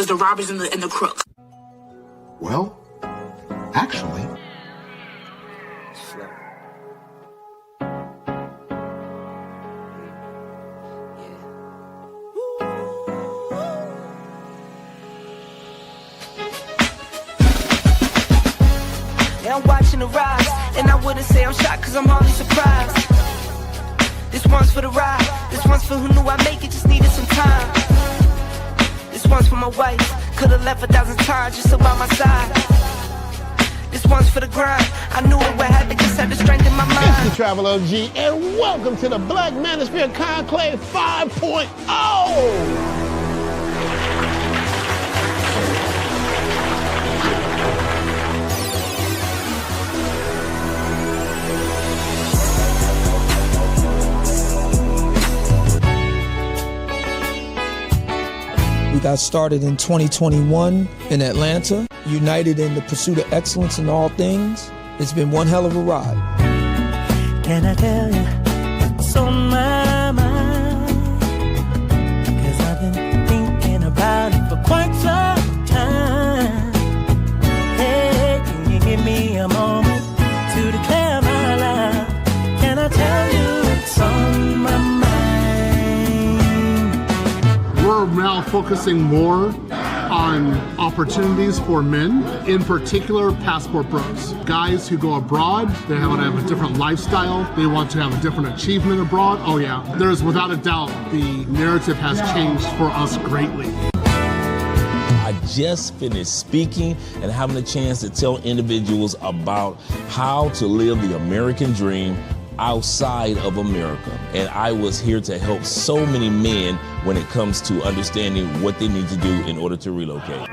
dealers, the robbers, and the crooks. Well, actually... I'm watching the rise, and I wouldn't say I'm shocked cause I'm hardly surprised. This one's for the ride, this one's for who knew I'd make it, just needed some time. This one's for my wife, could've left 1,000 times just about my side. This one's for the grind, I knew it would happen, just had the strength in my mind. It's the Travel OG, and welcome to the Black Manosphere Conclave 5.0! We got started in 2021 in Atlanta, united in the pursuit of excellence in all things. It's been one hell of a ride. Can I tell you what's on my mind? Cause I've been thinking about it for quite some time. Hey, can you give me a moment to declare my love? Can I tell you what's on my mind? We're now focusing more on opportunities for men, in particular passport bros. Guys who go abroad, they want to have a different lifestyle, they want to have a different achievement abroad. Oh yeah, there's without a doubt the narrative has changed for us greatly. I just finished speaking and having a chance to tell individuals about how to live the American dream outside of America. And I was here to help so many men when it comes to understanding what they need to do in order to relocate.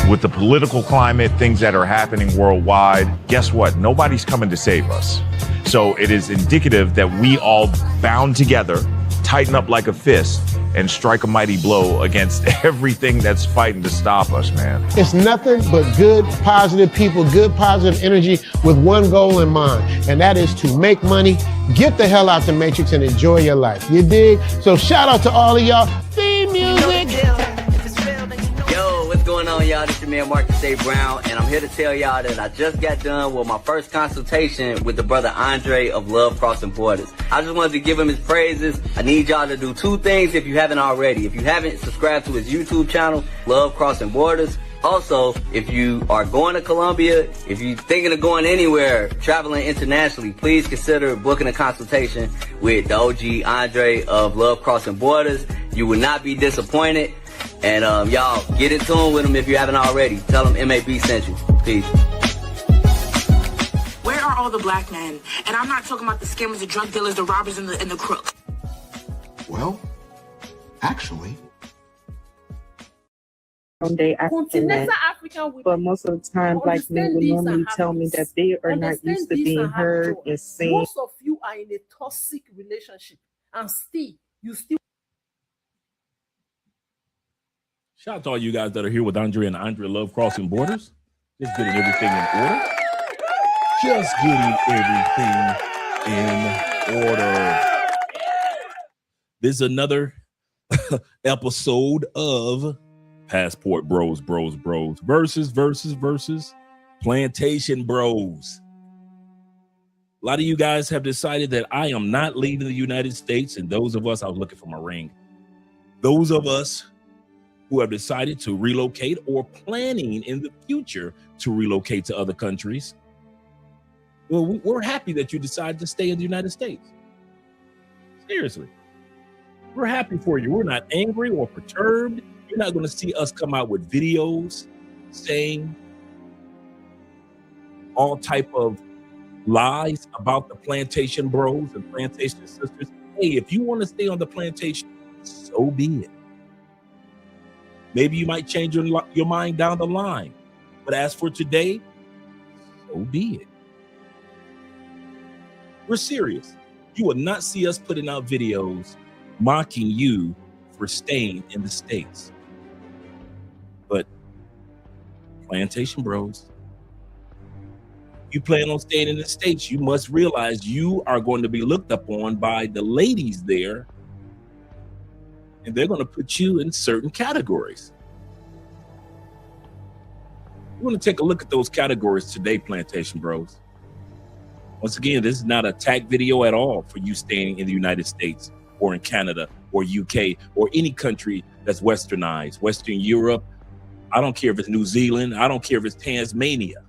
With the political climate, things that are happening worldwide, guess what? Nobody's coming to save us. So it is indicative that we all bound together, tighten up like a fist, and strike a mighty blow against everything that's fighting to stop us, man. It's nothing but good, positive people, good, positive energy with one goal in mind, and that is to make money, get the hell out the Matrix, and enjoy your life. You dig? So shout out to all of y'all. Theme music. Yo, what's going on, y'all? This is your man Marcus A. Brown, and I'm here to tell y'all that I just got done with my first consultation with the brother Andre of Love Crossing Borders. I just wanted to give him his praises. I need y'all to do two things if you haven't already. If you haven't subscribed to his YouTube channel, Love Crossing Borders. Also, if you are going to Colombia, if you're thinking of going anywhere, traveling internationally, please consider booking a consultation with the OG Andre of Love Crossing Borders. You will not be disappointed. And y'all, get in tune with him if you haven't already. Tell him MAB sent you. Peace. Where are all the black men? And I'm not talking about the scammers, the drug dealers, the robbers, and the crooks. Well, actually... Someday African men, but most of the time black men will normally tell me that they are not used to being heard and seen. Most of you are in a toxic relationship, and you still. Shout out to all you guys that are here with Andre and Andre Love Crossing Borders. Just getting everything in order. Just getting everything in order. This is another episode of Passport Bros versus Plantation Bros. A lot of you guys have decided that I am not leaving the United States, and those of us, I was looking for my ring. Those of us who have decided to relocate or planning in the future to relocate to other countries, well, we're happy that you decided to stay in the United States. Seriously. We're happy for you. We're not angry or perturbed. You're not going to see us come out with videos saying all type of lies about the Plantation Bros and Plantation Sisters. Hey, if you want to stay on the plantation, so be it. Maybe you might change your mind down the line. But as for today, so be it. We're serious. You will not see us putting out videos mocking you for staying in the States. But Plantation Bros, you plan on staying in the States, you must realize you are going to be looked upon by the ladies there, and they're going to put you in certain categories. We're going to take a look at those categories today, Plantation Bros. Once again, this is not an attack video at all for you staying in the United States or in Canada or UK or any country that's westernized, Western Europe. I don't care if it's New Zealand. I don't care if it's Tasmania,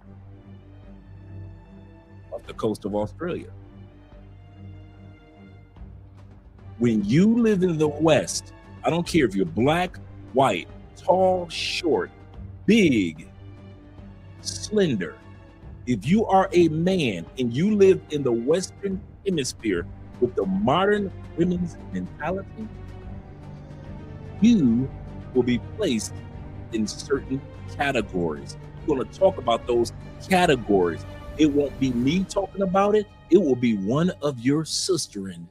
off the coast of Australia. When you live in the West, I don't care if you're black, white, tall, short, big, slender. If you are a man and you live in the Western Hemisphere with the modern women's mentality, you will be placed in certain categories. We're going to talk about those categories. It won't be me talking about it. It will be one of your sisterin,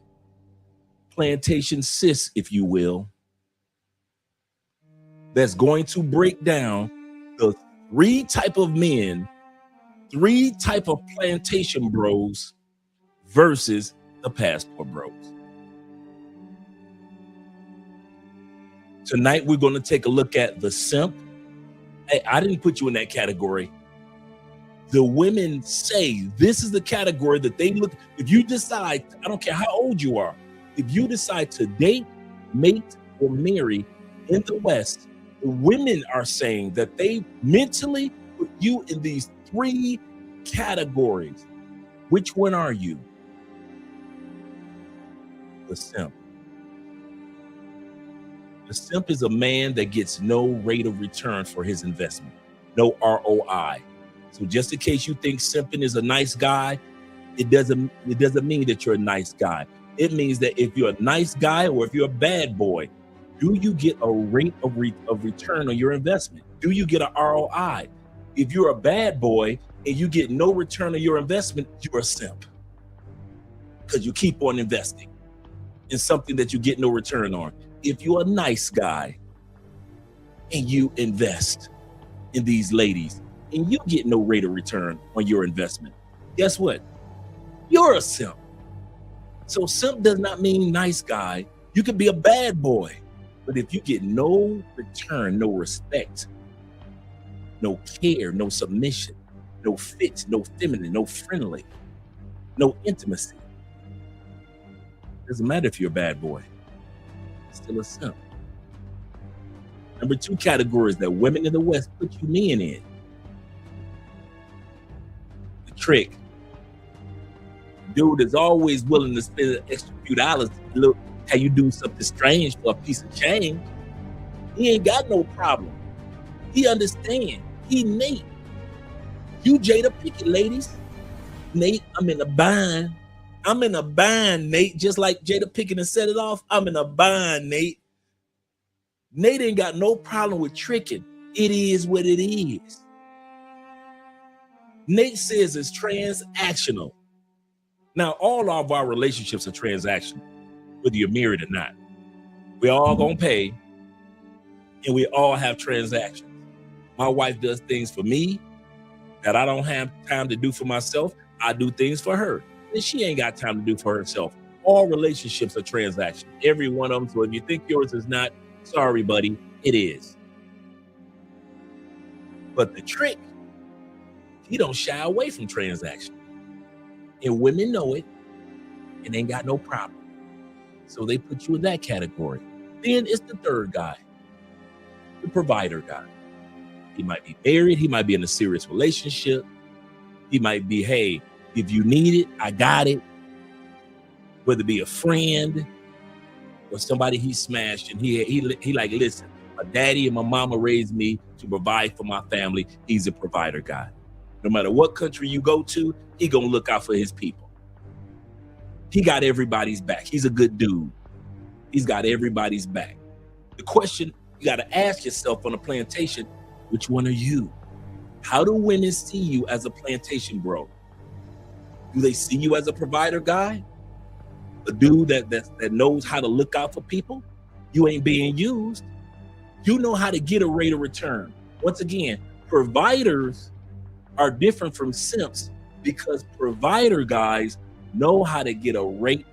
plantation sis, if you will, that's going to break down the three type of men, three type of plantation bros versus the passport bros. Tonight, we're going to take a look at the simp. Hey, I didn't put you in that category. The women say this is the category that they look. If you decide, I don't care how old you are, if you decide to date, mate, or marry in the West, the women are saying that they mentally put you in these three categories. Which one are you? The simp. The simp is a man that gets no rate of return for his investment, no ROI. So just in case you think simping is a nice guy, it doesn't mean that you're a nice guy. It means that if you're a nice guy or if you're a bad boy, do you get a rate of return on your investment? Do you get an ROI? If you're a bad boy and you get no return on your investment, you're a simp, because you keep on investing in something that you get no return on. If you're a nice guy and you invest in these ladies and you get no rate of return on your investment, guess what? You're a simp. So simp does not mean nice guy. You could be a bad boy, but if you get no return, no respect, no care, no submission, no fit, no feminine, no friendly, no intimacy, doesn't matter if you're a bad boy, still a simp. Number two categories that women in the West put you men in. The trick. Dude is always willing to spend an extra few dollars to look how you do something strange for a piece of change. He ain't got no problem. He understand. He Nate. You Jada Pickett, ladies. Nate, I'm in a bind. I'm in a bind, Nate. Just like Jada Pickett and set it off. I'm in a bind, Nate. Nate ain't got no problem with tricking. It is what it is. Nate says it's transactional. Now, all of our relationships are transactional, whether you're married or not. We all gonna pay, and we all have transactions. My wife does things for me that I don't have time to do for myself. I do things for her, and she ain't got time to do for herself. All relationships are transactional, every one of them. So if you think yours is not, sorry, buddy, it is. But the trick, he don't shy away from transaction. And women know it and ain't got no problem. So they put you in that category. Then it's the third guy, the provider guy. He might be married. He might be in a serious relationship. He might be, hey, if you need it, I got it. Whether it be a friend or somebody he smashed, and he like, listen, my daddy and my mama raised me to provide for my family. He's a provider guy. No matter what country you go to, he gonna look out for his people. He got everybody's back. He's a good dude. He's got everybody's back. The question you gotta ask yourself on a plantation, which one are you? How do women see you as a plantation bro? Do they see you as a provider guy? A dude that knows how to look out for people? You ain't being used. You know how to get a rate of return. Once again, providers are different from simps because provider guys know how to get a rate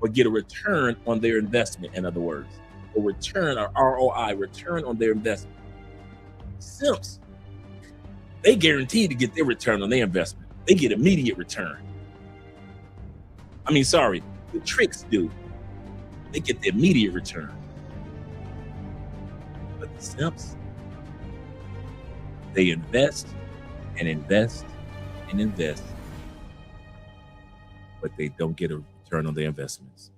or get a return on their investment, in other words, a return or ROI, return on their investment. Simps, They guaranteed to get their return on their investment. They get immediate return. I mean, sorry, the tricks do. They get the immediate return. But the simps, they invest and invest and invest, but they don't get a return on their investments.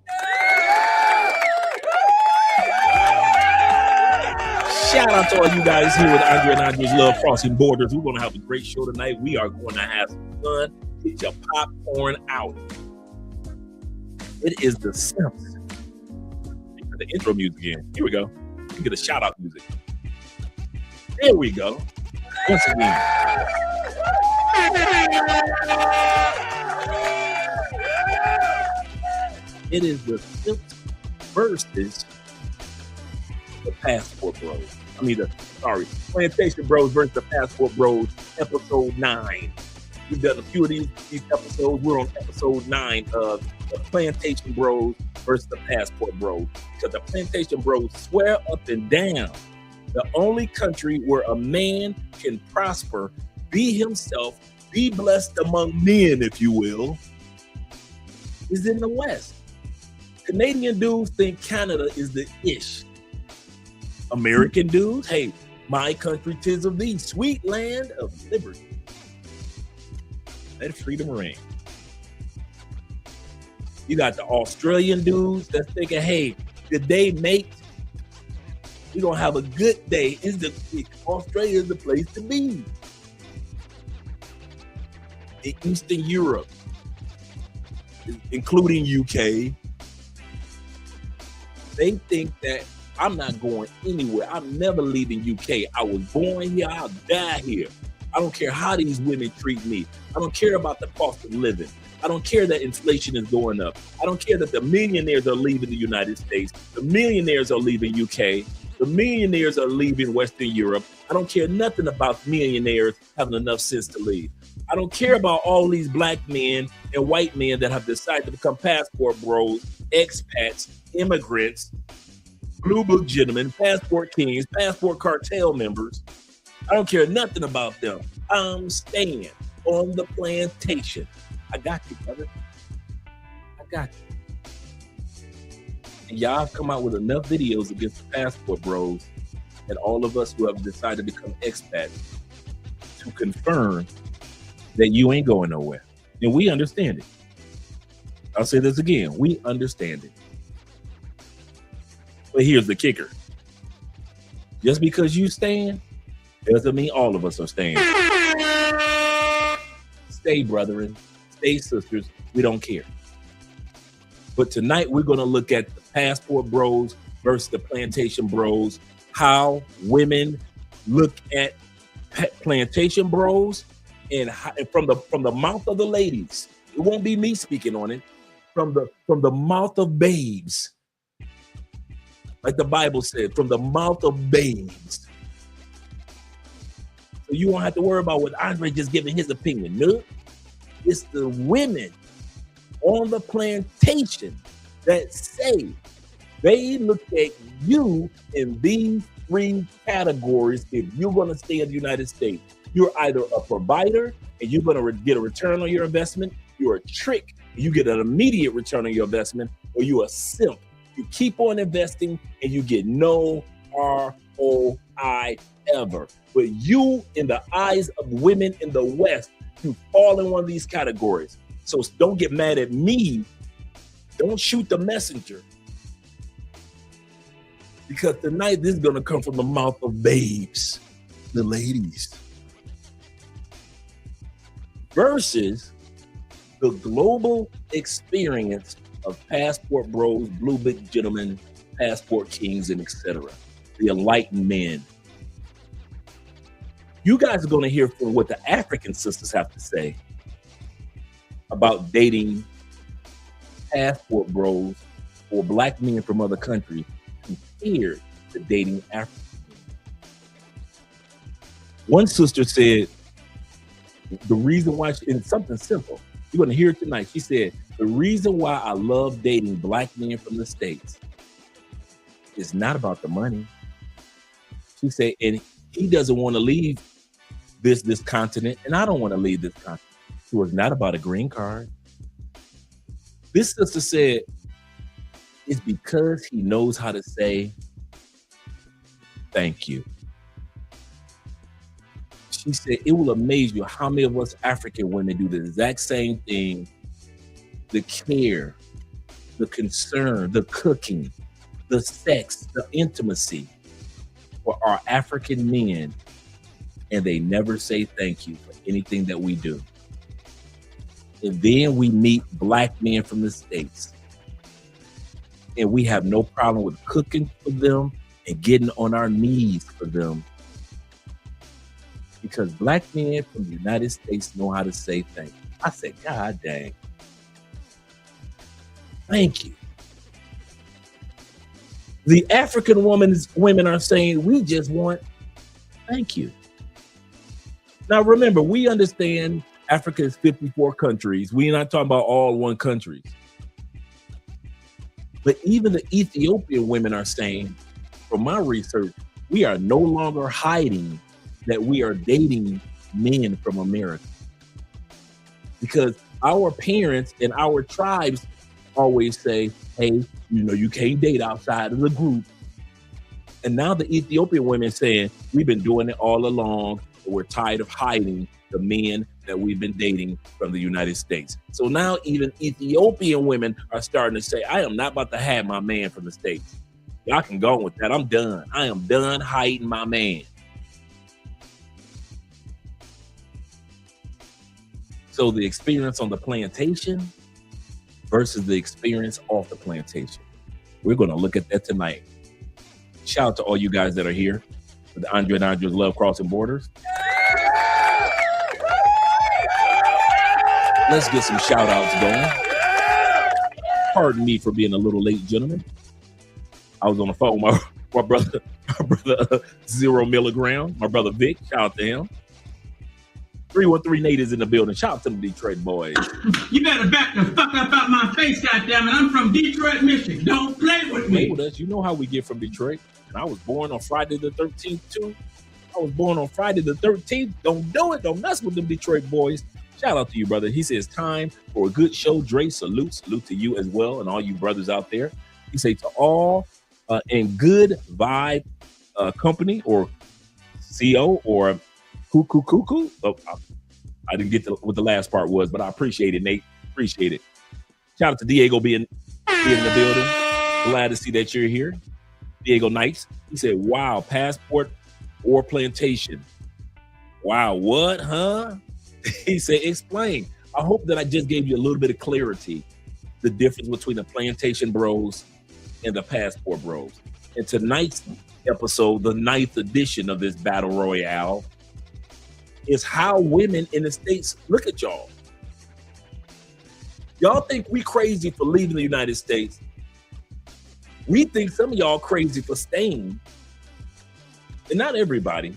Shout out to all you guys here with Andre and Andre's Love Crossing Borders. We're going to have a great show tonight. We are going to have some fun. Get your popcorn out. It is the simps. The intro music again. Here we go. We get a shout out music. There we go. Once again. It is the simps versus the Passport Bros. Plantation Bros versus the Passport Bros, episode 9. We've done a few of these episodes. We're on episode 9 of the Plantation Bros versus the Passport Bros. Because the Plantation Bros swear up and down the only country where a man can prosper, be himself, be blessed among men, if you will, is in the West. Canadian dudes think Canada is the ish. American dudes, hey, my country 'tis of thee, sweet land of liberty. Let freedom reign. You got the Australian dudes that's thinking, hey, the day mate, we're gonna have a good day. Australia is the place to be. In Eastern Europe, including UK, they think that I'm not going anywhere. I'm never leaving UK. I was born here. I'll die here. I don't care how these women treat me. I don't care about the cost of living. I don't care that inflation is going up. I don't care that the millionaires are leaving the United States. The millionaires are leaving UK. The millionaires are leaving Western Europe. I don't care nothing about millionaires having enough sense to leave. I don't care about all these black men and white men that have decided to become passport bros, expats, immigrants, blue book gentlemen, passport kings, passport cartel members. I don't care nothing about them. I'm staying on the plantation. I got you, brother. I got you. And y'all have come out with enough videos against the passport bros and all of us who have decided to become expats to confirm that you ain't going nowhere. And we understand it. I'll say this again. We understand it. But here's the kicker. Just because you stand doesn't mean all of us are staying. Stay, brethren. Stay, sisters. We don't care. But tonight we're going to look at the passport bros versus the plantation bros. How women look at plantation bros, and from the mouth of the ladies. It won't be me speaking on it. From the mouth of babes. Like the Bible said, from the mouth of babes. So you won't have to worry about what Andre just giving his opinion. No, it's the women on the plantation that say they look at you in these 3 categories. If you're going to stay in the United States, you're either a provider and you're going to get a return on your investment. You're a trick. You get an immediate return on your investment, or you're a simp. You keep on investing and you get no ROI ever. But you, in the eyes of women in the West, you fall in one of these categories. So don't get mad at me. Don't shoot the messenger. Because tonight this is going to come from the mouth of babes, the ladies. Versus the global experience of passport bros, blue book gentlemen, passport kings, and etc. The enlightened men. You guys are going to hear from what the African sisters have to say about dating passport bros or black men from other countries compared to dating African men. One sister said the reason why, and something simple, you're going to hear it tonight. She said, the reason why I love dating black men from the States is not about the money. She said, and he doesn't want to leave this continent, and I don't want to leave this continent. It was not about a green card. This sister said it's because he knows how to say thank you. She said it will amaze you how many of us African women do the exact same thing. The care, the concern, the cooking, the sex, the intimacy for our African men, and they never say thank you for anything that we do. And then we meet black men from the States, and we have no problem with cooking for them and getting on our knees for them, because black men from the United States know how to say thank you. I said, God dang. Thank you. The African women are saying, we just want thank you. Now, remember, we understand Africa is 54 countries. We're not talking about all one countries. But even the Ethiopian women are saying, from my research, we are no longer hiding that we are dating men from America. Because our parents and our tribes always say, hey, you can't date outside of the group. And now the Ethiopian women saying, we've been doing it all along, and we're tired of hiding the men that we've been dating from the United States. So now even Ethiopian women are starting to say, I am not about to have my man from the States. Y'all can go with that. I'm done. I am done hiding my man. So the experience on the plantation versus the experience off the plantation. We're going to look at that tonight. Shout out to all you guys that are here with Andre and Andre's Love Crossing Borders. Let's get some shout outs going. Pardon me for being a little late, gentlemen. I was on the phone with my brother 0 milligram, my brother Vic. Shout out to him. 313 Nate is in the building. Shout out to the Detroit boys. You better back the fuck up out my face, goddammit. I'm from Detroit, Michigan. Don't play with me. You know how we get from Detroit. And I was born on Friday the 13th, too. I was born on Friday the 13th. Don't do it. Don't mess with them Detroit boys. Shout out to you, brother. He says, time for a good show. Dre, salute to you as well and all you brothers out there. He says, to all in good vibe company or CO or cuckoo. Oh, I didn't get to what the last part was, but I appreciate it, Nate. Appreciate it. Shout out to Diego being in the building. Glad to see that you're here. Diego Knights. He said, wow, passport or plantation. Wow, what, huh? He said, explain. I hope that I just gave you a little bit of clarity, the difference between the plantation bros and the passport bros. And tonight's episode, the 9th edition of this Battle Royale, is how women in the States look at y'all. Y'all think we crazy for leaving the United States. We think some of y'all crazy for staying. And not everybody.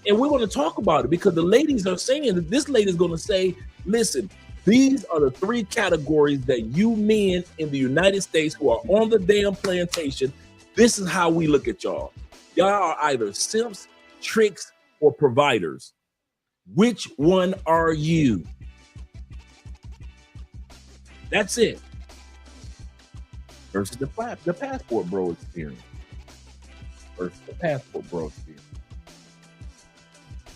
And we're going to talk about it because the ladies are saying that this lady's going to say, listen, these are the 3 categories that you men in the United States who are on the damn plantation, this is how we look at y'all. Y'all are either simps, tricks, or providers. Which one are you? That's it. Versus the passport bro experience. Versus the passport bro experience.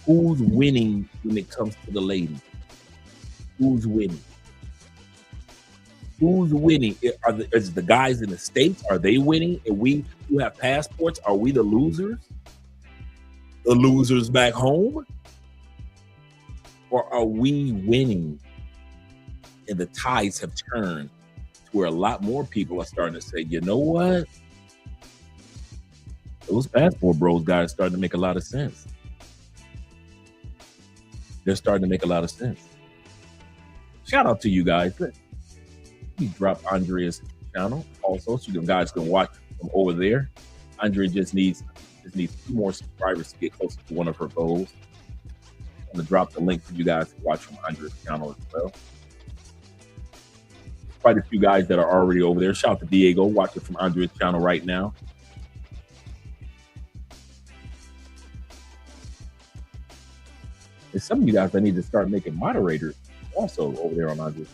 Who's winning when it comes to the lady? Who's winning? Who's winning? Is the guys in the States, are they winning? And we who have passports, are we the losers? The losers back home? Or are we winning? And the tides have turned to where a lot more people are starting to say, you know what? Those passport bros guys starting to make a lot of sense. They're starting to make a lot of sense. Shout out to you guys. He dropped Andrea's channel also, so you guys can watch from over there. Andrea just needs 2 more subscribers to get closer to one of her goals. I'm gonna drop the link for you guys to watch from Andrea's channel as well. Quite a few guys that are already over there. Shout out to Diego watching from Andrea's channel right now. And some of you guys, I need to start making moderators also over there on Andre.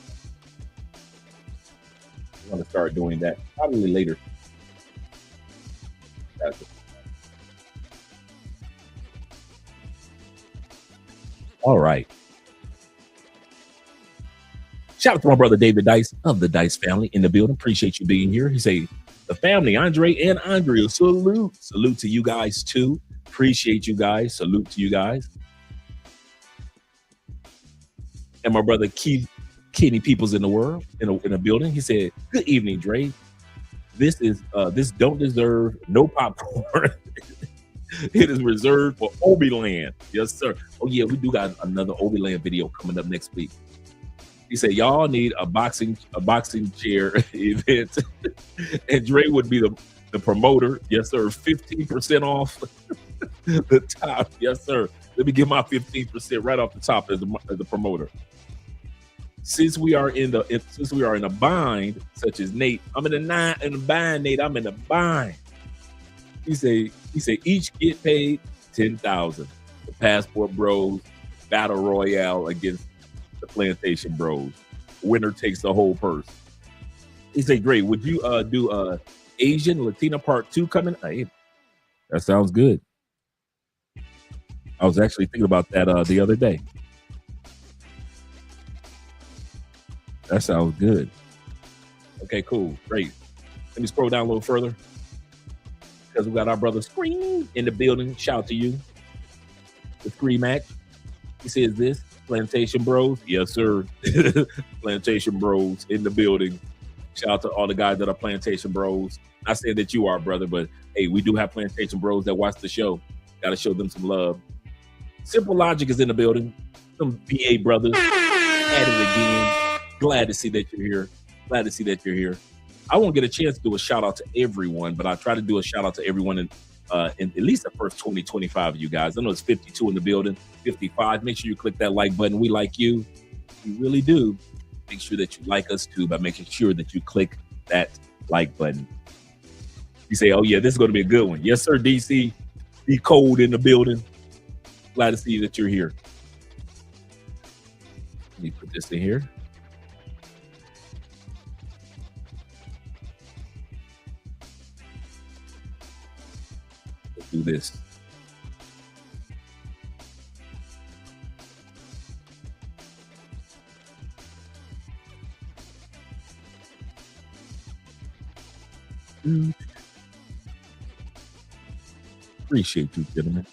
I'm going to start doing that probably later. All right. Shout out to my brother David Dice of the Dice family in the building. Appreciate you being here. He say, the family, Andre and Andrea, salute. Salute to you guys too. Appreciate you guys. Salute to you guys. And my brother Kenny Peoples in the world, in the building. He said, good evening, Dre. This don't deserve no popcorn. It is reserved for Obi-Land. Yes, sir. Oh, yeah, we do got another Obi-Land video coming up next week. He said, y'all need a boxing chair event. And Dre would be the promoter. Yes, sir. 15% off the top. Yes, sir. Let me give my 15% right off the top as the promoter. Since we are in a bind, such as Nate, I'm in a bind, Nate. I'm in a bind. He say each get paid $10,000. The Passport Bros Battle Royale against the Plantation Bros. Winner takes the whole purse. He say, Dre, would you do Asian Latina Part 2 coming? Hey, that sounds good. I was actually thinking about that the other day. That sounds good. Okay, cool. Great. Let me scroll down a little further because we got our brother Scream in the building. Shout out to you. The Scream match. He says this, Plantation Bros. Yes, sir. Plantation Bros in the building. Shout out to all the guys that are Plantation Bros. Not saying that you are, brother, but hey, we do have Plantation Bros that watch the show. Got to show them some love. Simple Logic is in the building. Some VA brothers at it again. Glad to see that you're here. Glad to see that you're here. I won't get a chance to do a shout out to everyone, but I try to do a shout out to everyone in at least the first 20, 25 of you guys. I know it's 52 in the building, 55. Make sure you click that like button. We like you. We really do. Make sure that you like us too by making sure that you click that like button. You say, oh yeah, this is going to be a good one. Yes, sir, DC. Be cold in the building. Glad to see that you're here. Let me put this in here. Let's do this. Appreciate you, gentlemen.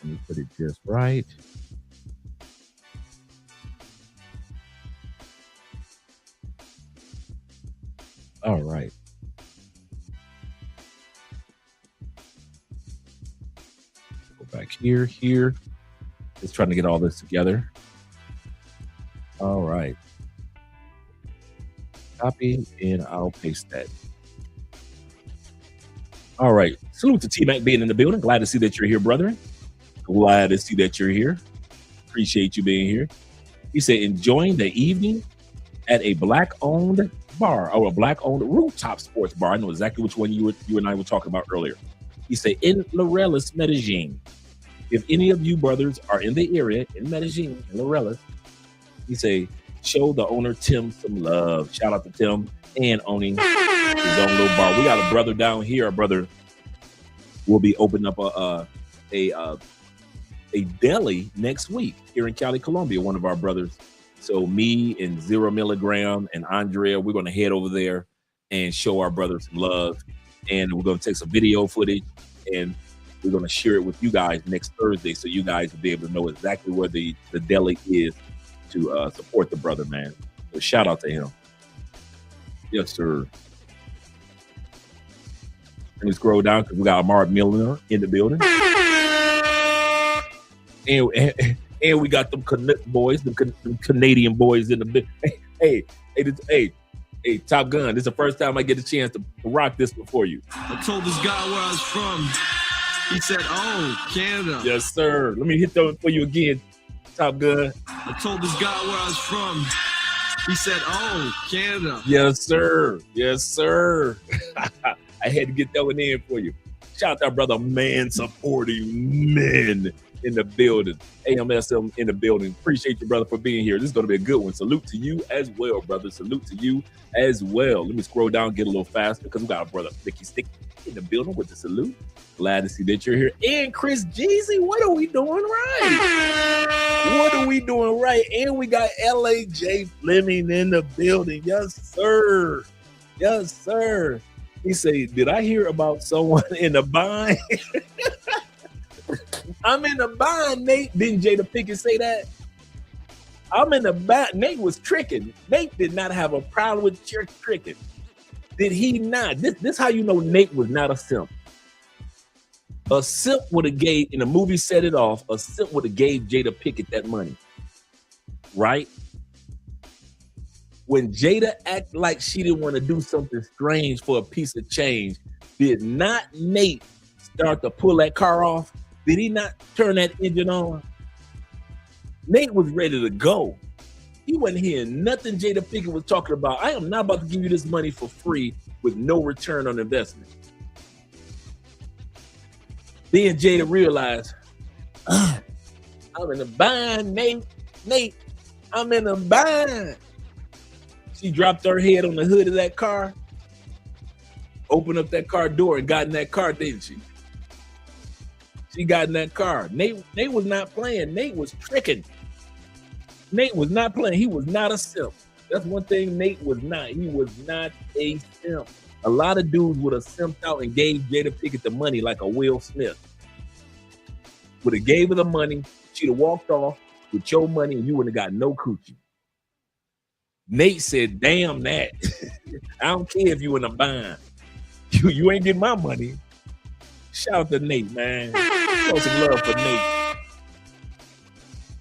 Let me put it just right. All right. Go back here. Just trying to get all this together. All right. Copy, and I'll paste that. All right. Salute to T-Mac being in the building. Glad to see that you're here, brethren. Glad to see that you're here. Appreciate you being here. He said, enjoying the evening at a black-owned bar or a black-owned rooftop sports bar. I know exactly which one you and I were talking about earlier. He said, in Laurellis, Medellin. If any of you brothers are in the area in Medellin, in Laurellis, he say, show the owner Tim some love. Shout out to Tim and owning his own little bar. We got a brother down here. Our brother will be opening up a deli next week here in Cali, Colombia, one of our brothers. So me and 0 Milligram and Andrea, we're going to head over there and show our brothers some love. And we're going to take some video footage and we're going to share it with you guys next Thursday so you guys will be able to know exactly where the deli is to support the brother, man. So shout out to him. Yes, sir. Let me scroll down because we got Mark Milner in the building. And we got them boys, them Canadian boys in the building. Hey, Top Gun, this is the first time I get a chance to rock this before you. I told this guy where I was from. He said, oh, Canada. Yes, sir. Let me hit that for you again, Top Gun. I told this guy where I was from. He said, oh, Canada. Yes, sir. Yes, sir. I had to get that one in for you. Shout out to our brother, man supporting men in the building. AMSM in the building. Appreciate you, brother, for being here. This is going to be a good one. Salute to you as well, brother. Salute to you as well. Let me scroll down, get a little faster, because we got our brother Mickey Stick in the building with the salute. Glad to see that you're here. And Chris Jeezy, what are we doing right? What are we doing right? And we got LAJ Fleming in the building. Yes, sir. Yes, sir. He said, did I hear about someone in a bind? I'm in a bind, Nate. Didn't Jada Pinkett say that? I'm in a bind. Nate was tricking. Nate did not have a problem with tricking. Did he not? This how you know Nate was not a simp. A simp would have gave, in the movie Set It Off, a simp would have gave Jada Pinkett that money. Right? When Jada acted like she didn't want to do something strange for a piece of change, did not Nate start to pull that car off? Did he not turn that engine on? Nate was ready to go. He wasn't hearing nothing Jada Pinkett was talking about. I am not about to give you this money for free with no return on investment. Then Jada realized, I'm in a bind, Nate. Nate, I'm in a bind. She dropped her head on the hood of that car, opened up that car door and got in that car, didn't she? She got in that car. Nate was not playing. Nate was tricking. Nate was not playing. He was not a simp. That's one thing Nate was not. He was not a simp. A lot of dudes would have simped out and gave Jada Pinkett the money like a Will Smith. Would have gave her the money. She'd have walked off with your money and you wouldn't have got no coochie. Nate said, damn that. I don't care if you in a bind. You ain't getting my money. Shout out to Nate, man. Show some love for Nate.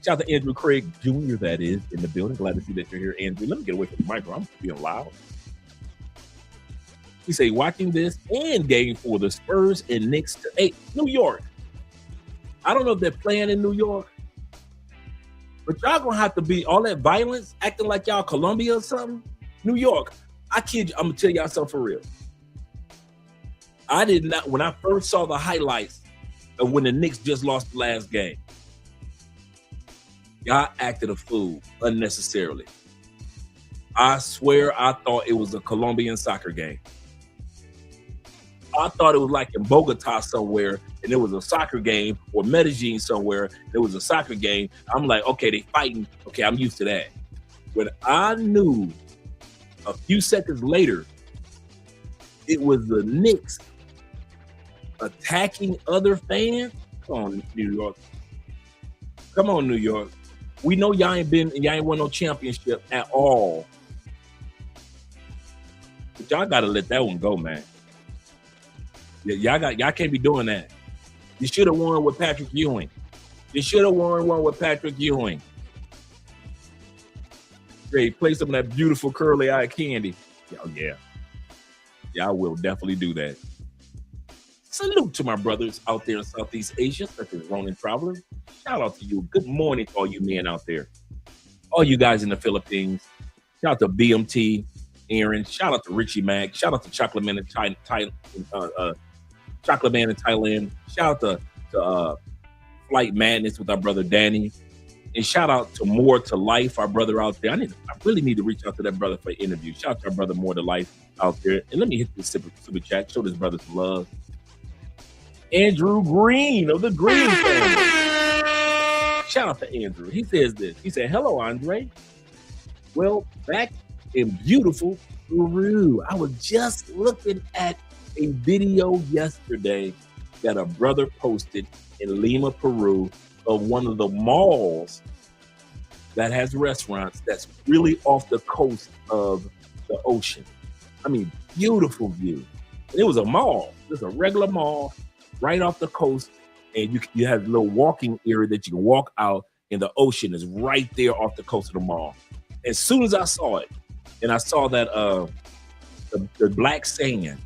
Shout out to Andrew Craig Jr., that is, in the building. Glad to see that you're here, Andrew. Let me get away from the micro. I'm being loud. He say, watching this and game for the Spurs and Knicks to 8. New York. I don't know if they're playing in New York, but y'all gonna have to be all that violence, acting like y'all Columbia or something. New York. I kid you, I'm gonna tell y'all something for real. I did not, when I first saw the highlights of when the Knicks just lost the last game, y'all acted a fool unnecessarily. I swear I thought it was a Colombian soccer game. I thought it was like in Bogota somewhere, and there was a soccer game, or Medellin somewhere, there was a soccer game. I'm like, okay, they fighting. Okay, I'm used to that. When I knew a few seconds later, it was the Knicks attacking other fans. Come on, New York. Come on, New York. We know y'all ain't won no championship at all. But y'all gotta let that one go, man. Y'all can't be doing that. You should have won with Patrick Ewing. You should have won one with Patrick Ewing. Great, play some of that beautiful curly eye candy. Oh yeah. Yeah, I will definitely do that. Salute to my brothers out there in Southeast Asia, such as Ronin Traveler. Shout out to you. Good morning to all you men out there. All you guys in the Philippines. Shout out to BMT, Aaron. Shout out to Richie Mack. Shout out to Chocolate Man in Chocolate Man in Thailand. Shout out to Flight Madness with our brother Danny. And shout out to More to Life, our brother out there. I really need to reach out to that brother for an interview. Shout out to our brother More to Life out there. And let me hit this super chat. Show this brother some love. Andrew Green of the Green family. Shout out to Andrew. He says this. He said, hello, Andre. Well, back in beautiful Peru. I was just looking at a video yesterday that a brother posted in Lima, Peru, of one of the malls that has restaurants that's really off the coast of the ocean. I mean, beautiful view. And it was a mall. It was a regular mall right off the coast, and you have a little walking area that you can walk out, and the ocean is right there off the coast of the mall. As soon as I saw it, and I saw that the black sand,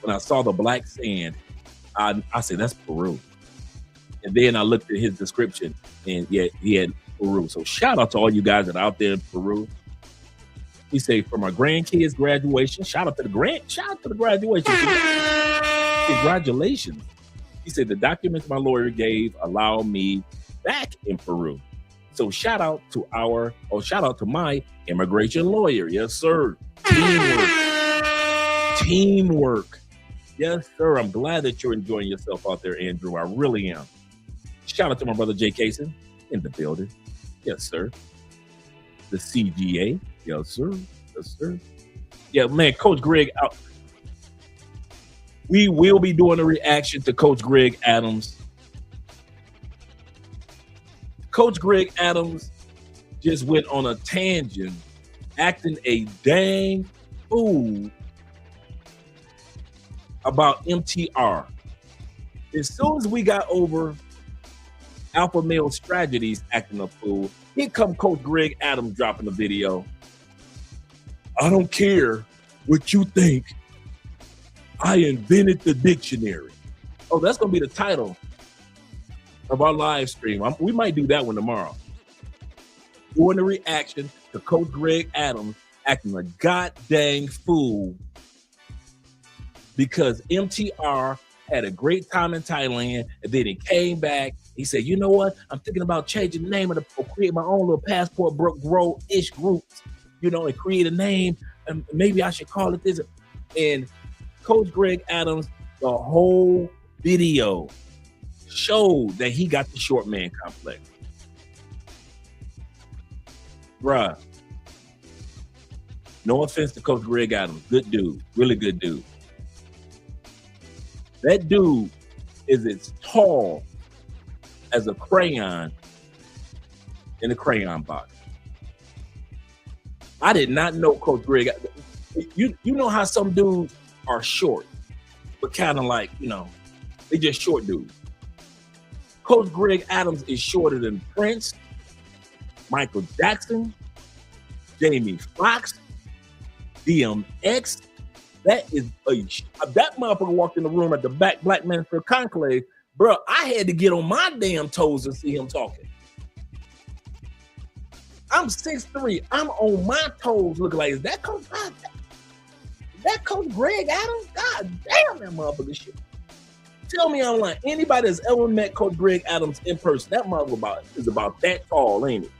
when I saw the black sand, I said, that's Peru. And then I looked at his description, and yeah, he had Peru. So shout out to all you guys that are out there in Peru. He said, for my grandkids' graduation, shout out to the graduation. Congratulations. He said the documents my lawyer gave allow me back in Peru. So shout out to my immigration lawyer. Yes, sir. Teamwork. Yes, sir. I'm glad that you're enjoying yourself out there, Andrew. I really am. Shout out to my brother Jay Kaysen in the building. Yes, sir. The CGA. Yes, sir. Yes, sir. Yeah, man, Coach Greg out. We will be doing a reaction to Coach Greg Adams. Coach Greg Adams just went on a tangent, acting a dang fool about MTR. As soon as we got over Alpha Male Strategies acting a fool, here come Coach Greg Adams dropping the video. I don't care what you think. I invented the dictionary. Oh, that's going to be the title of our live stream. We might do that one tomorrow. Doing the reaction to Coach Greg Adams acting a goddamn fool because MTR had a great time in Thailand, and then he came back. He said, you know what? I'm thinking about changing the name or create my own little passport grow-ish groups, and create a name, and maybe I should call it this. And Coach Greg Adams, the whole video showed that he got the short man complex. Bruh, no offense to Coach Greg Adams, good dude, really good dude. That dude is as tall as a crayon in a crayon box. I did not know Coach Greg. You know how some dudes are short, but kind of like, they just short dudes. Coach Greg Adams is shorter than Prince, Michael Jackson, Jamie Foxx, DMX. That motherfucker walked in the room at the back Black Man for Conclave. Bro, I had to get on my damn toes to see him talking. I'm 6'3". I'm on my toes looking like, is that Coach Greg Adams? God damn, that motherfucker shit. Tell me I'm lying. Anybody that's ever met Coach Greg Adams in person, that motherfucker is about that tall, ain't it?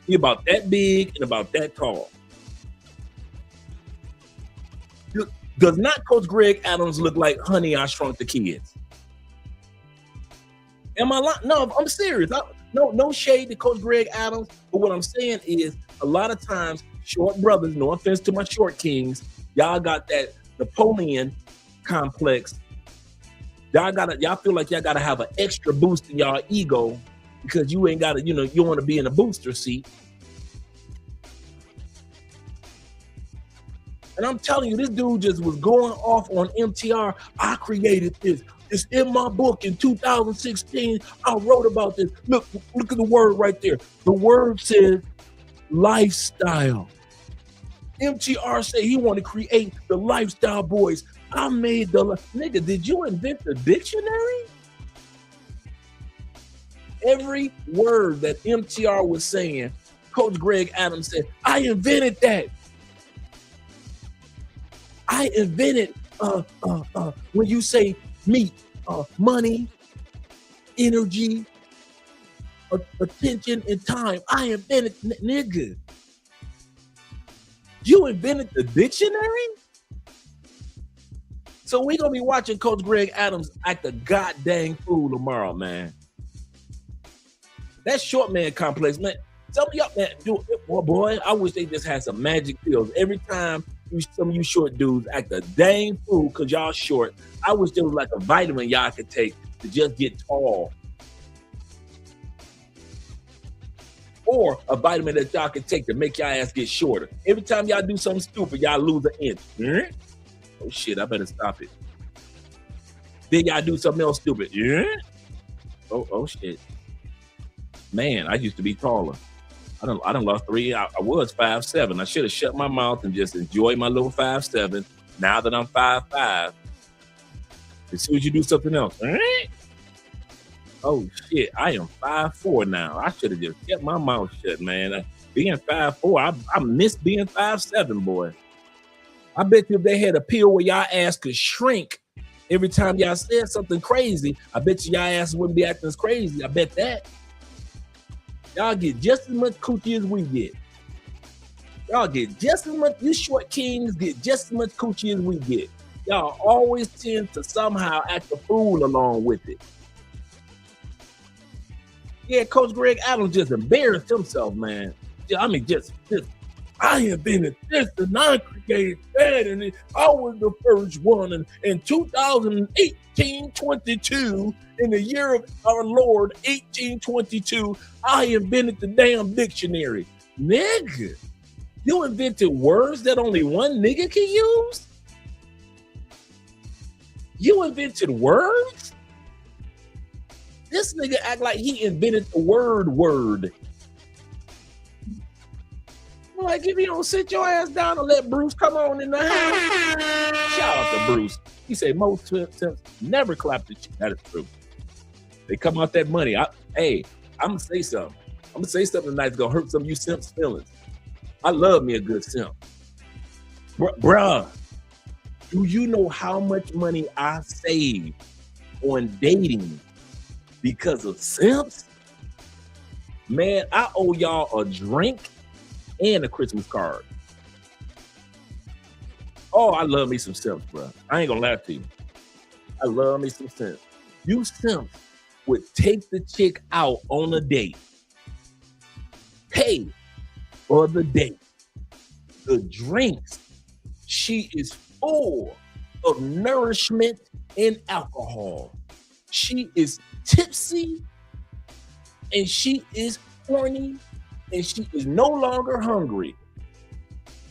He about that big and about that tall. Does not Coach Greg Adams look like Honey, I Shrunk the Kids? Am I lying? No, I'm serious. No shade to Coach Greg Adams, but what I'm saying is a lot of times short brothers, no offense to my short kings, y'all got that Napoleon complex. Y'all feel like y'all gotta have an extra boost in y'all ego because you ain't gotta, you want to be in a booster seat. And I'm telling you, this dude just was going off on MTR. I created this. It's in my book in 2016. I wrote about this. Look at the word right there. The word says lifestyle. MTR said he wanted to create the lifestyle boys. I made nigga, did you invent the dictionary? Every word that MTR was saying, Coach Greg Adams said, I invented that. I invented when you say meat, money, energy, attention, and time. I invented, nigga. You invented the dictionary? So we're going to be watching Coach Greg Adams act a goddamn fool tomorrow, man. That short man complex, man. Some of y'all, man, boy, I wish they just had some magic pills. Every time some of you short dudes act a dang fool because y'all short, I wish there was like a vitamin y'all could take to just get tall. Or a vitamin that y'all can take to make y'all ass get shorter. Every time y'all do something stupid, y'all lose an inch. Oh shit, I better stop it. Then y'all do something else stupid. Oh shit. Man, I used to be taller. I done lost 3. I was 5'7". I should have shut my mouth and just enjoyed my little 5'7". Now that I'm 5'5", as soon as you do something else, oh shit, I am 5'4" now. I should have just kept my mouth shut, man. Being 5'4", I miss being 5'7", boy. I bet you if they had a pill where y'all ass could shrink every time y'all said something crazy, I bet you y'all ass wouldn't be acting as crazy. I bet that. Y'all get just as much coochie as we get. Y'all get just as much, you short kings get just as much coochie as we get. Y'all always tend to somehow act a fool along with it. Yeah, Coach Greg Adams just embarrassed himself, man. I mean, just I invented this and I created that, and I was the first one. And in 2018-22, in the year of our Lord, 1822, I invented the damn dictionary. Nigga, you invented words that only one nigga can use? You invented words? This nigga act like he invented the word. Like, if you don't sit your ass down and let Bruce come on in the house. Shout out to Bruce. He said most Simps never clap the shit. That is true. They come out that money. I'm gonna say something. I'm gonna say something tonight that's gonna hurt some of you Simps' feelings. I love me a good Simp. Bruh, do you know how much money I saved on dating because of Simps? Man, I owe y'all a drink and a Christmas card. Oh, I love me some Simps, bro. I ain't gonna lie to you. I love me some Simps. You Simps would take the chick out on a date, pay for the date, the drinks. She is full of nourishment and alcohol. She is tipsy and she is horny and she is no longer hungry.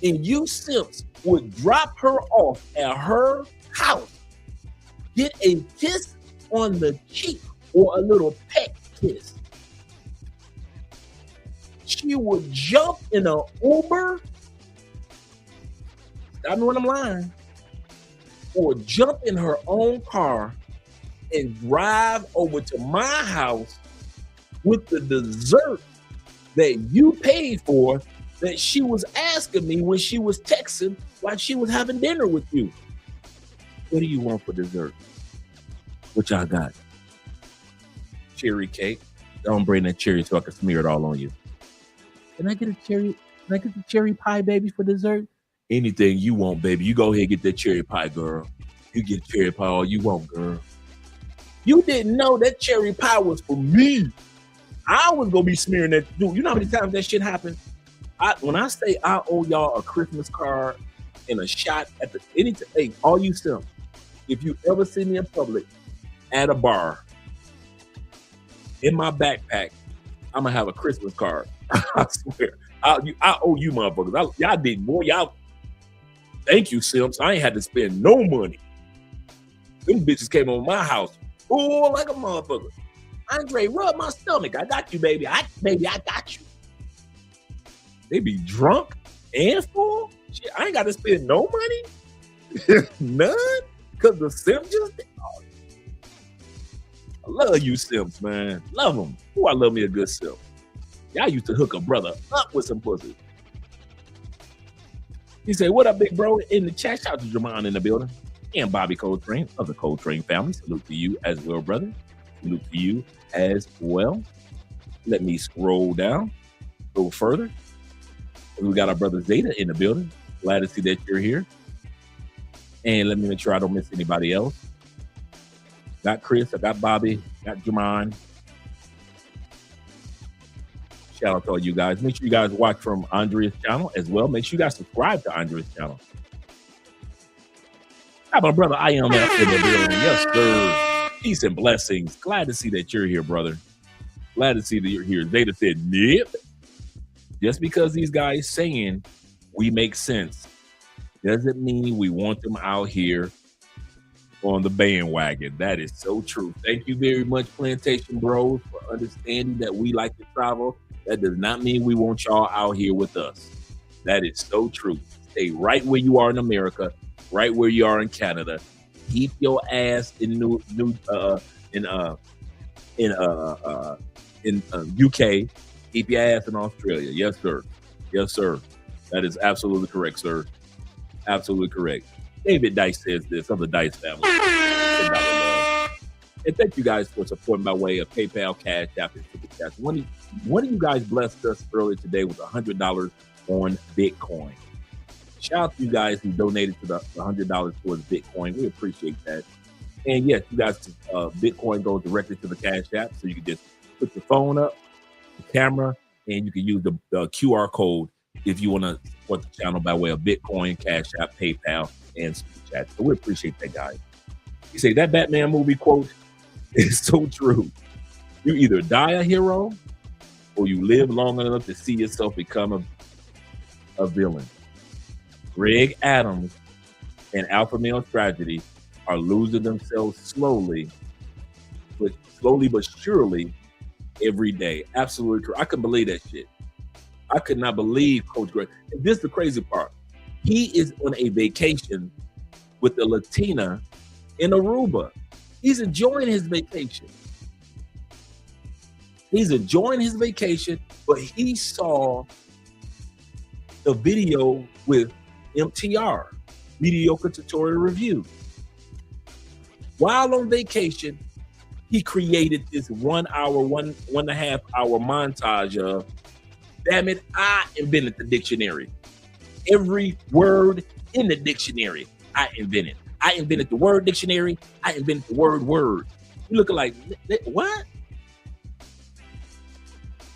And you Simps would drop her off at her house, get a kiss on the cheek or a little peck kiss. She would jump in an Uber. Stop me when I'm lying. Or jump in her own car and drive over to my house with the dessert that you paid for that she was asking me when she was texting while she was having dinner with you. What do you want for dessert? What y'all got? Cherry cake. Don't bring that cherry so I can smear it all on you. Can I get a cherry? Can I get the cherry pie, baby, for dessert? Anything you want, baby. You go ahead and get that cherry pie, girl. You get cherry pie all you want, girl. You didn't know that cherry pie was for me. I was gonna be smearing that. Dude, you know how many times that shit happened? When I say I owe y'all a Christmas card and a shot at the hey, all you Simps, if you ever see me in public at a bar in my backpack, I'm gonna have a Christmas card. I swear. I owe you motherfuckers. Y'all did more. Y'all. Thank you, Simps. I ain't had to spend no money. Them bitches came over my house. Oh, like a motherfucker. Andre, rub my stomach. I got you, baby. I got you. They be drunk and full. Shit, I ain't got to spend no money. None. Because the Simps just... Oh. I love you Simps, man. Love them. Oh, I love me a good Simp. Y'all used to hook a brother up with some pussy. He said, what up, big bro? In the chat, shout out to Jermon in the building. And Bobby Coltrane of the Coltrane family. Salute to you as well, brother. Salute to you as well. Let me scroll down, go further. We got our brother Zeta in the building. Glad to see that you're here. And let me make sure I don't miss anybody else. Got Chris, I got Bobby, got Jermon. Shout out to all you guys. Make sure you guys watch from Andrea's channel as well. Make sure you guys subscribe to Andrea's channel. How about brother I am in the building? Yes, sir. Peace and blessings. Glad to see that you're here, brother. Glad to see that you're here. Zeta said, nip. Just because these guys saying we make sense doesn't mean we want them out here on the bandwagon. That is so true. Thank you very much, Plantation Bros, for understanding that we like to travel. That does not mean we want y'all out here with us. That is so true. Stay right where you are in America, right where you are in Canada. Keep your ass in UK. Keep your ass in Australia. Yes, sir. Yes, sir. That is absolutely correct, sir. Absolutely correct. David Dice says this of the Dice family. And thank you guys for supporting by way of PayPal, Cash App, and Super Chat. One of you guys blessed us earlier today with $100 on Bitcoin. Shout out to you guys who donated to the $100 towards Bitcoin. We appreciate that. And yes, you guys, Bitcoin goes directly to the Cash App, so you can just put your phone up, the camera, and you can use the QR code if you want to support the channel by way of Bitcoin, Cash App, PayPal, and Super Chat. So we appreciate that, guys. You say that Batman movie quote is so true. You either die a hero or you live long enough to see yourself become a villain. Greg Adams and Alpha Male Tragedy are losing themselves slowly but surely every day. Absolutely true. I couldn't believe that shit. I could not believe Coach Greg. And this is the crazy part. He is on a vacation with a Latina in Aruba. He's enjoying his vacation. But he saw the video with MTR, Mediocre Tutorial Review. While on vacation, he created this 1 hour, one and a half hour montage of, damn it, I invented the dictionary. Every word in the dictionary, I invented. I invented the word dictionary. I invented the word. You looking like, what?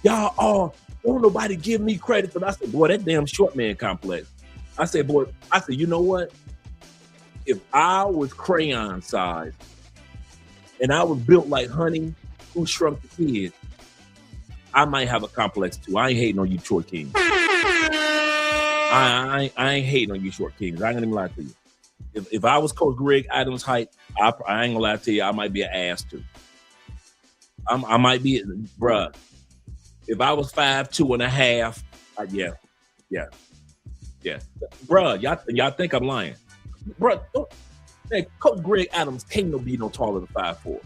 Y'all, don't nobody give me credit. But I said, boy, that damn short man complex. I said, you know what? If I was crayon size and I was built like Honey Who Shrunk the Kid, I might have a complex too. I ain't hating on you short kings. I ain't hating on you short kings. I ain't gonna even lie to you. If I was Coach Greg Adams' height, I ain't gonna lie to you, I might be an ass too. I might be, bruh. If I was 5'2.5", yeah. Bruh, y'all think I'm lying. Bruh, Coach Greg Adams can't be no taller than 5'4".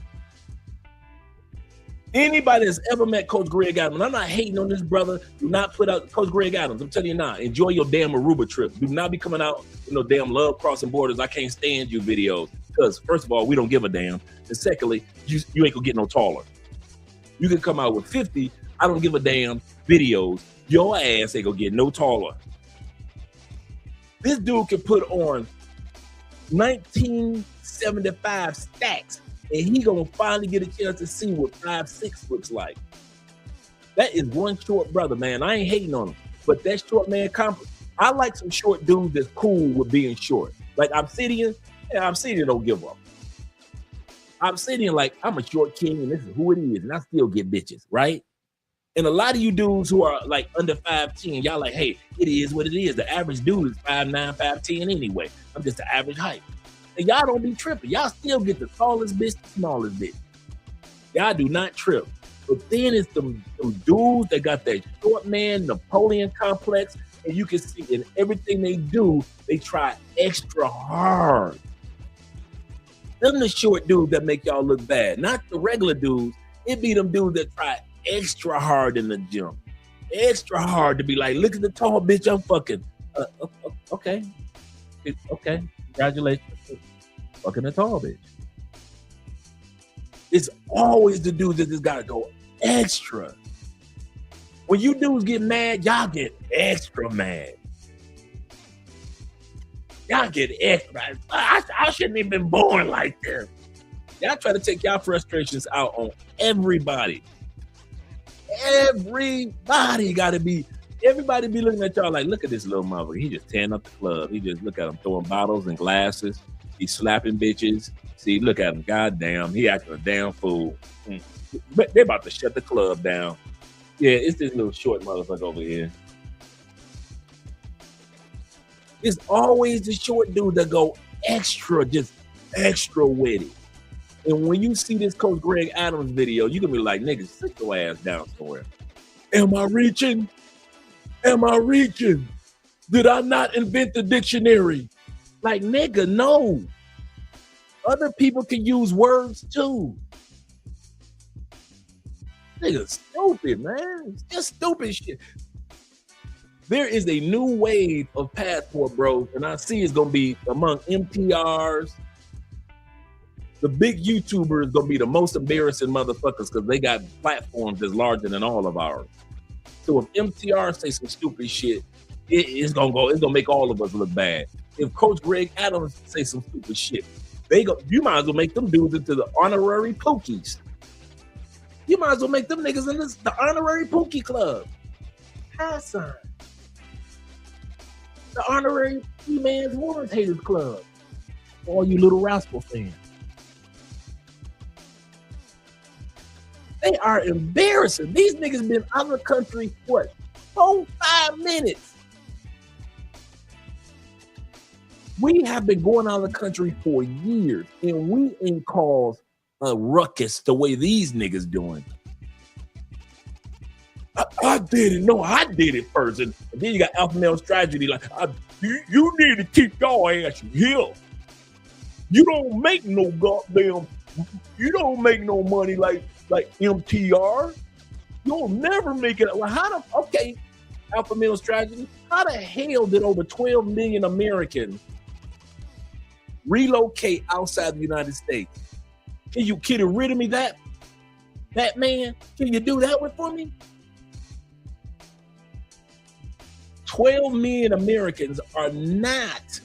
Anybody that's ever met Coach Greg Adams, and I'm not hating on this brother, do not put out Coach Greg Adams. I'm telling you now, enjoy your damn Aruba trip. Do not be coming out with no damn love crossing borders. I can't stand you videos. Because first of all, we don't give a damn. And secondly, you ain't gonna get no taller. You can come out with 50, I don't give a damn videos. Your ass ain't gonna get no taller. This dude can put on 1975 stacks and he gonna finally get a chance to see what 5'6" looks like. That is one short brother, man. I ain't hating on him, but that short man I like some short dudes that's cool with being short. Like Obsidian, Obsidian don't give up. Obsidian, like, I'm a short king and this is who it is, and I still get bitches, right? And a lot of you dudes who are like under 5'10", y'all like, hey, it is what it is. The average dude is 5'9", 5'10" anyway. I'm just the average height. And y'all don't be tripping. Y'all still get the tallest bitch, the smallest bitch. Y'all do not trip. But then it's them dudes that got that short man Napoleon complex, and you can see in everything they do, they try extra hard. Them the short dudes that make y'all look bad, not the regular dudes. It be them dudes that try extra hard in the gym. Extra hard to be like, look at the tall bitch I'm fucking. Okay. Congratulations. Fucking a tall bitch. It's always the dudes that just gotta go extra. When you dudes get mad, y'all get extra mad. Y'all get extra. I shouldn't have been born like this. Y'all try to take y'all frustrations out on everybody. Everybody be looking at y'all like, look at this little motherfucker. He just tearing up the club. He just look at him throwing bottles and glasses. He's slapping bitches. See, look at him. Goddamn, he acting a damn fool. But they're about to shut the club down. Yeah, it's this little short motherfucker over here. It's always the short dude that go extra, just extra witty. And when you see this Coach Greg Adams video, you can be like, nigga, sit your ass down somewhere. Am I reaching? Am I reaching? Did I not invent the dictionary? Like, nigga, no. Other people can use words too. Nigga, stupid, man. It's just stupid shit. There is a new wave of passport bros, and I see it's gonna be among MTRs. The big YouTubers gonna be the most embarrassing motherfuckers because they got platforms that's larger than all of ours. So if MTR say some stupid shit, it's gonna make all of us look bad. If Coach Greg Adams say some stupid shit, you might as well make them dudes into the honorary Pookies. You might as well make them niggas in the honorary Pookie Club. Hassan. The honorary E-Man's Women's Haters Club. For all you little rascal fans. They are embarrassing. These niggas been out of the country, what, 4-5 minutes? We have been going out of the country for years, and we ain't caused a ruckus the way these niggas doing. I did it. No, I did it first. And then you got alpha male strategy like, you need to keep your ass here. You don't make no goddamn, you don't make no money like MTR. You'll never make it. Well, okay, alpha male strategy, how the hell did over 12 million Americans relocate outside the United States? Can you rid of me that man? Can you do that one for me? 12 million Americans are not,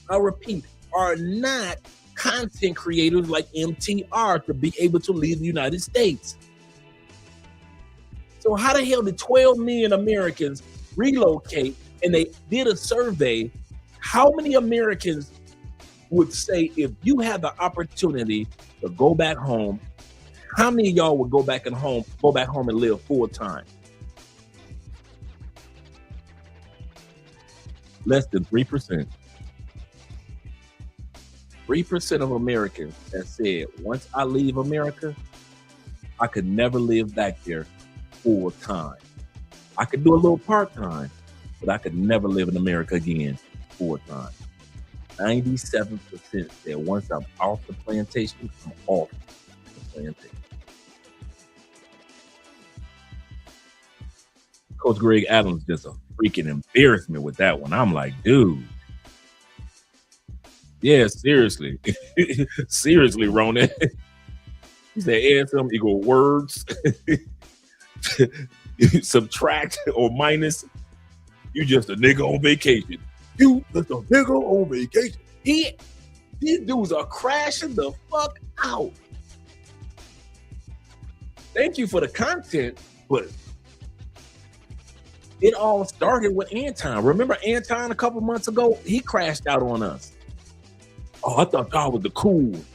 I repeat, are not content creators like MTR to be able to leave the United States. So how the hell did 12 million Americans relocate? And they did a survey. How many Americans would say if you had the opportunity to go back home, how many of y'all would go back home and live full time? Less than 3%. 3% of Americans that said, once I leave America, I could never live back there full time. I could do a little part time, but I could never live in America again full time. 97% said once I'm off the plantation, I'm off the plantation. Coach Greg Adams just a freaking embarrassment with that one. I'm like, dude. Yeah, seriously. Seriously, Ronan. He said anthem equal words. Subtract or minus. You just a nigga on vacation. You just a nigga on vacation. These dudes are crashing the fuck out. Thank you for the content, but it all started with Anton. Remember Anton a couple months ago? He crashed out on us. Oh, I thought y'all was the cool one.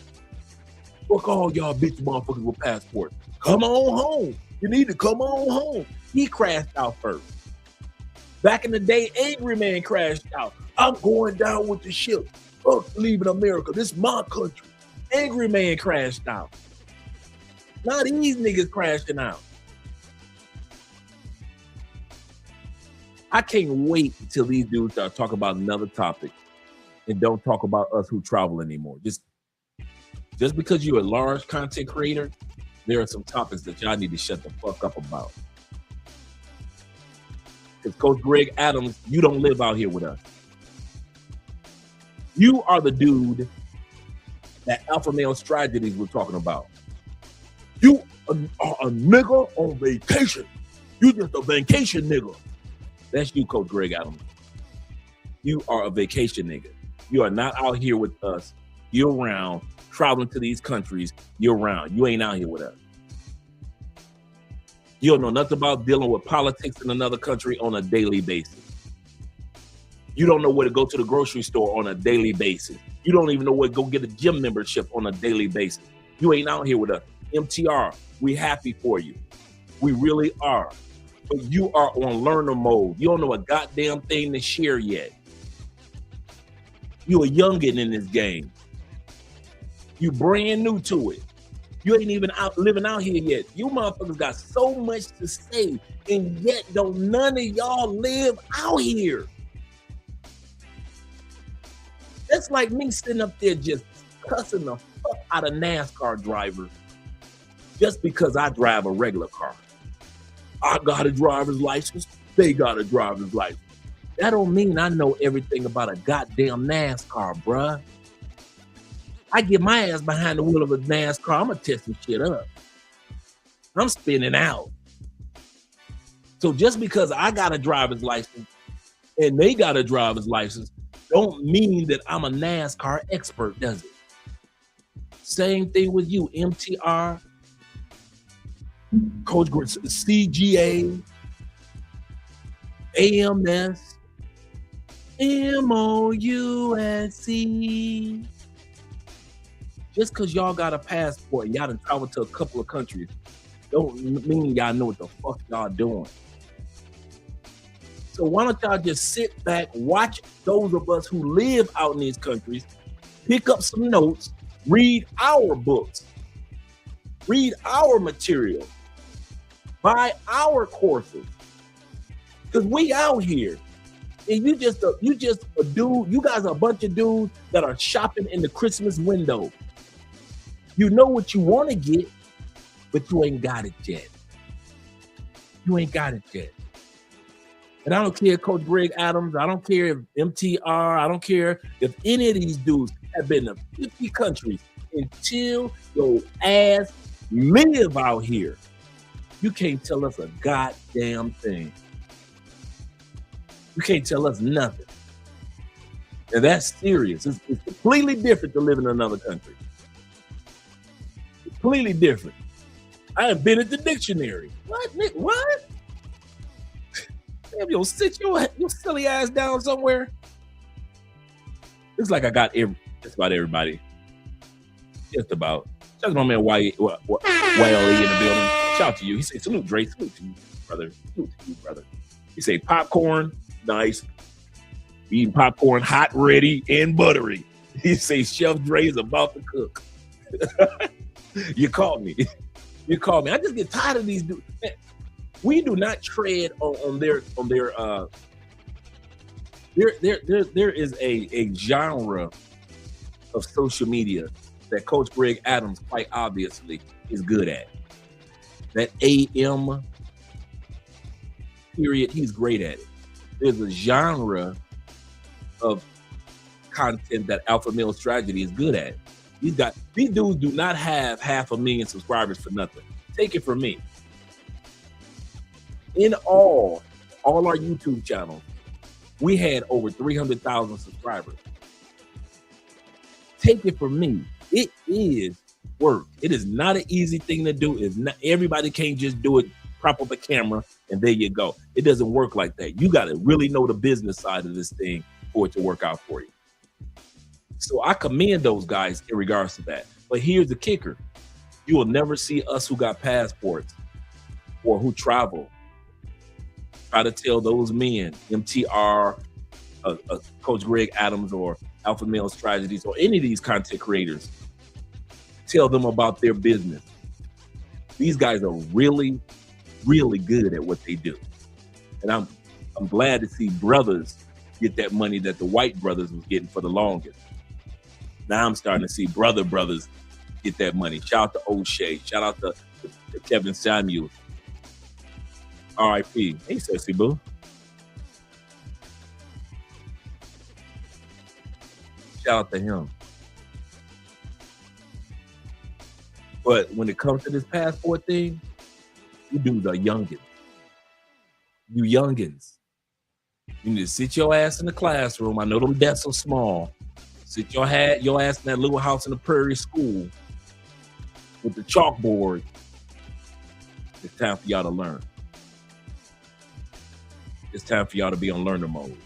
Fuck all y'all bitch motherfuckers with passports. Come on home. You need to come on home. He crashed out first. Back in the day, Angry Man crashed out. I'm going down with the ship. Fuck leaving America. This is my country. Angry Man crashed out. Now these niggas crashing out. I can't wait until these dudes start talking about another topic and don't talk about us who travel anymore. Just because you're a large content creator, there are some topics that y'all need to shut the fuck up about. Because Coach Greg Adams, you don't live out here with us. You are the dude that alpha male strategies we're talking about. You are a nigga on vacation. You just a vacation nigga. That's you, Coach Greg Adams. You are a vacation nigga. You are not out here with us year-round, traveling to these countries year-round. You ain't out here with us. You don't know nothing about dealing with politics in another country on a daily basis. You don't know where to go to the grocery store on a daily basis. You don't even know where to go get a gym membership on a daily basis. You ain't out here with us. MTR, we happy for you. We really are. But you are on learner mode. You don't know a goddamn thing to share yet. You a youngin' in this game. You brand new to it. You ain't even living out here yet. You motherfuckers got so much to say, and yet don't none of y'all live out here. That's like me sitting up there just cussing the fuck out of NASCAR drivers just because I drive a regular car. I got a driver's license. They got a driver's license. That don't mean I know everything about a goddamn NASCAR, bruh. I get my ass behind the wheel of a NASCAR, I'm gonna test some shit up. I'm spinning out. So just because I got a driver's license and they got a driver's license, don't mean that I'm a NASCAR expert, does it? Same thing with you, MTR, Coach CGA, AMS, MOUSC. Just because y'all got a passport and y'all done traveled to a couple of countries, don't mean y'all know what the fuck y'all doing. So why don't y'all just sit back, watch those of us who live out in these countries, pick up some notes, read our books, read our material, buy our courses. Because we out here. And you just a dude, you guys are a bunch of dudes that are shopping in the Christmas window. You know what you want to get, but you ain't got it yet. You ain't got it yet. And I don't care if Coach Greg Adams, I don't care if MTR, I don't care if any of these dudes have been to 50 countries. Until your ass live out here, you can't tell us a goddamn thing. You can't tell us nothing. And that's serious. It's completely different to live in another country. Completely different. I have been at the dictionary. What, Nick? What? Damn, you'll sit your silly ass down somewhere. Looks like I got just about everybody. Just about. Shout out to my man YLE in the building. Shout out to you. He said, salute, Dre. Salute to you, brother. Salute to you, brother. He said, popcorn, nice. Eating popcorn, hot, ready, and buttery. He say, Chef Dre is about to cook. You caught me. You called me. I just get tired of these dudes. Man, we do not tread on their there is a genre of social media that Coach Greg Adams quite obviously is good at. That AM period, he's great at it. There's a genre of content that Alpha Male Strategy is good at. These dudes do not have 500,000 subscribers for nothing. Take it from me. In all our YouTube channels, we had over 300,000 subscribers. Take it from me. It is work. It is not an easy thing to do. It's not, everybody can't just do it, prop up a camera, and there you go. It doesn't work like that. You got to really know the business side of this thing for it to work out for you. So I commend those guys in regards to that. But here's the kicker. You will never see us who got passports or who travel try to tell those men, MTR, Coach Greg Adams, or Alpha Male Strategies, or any of these content creators, tell them about their business. These guys are really, really good at what they do. And I'm glad to see brothers get that money that the white brothers was getting for the longest. Now I'm starting to see brothers get that money. Shout out to O'Shea. Shout out to Kevin Samuels. R.I.P. Hey, sexy boo. Shout out to him. But when it comes to this passport thing, you dudes are youngins. You youngins. You need to sit your ass in the classroom. I know them desks are small. Sit your ass in that little house in the prairie school with the chalkboard. It's time for y'all to learn. It's time for y'all to be on learner mode.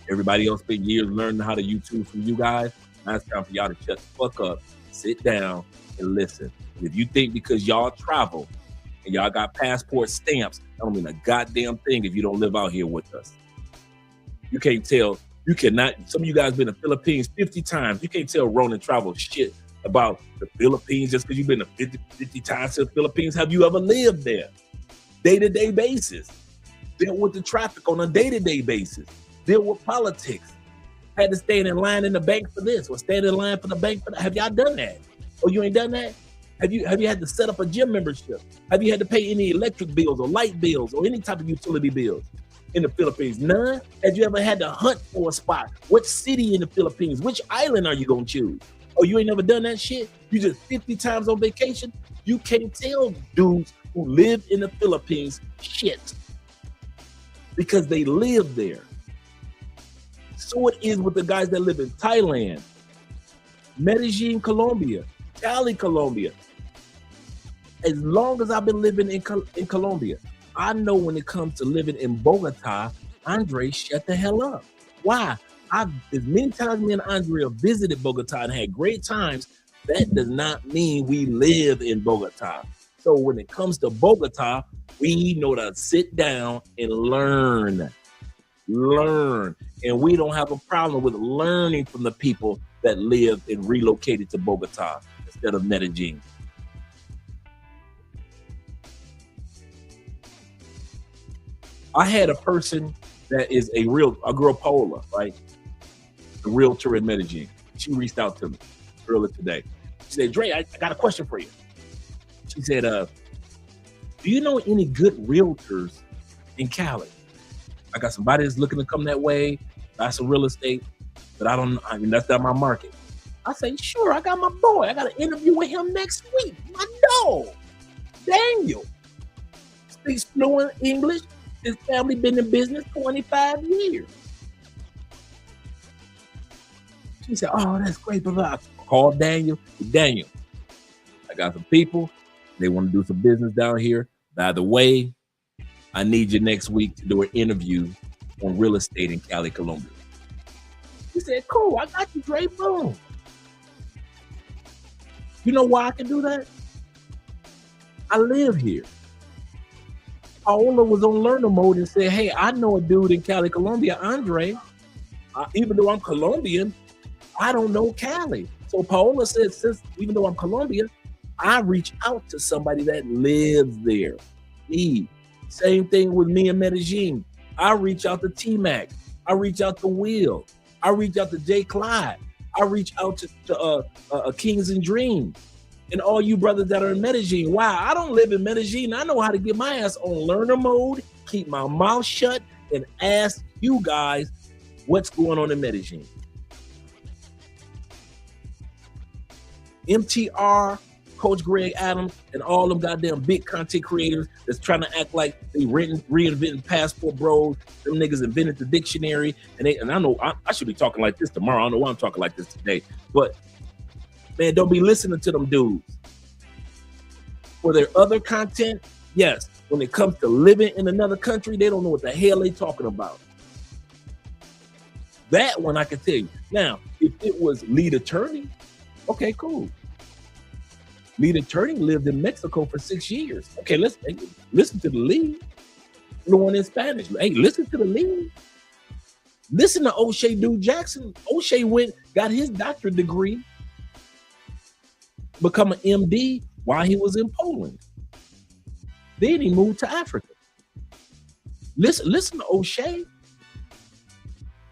Everybody else spent years learning how to YouTube from you guys. Now it's time for y'all to shut the fuck up, sit down, and listen. And if you think because y'all travel and y'all got passport stamps, that don't mean a goddamn thing if you don't live out here with us. You can't tell. You cannot. Some of you guys been to the Philippines 50 times. You can't tell Ronan travel shit about the Philippines just because you've been to 50 times to the Philippines. Have you ever lived there? Day-to-day basis. Dealt with the traffic on a day-to-day basis. Deal with politics. Had to stand in line in the bank for this or stand in line for the bank for that. Have y'all done that? Oh, you ain't done that? Have you had to set up a gym membership? Have you had to pay any electric bills or light bills or any type of utility bills? in the Philippines? None? Have you ever had to hunt for a spot? What city in the Philippines? Which island are you gonna choose? Oh, you ain't never done that shit? You just 50 times on vacation? You can't tell dudes who live in the Philippines shit because they live there. So it is with the guys that live in Thailand, Medellin, Colombia, Cali, Colombia. As long as I've been living in Colombia, I know when it comes to living in Bogota, Andre shut the hell up. Why? As many times me and Andre have visited Bogota and had great times, that does not mean we live in Bogota. So when it comes to Bogota, we know to sit down and learn. And we don't have a problem with learning from the people that live and relocated to Bogota instead of Medellin. I had a person that is a girl Paola, right? A realtor in Medellin. She reached out to me earlier today. She said, Dre, I got a question for you. She said, do you know any good realtors in Cali? I got somebody that's looking to come that way, buy some real estate, but that's not my market. I say, sure, I got my boy. I got an interview with him next week. My dog, Daniel, speaks fluent English. His family been in business 25 years. She said, oh, that's great. But I called Daniel. Daniel, I got some people. They want to do some business down here. By the way, I need you next week to do an interview on real estate in Cali, Colombia. He said, cool, I got you, Dre. Boom. You know why I can do that? I live here. Paola was on learner mode and said, hey, I know a dude in Cali, Colombia, Andre. Even though I'm Colombian, I don't know Cali. So Paola said, even though I'm Colombian, I reach out to somebody that lives there. Same thing with me in Medellin. I reach out to T-Mac. I reach out to Will. I reach out to Jay Clyde. I reach out to Kings and Dreams. And all you brothers that are in Medellin. Wow, I don't live in Medellin. I know how to get my ass on learner mode, keep my mouth shut, and ask you guys what's going on in Medellin. MTR, Coach Greg Adams, and all them goddamn big content creators that's trying to act like they reinventing Passport Bros. Them niggas invented the dictionary. And I know I should be talking like this tomorrow. I don't know why I'm talking like this today. But man, don't be listening to them dudes. For their other content, yes. When it comes to living in another country, they don't know what the hell they talking about. That one I can tell you. Now, if it was lead attorney, okay, cool. Lead attorney lived in Mexico for 6 years. Okay, listen to the lead. Fluent in Spanish. Hey, listen to the lead. Listen to O'Shea Dude Jackson. O'Shea got his doctorate degree, become an MD while he was in Poland. Then he moved to Africa. Listen to O'Shea.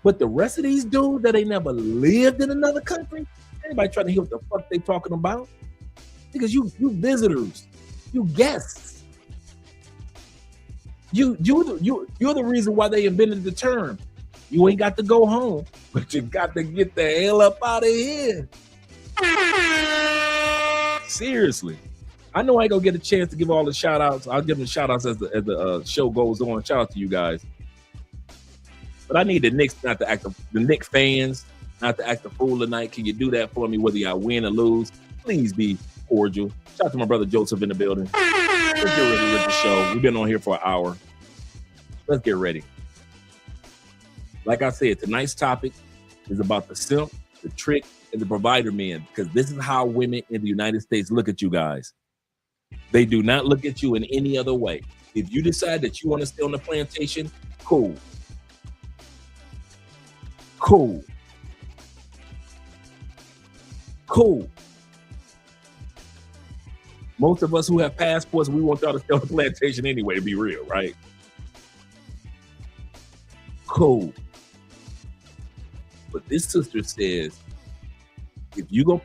But the rest of these dudes that ain't never lived in another country, anybody trying to hear what the fuck they talking about? Because you visitors, you guests. You're the reason why they invented the term. You ain't got to go home, but you got to get the hell up out of here. Seriously. I know I ain't gonna get a chance to give all the shout outs. I'll give them shout outs as the show goes on. Shout out to you guys. But I need the Knicks the Knicks fans not to act a fool tonight. Can you do that for me, whether I win or lose? Please be cordial. Shout out to my brother Joseph in the building. Let's get ready with the show. We've been on here for an hour. Let's get ready. Like I said, tonight's topic is about the simp, the trick, and the provider men, because this is how women in the United States look at you guys. They do not look at you in any other way. If you decide that you want to stay on the plantation, cool. Cool. Cool. Most of us who have passports, we want y'all to stay on the plantation anyway, to be real, right? Cool. But this sister says, if you gonna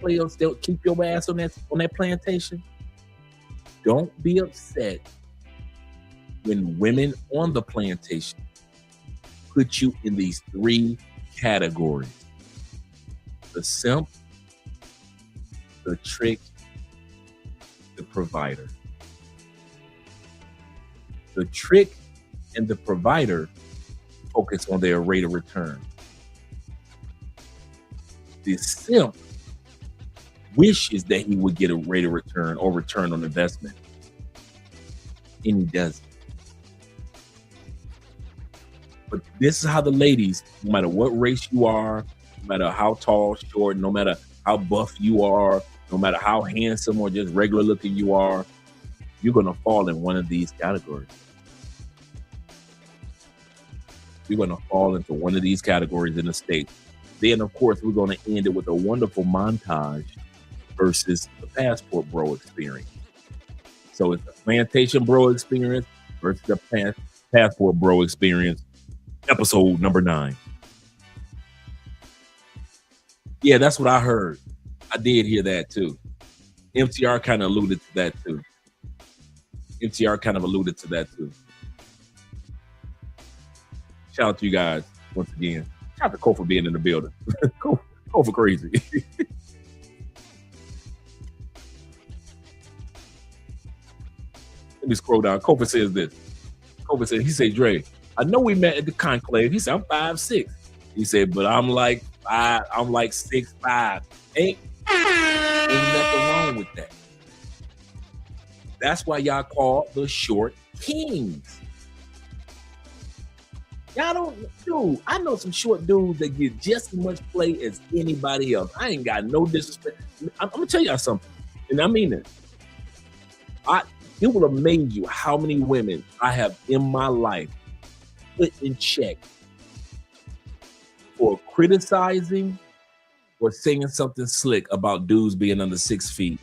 keep your ass on that plantation, don't be upset when women on the plantation put you in these 3 categories: the simp, the trick, the provider. The trick and the provider focus on their rate of return. The simp wishes that he would get a rate of return or return on investment, and he doesn't. But this is how the ladies, no matter what race you are, no matter how tall, short, no matter how buff you are, no matter how handsome or just regular looking you are, you're going to fall in one of these categories. You're going to fall into one of these categories in the States. Then, of course, we're going to end it with a wonderful montage versus the Passport Bro experience. So it's the Plantation Bro experience versus the Passport Bro experience, episode number 9. Yeah, that's what I heard. I did hear that too. MTR kind of alluded to that too. Shout out to you guys once again. Shout out to Cole for being in the building. Cole for crazy. Let me scroll down. Kofa says this. Kofa said, he said, Dre, I know we met at the conclave. He said, I'm 5'6". He said, but I'm like 6'5". Ain't nothing wrong with that. That's why y'all call the short kings. Y'all don't, dude, I know some short dudes that get just as much play as anybody else. I ain't got no disrespect. I'm gonna tell y'all something, and I mean it. It will amaze you how many women I have in my life put in check for criticizing or saying something slick about dudes being under 6 feet,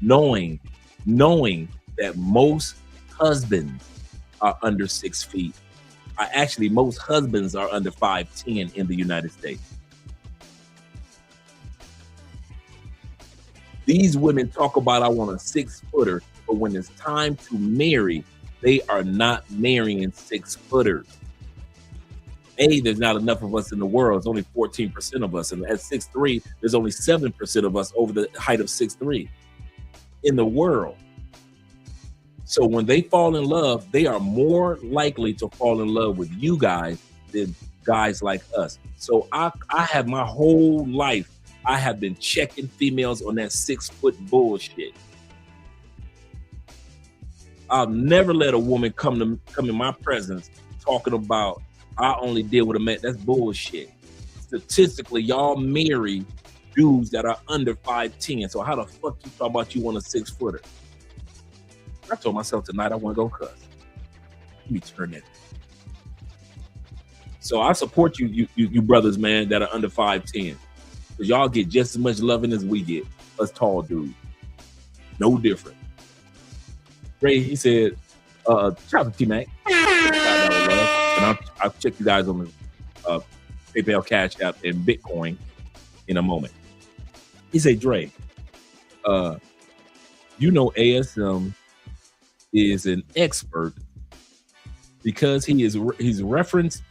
knowing that most husbands are under 6 feet. Actually, most husbands are under 5'10" in the United States. These women talk about, I want a 6-footer, but when it's time to marry, they are not marrying 6-footers. There's not enough of us in the world. It's only 14% of us. And at 6'3", there's only 7% of us over the height of 6'3" in the world. So when they fall in love, they are more likely to fall in love with you guys than guys like us. So I have my whole life, I have been checking females on that 6-foot bullshit. I'll never let a woman come in my presence talking about, I only deal with a man. That's bullshit. Statistically, y'all marry dudes that are under 5'10". So how the fuck you talk about you want a 6-footer? I told myself tonight I want to go cuss. Let me turn that. So I support you brothers, man, that are under 5'10", because y'all get just as much loving as we get, us tall dudes. No different. Ray, he said, shout out to T-Mac. And I'll check you guys on the PayPal, Cash App, and Bitcoin in a moment. He said, Dre, you know ASM is an expert because he's referenced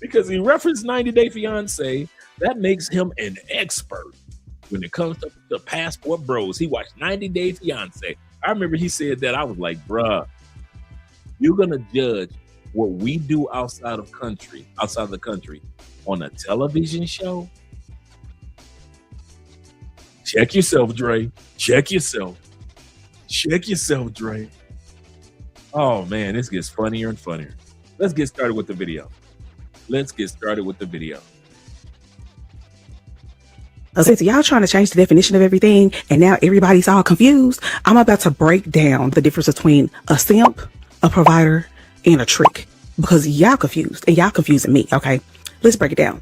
because he referenced 90 Day Fiance. That makes him an expert when it comes to the Passport Bros. He watched 90 Day Fiance. I remember he said that. I was like, bruh, you're gonna judge what we do outside of the country on a television show? Check yourself, Dre. Check yourself, Dre. Oh man, this gets funnier and funnier. Let's get started with the video. Since y'all trying to change the definition of everything and now everybody's all confused, I'm about to break down the difference between a simp, a provider, and a trick, because y'all confused and y'all confusing me. Okay, let's break it down.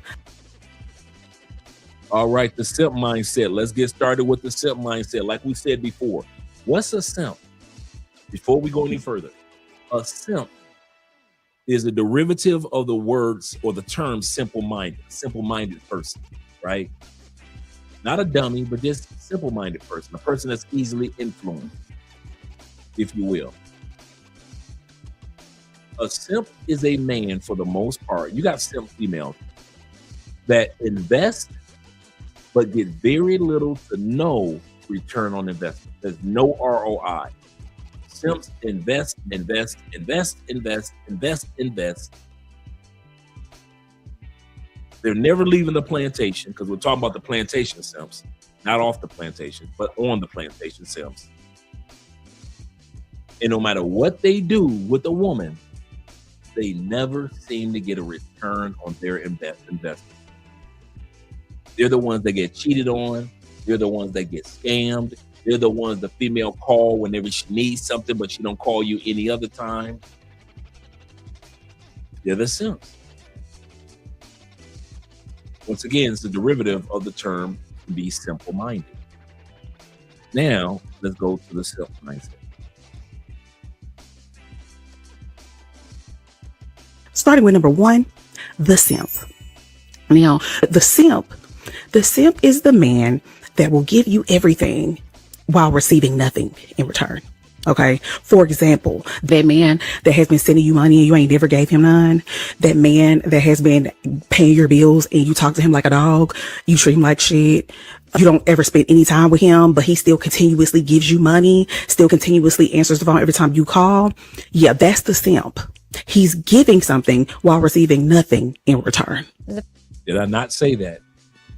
All right, the simp mindset. Let's get started with the simp mindset. Like we said before, what's a simp? Before we go any further, a simp is a derivative of the words or the term simple-minded person, right? Not a dummy, but just simple-minded person, a person that's easily influenced, if you will. A simp is a man for the most part. You got simp females that invest but get very little to no return on investment. There's no ROI. Simps invest. They're never leaving the plantation, because we're talking about the plantation simps, not off the plantation, but on the plantation simps. And no matter what they do with a woman, they never seem to get a return on their investment. They're the ones that get cheated on. They're the ones that get scammed. They're the ones the female call whenever she needs something, but she don't call you any other time. They're the simps. Once again, it's a derivative of the term be simple-minded. Now, let's go to the simp mindset. Starting with number 1, the simp. Now, the simp is the man that will give you everything while receiving nothing in return. Okay. For example, that man that has been sending you money and you ain't never gave him none. That man that has been paying your bills and you talk to him like a dog. You treat him like shit. You don't ever spend any time with him, but he still continuously gives you money, still continuously answers the phone every time you call. Yeah, that's the simp. He's giving something while receiving nothing in return. Did I not say that?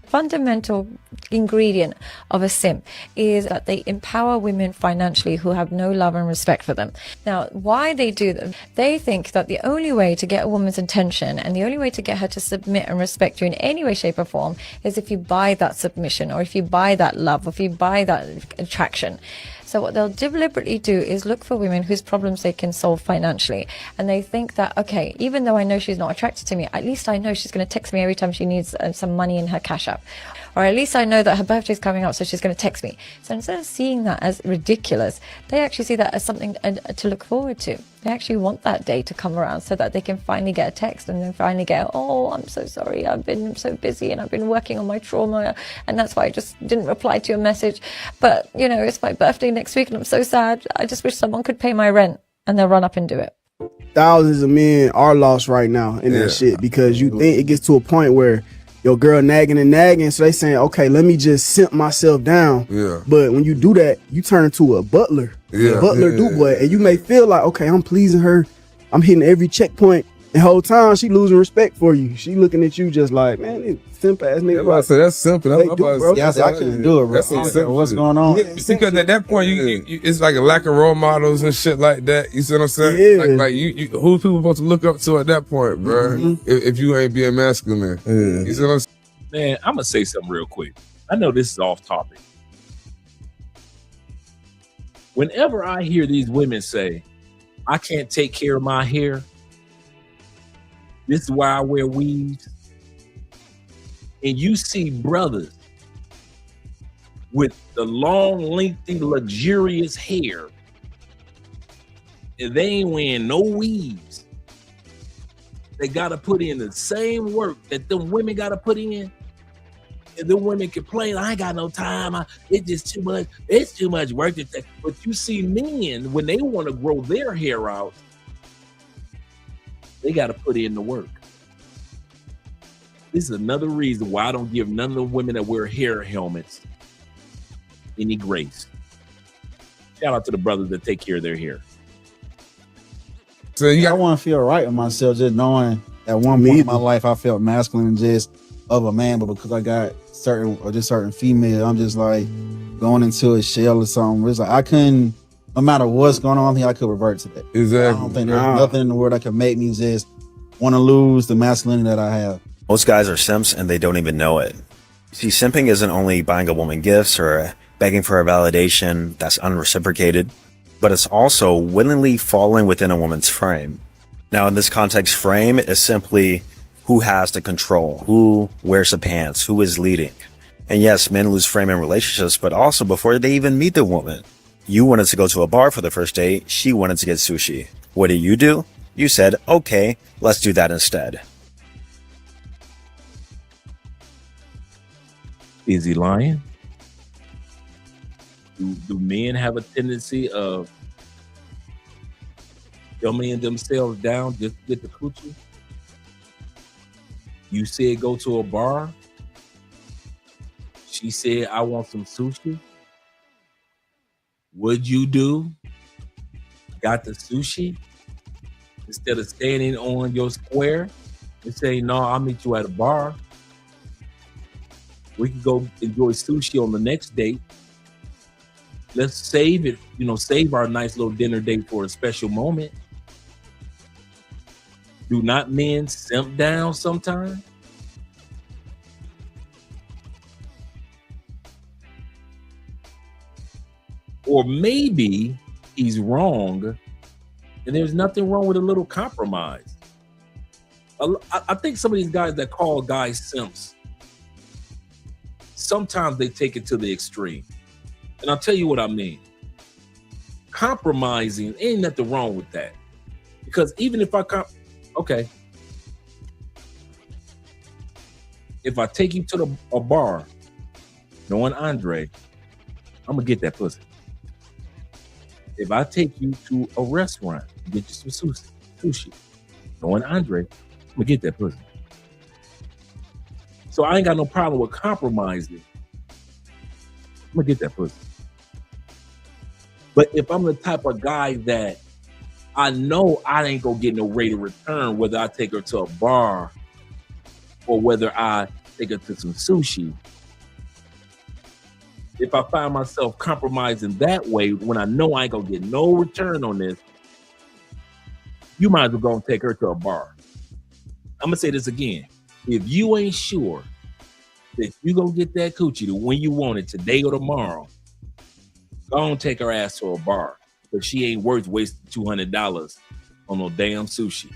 Fundamental ingredient of a simp is that they empower women financially who have no love and respect for them. Now, why they do them? They think that the only way to get a woman's attention and the only way to get her to submit and respect you in any way, shape or form is if you buy that submission, or if you buy that love, or if you buy that attraction. So what they'll deliberately do is look for women whose problems they can solve financially. And they think that, okay, even though I know she's not attracted to me, at least I know she's going to text me every time she needs some money in her Cash App. Or at least I know that her birthday's coming up, so she's going to text me. So instead of seeing that as ridiculous, they actually see that as something to look forward to. They actually want that day to come around so that they can finally get a text and then finally get, oh, I'm so sorry, I've been so busy and I've been working on my trauma and that's why I just didn't reply to your message. But, you know, it's my birthday next week and I'm so sad. I just wish someone could pay my rent. And they'll run up and do it. Thousands of men are lost right now in that shit, because you think it gets to a point where your girl nagging and nagging, so they saying, okay, let me just simp myself down. Yeah. But when you do that, you turn into a butler. Yeah. Do-boy. And you may feel like, okay, I'm pleasing her. I'm hitting every checkpoint. The whole time she losing respect for you. She looking at you just like, man, this simp ass nigga. I say that's simple. I couldn't do it, bro. What's going on? Because at that point, you it's like a lack of role models and shit like that. You see what I'm saying? Yeah. Like you who people supposed to look up to at that point, bro? Mm-hmm. If you ain't being masculine, you see what I'm saying? Man, I'm gonna say something real quick. I know this is off topic. Whenever I hear these women say, I can't take care of my hair, this is why I wear weaves, and you see brothers with the long, lengthy, luxurious hair, and they ain't wearing no weaves, they gotta put in the same work that them women gotta put in. And the women complain, I ain't got no time. It's just too much. It's too much work to take. But you see men, when they want to grow their hair out, they got to put in the work. This is another reason why I don't give none of the women that wear hair helmets any grace. Shout out to the brothers that take care of their hair. So I want to feel right with myself, just knowing at one point in my life I felt masculine and just of a man, but because I got certain female, I'm just like going into a shell or something. It's like I couldn't, no matter what's going on, I don't think I could revert to that. Exactly. I don't think there's nothing in the world that can make me just want to lose the masculinity that I have. Most guys are simps and they don't even know it. See, simping isn't only buying a woman gifts or begging for a validation that's unreciprocated, but it's also willingly falling within a woman's frame. Now, in this context, frame is simply who has the control, who wears the pants, who is leading. And yes, men lose frame in relationships, but also before they even meet the woman. You wanted to go to a bar for the first date, she wanted to get sushi. What do? You said, okay, let's do that instead. Is he lying? Do men have a tendency of, dummying themselves down just to get the coochie. You said go to a bar. She said, I want some sushi. What'd you do? Got the sushi? Instead of standing on your square and saying, no, I'll meet you at a bar. We can go enjoy sushi on the next date. Let's save it, save our nice little dinner date for a special moment. Do not men simp down sometimes? Or maybe he's wrong and there's nothing wrong with a little compromise. I think some of these guys that call guys simps, sometimes they take it to the extreme. And I'll tell you what I mean. Compromising, ain't nothing wrong with that. Because even if if I take you to a bar, knowing Andre, I'm gonna get that pussy. If I take you to a restaurant, get you some sushi, knowing Andre, I'm gonna get that pussy. So I ain't got no problem with compromising. I'm gonna get that pussy. But if I'm the type of guy that I know I ain't gonna get no rate of return, whether I take her to a bar or whether I take her to some sushi, if I find myself compromising that way, when I know I ain't gonna get no return on this, you might as well go and take her to a bar. I'm gonna say this again. If you ain't sure that you gonna get that coochie when you want it, today or tomorrow, go and take her ass to a bar. But she ain't worth wasting $200 on no damn sushi.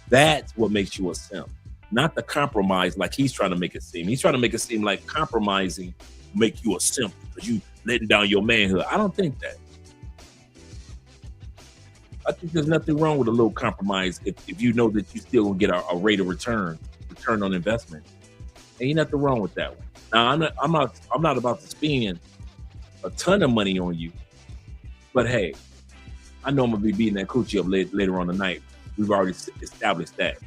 That's what makes you a simp. Not the compromise like he's trying to make it seem. He's trying to make it seem like compromising make you a simp because you letting down your manhood. I don't think that. I think there's nothing wrong with a little compromise if you know that you still gonna get a rate of return on investment. Ain't nothing wrong with that one. Now I'm not about to spend a ton of money on you, but hey, I know I'm gonna be beating that coochie up later on tonight. We've already established that.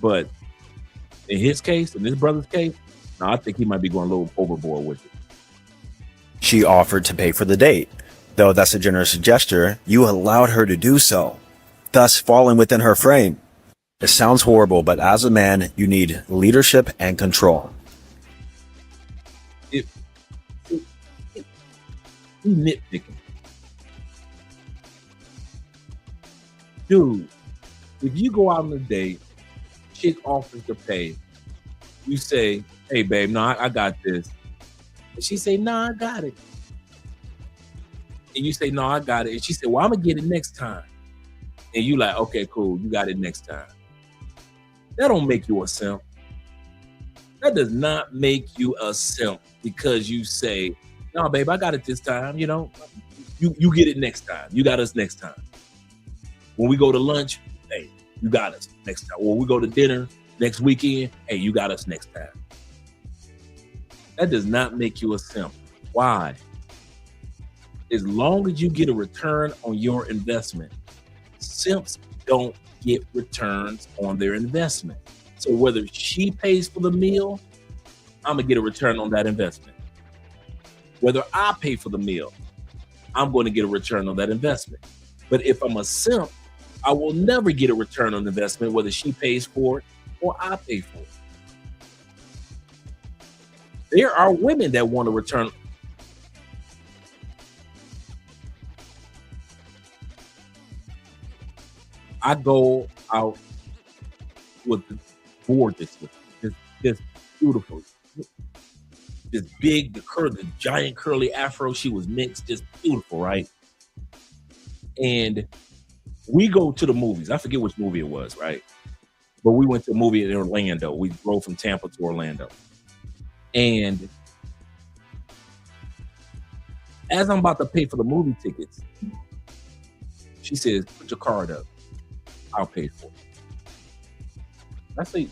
But in his case, in his brother's case, no, I think he might be going a little overboard with it. She offered to pay for the date. Though that's a generous gesture, you allowed her to do so, thus falling within her frame. It sounds horrible, but as a man, you need leadership and control. He nitpicking. Dude, if you go out on a date, chick offers to pay, you say, hey babe, no, I got this. And she say, no, I got it. And you say, no, I got it. And she said, well, I'm gonna get it next time. And you like, okay, cool, you got it next time. That don't make you a simp. That does not make you a simp because you say, no, babe, I got it this time. You get it next time. You got us next time. When we go to lunch, hey, you got us next time. Or we go to dinner next weekend, hey, you got us next time. That does not make you a simp. Why? As long as you get a return on your investment, simps don't get returns on their investment. So whether she pays for the meal, I'm gonna get a return on that investment. Whether I pay for the meal, I'm going to get a return on that investment. But if I'm a simp, I will never get a return on investment, whether she pays for it or I pay for it. There are women that want to return. I go out with the gorgeous, just beautiful, this big, the giant curly afro. She was mixed, just beautiful, right? And we go to the movies. I forget which movie it was, right? But we went to a movie in Orlando. We drove from Tampa to Orlando. And as I'm about to pay for the movie tickets, she says, put your card up. I'll pay for it. I say,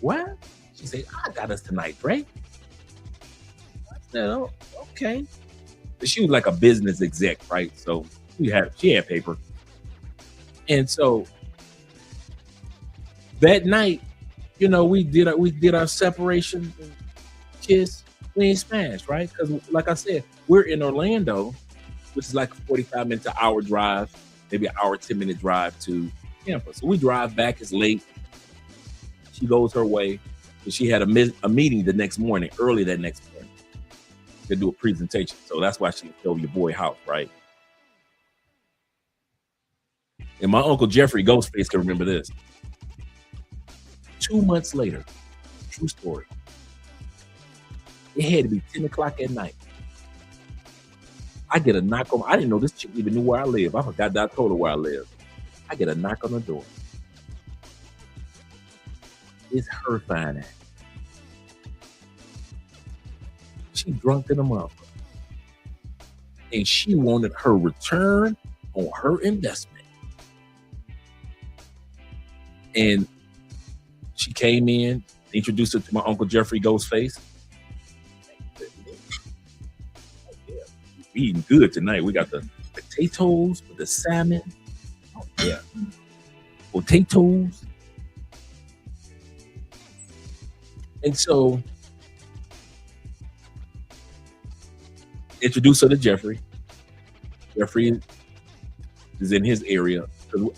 what? She said, I got us tonight, Dre. No, okay. But she was like a business exec, right? So she had paper. And so that night, you know, we did our separation kiss. We ain't smashed, right? Because like I said, we're in Orlando, which is like a 45-minute to hour drive, maybe an hour, 10-minute drive to Tampa. So we drive back, it's late. She goes her way. And she had a meeting the next morning, early that next morning, to do a presentation. So that's why she told your boy house, right? And my Uncle Jeffrey Ghostface can remember this. 2 months later, true story. It had to be 10 o'clock at night. I get a knock on, I didn't know this chick even knew where I live. I forgot that I told her where I live. I get a knock on the door. It's her fine ass. She drunk in the mouth. And she wanted her return on her investment. And she came in, introduced her to my Uncle Jeffrey Ghostface. We eating good tonight. We got the potatoes with the salmon. Oh, yeah. Potatoes. And so, introduce her to Jeffrey. Jeffrey is in his area. The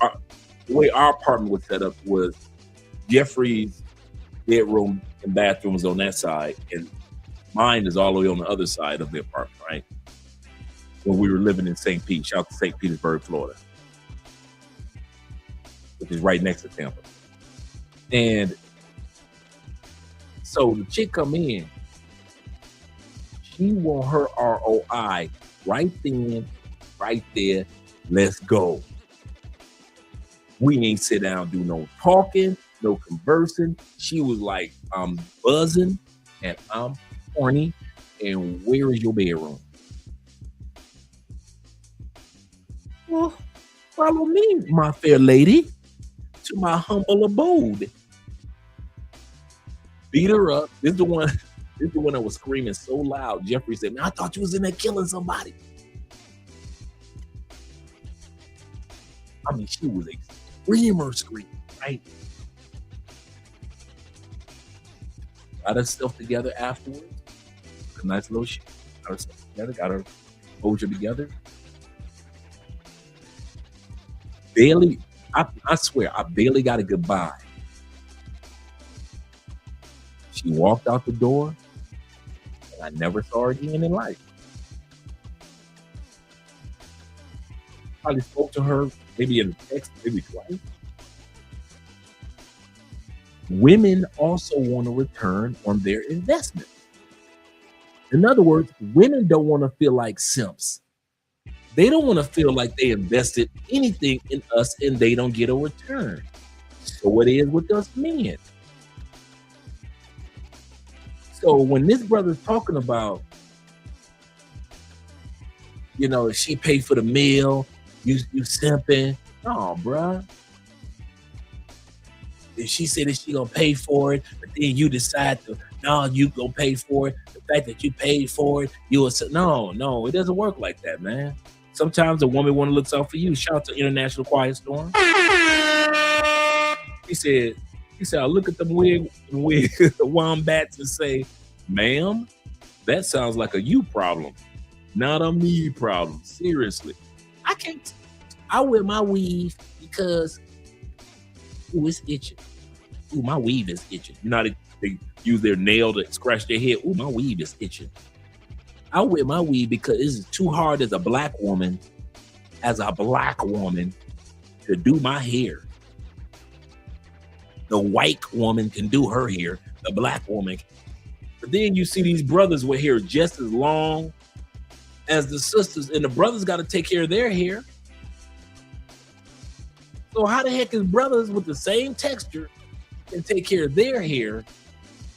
way our apartment was set up was Jeffrey's bedroom and bathroom was on that side, and mine is all the way on the other side of the apartment, right? When we were living in St. Pete, shout out to St. Petersburg, Florida, which is right next to Tampa. And so the chick come in, she want her ROI right then, right there. Let's go. We ain't sit down, do no talking, no conversing. She was like, I'm buzzing and I'm horny. And where is your bedroom? Well, follow me, my fair lady, to my humble abode. Beat her up. This is the one that was screaming so loud. Jeffrey said, man, I thought you was in there killing somebody. I mean, she was a screaming, right? Got her stuff together afterwards. A nice little shit. Got her stuff together, got her composure together. Barely, I swear, I barely got a goodbye. She walked out the door, and I never saw her again in life. Probably spoke to her maybe in a text, maybe twice. Women also want to return on their investment. In other words, women don't want to feel like simps. They don't want to feel like they invested anything in us and they don't get a return. So it is with us men. So when this brother's talking about, you know, she paid for the meal, you simping. No, bruh. If she said that she gonna pay for it, but then you decide to, no, you gonna pay for it. The fact that you paid for it, you will say, no, it doesn't work like that, man. Sometimes a woman want to look out for you. Shout out to International Quiet Storm. He said, I look at the wombats and say, ma'am, that sounds like a you problem, not a me problem. Seriously. I wear my weave because, ooh, it's itching. Ooh, my weave is itching. You know how they use their nail to scratch their head? Ooh, my weave is itching. I wear my weave because it's too hard as a black woman to do my hair. The white woman can do her hair, the black woman. But then you see these brothers with hair just as long as the sisters, and the brothers got to take care of their hair. So how the heck is brothers with the same texture can take care of their hair,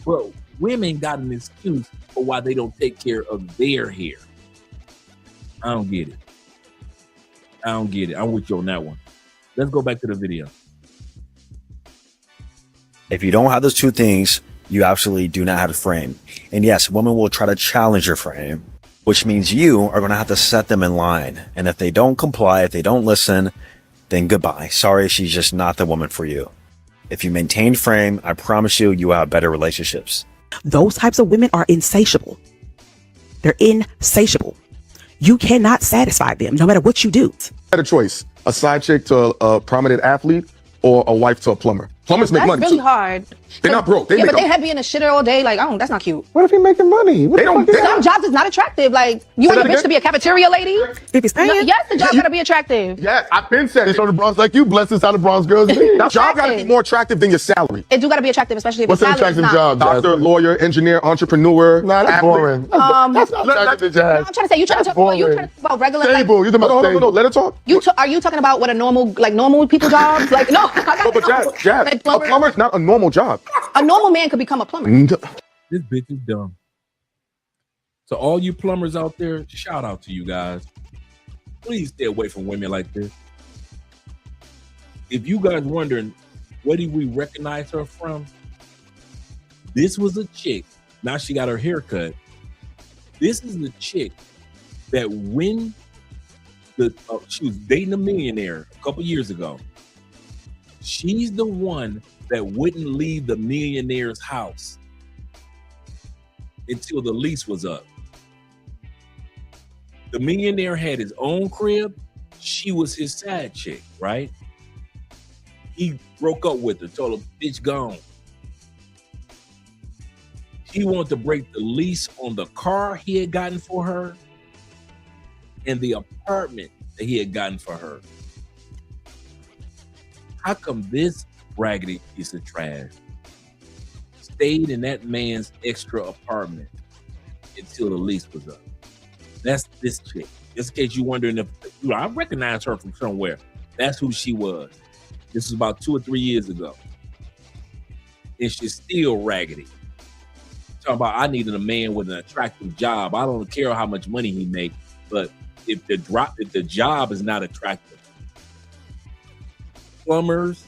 but women got an excuse for why they don't take care of their hair? I don't get it. I'm with you on that one. Let's go back to the video. If you don't have those two things, you absolutely do not have a frame. And yes, women will try to challenge your frame, which means you are going to have to set them in line. And if they don't comply, if they don't listen, then goodbye. Sorry, she's just not the woman for you. If you maintain frame, I promise you, you will have better relationships. Those types of women are insatiable. They're insatiable. You cannot satisfy them no matter what you do. Better choice, a side chick to a prominent athlete or a wife to a plumber. Plumbers make money That's really too. hard. They're not broke. Yeah, but they have being a shitter all day. Like, that's not cute. What if he making money? They don't. Some jobs is not attractive. Like, you want your bitch to be a cafeteria lady? If it's paying. No, yes, the job gotta be attractive. Yeah, I've been said this on the Bronx like you. Bless us how the Bronx girls be. That job gotta be more attractive than your salary. It do gotta be attractive, especially if What's your an salary's attractive not. job? Doctor, lawyer, engineer, entrepreneur. Nah, that's boring. That's not attractive to jazz. I'm trying to say, you trying to talk about regular. Stable. You talking about stable? No, let her talk. Are you talking about what a normal people jobs? Like, no. But Jazz, a plumber's not a normal job. A normal man could become a plumber. This bitch is dumb. So all you plumbers out there, shout out to you guys. Please stay away from women like this. If you guys wondering, where do we recognize her from? This was a chick. Now she got her hair cut. This is the chick that when she was dating a millionaire a couple years ago, she's the one that wouldn't leave the millionaire's house until the lease was up. The millionaire had his own crib. She was his side chick, right? He broke up with her, told her, bitch, gone. He wanted to break the lease on the car he had gotten for her and the apartment that he had gotten for her. How come this raggedy piece of trash stayed in that man's extra apartment until the lease was up? That's this chick. Just in case you're wondering if I recognize her from somewhere. That's who she was. This was about 2 or 3 years ago. And she's still raggedy. Talking about I needed a man with an attractive job. I don't care how much money he makes, but if the job is not attractive. Plumbers,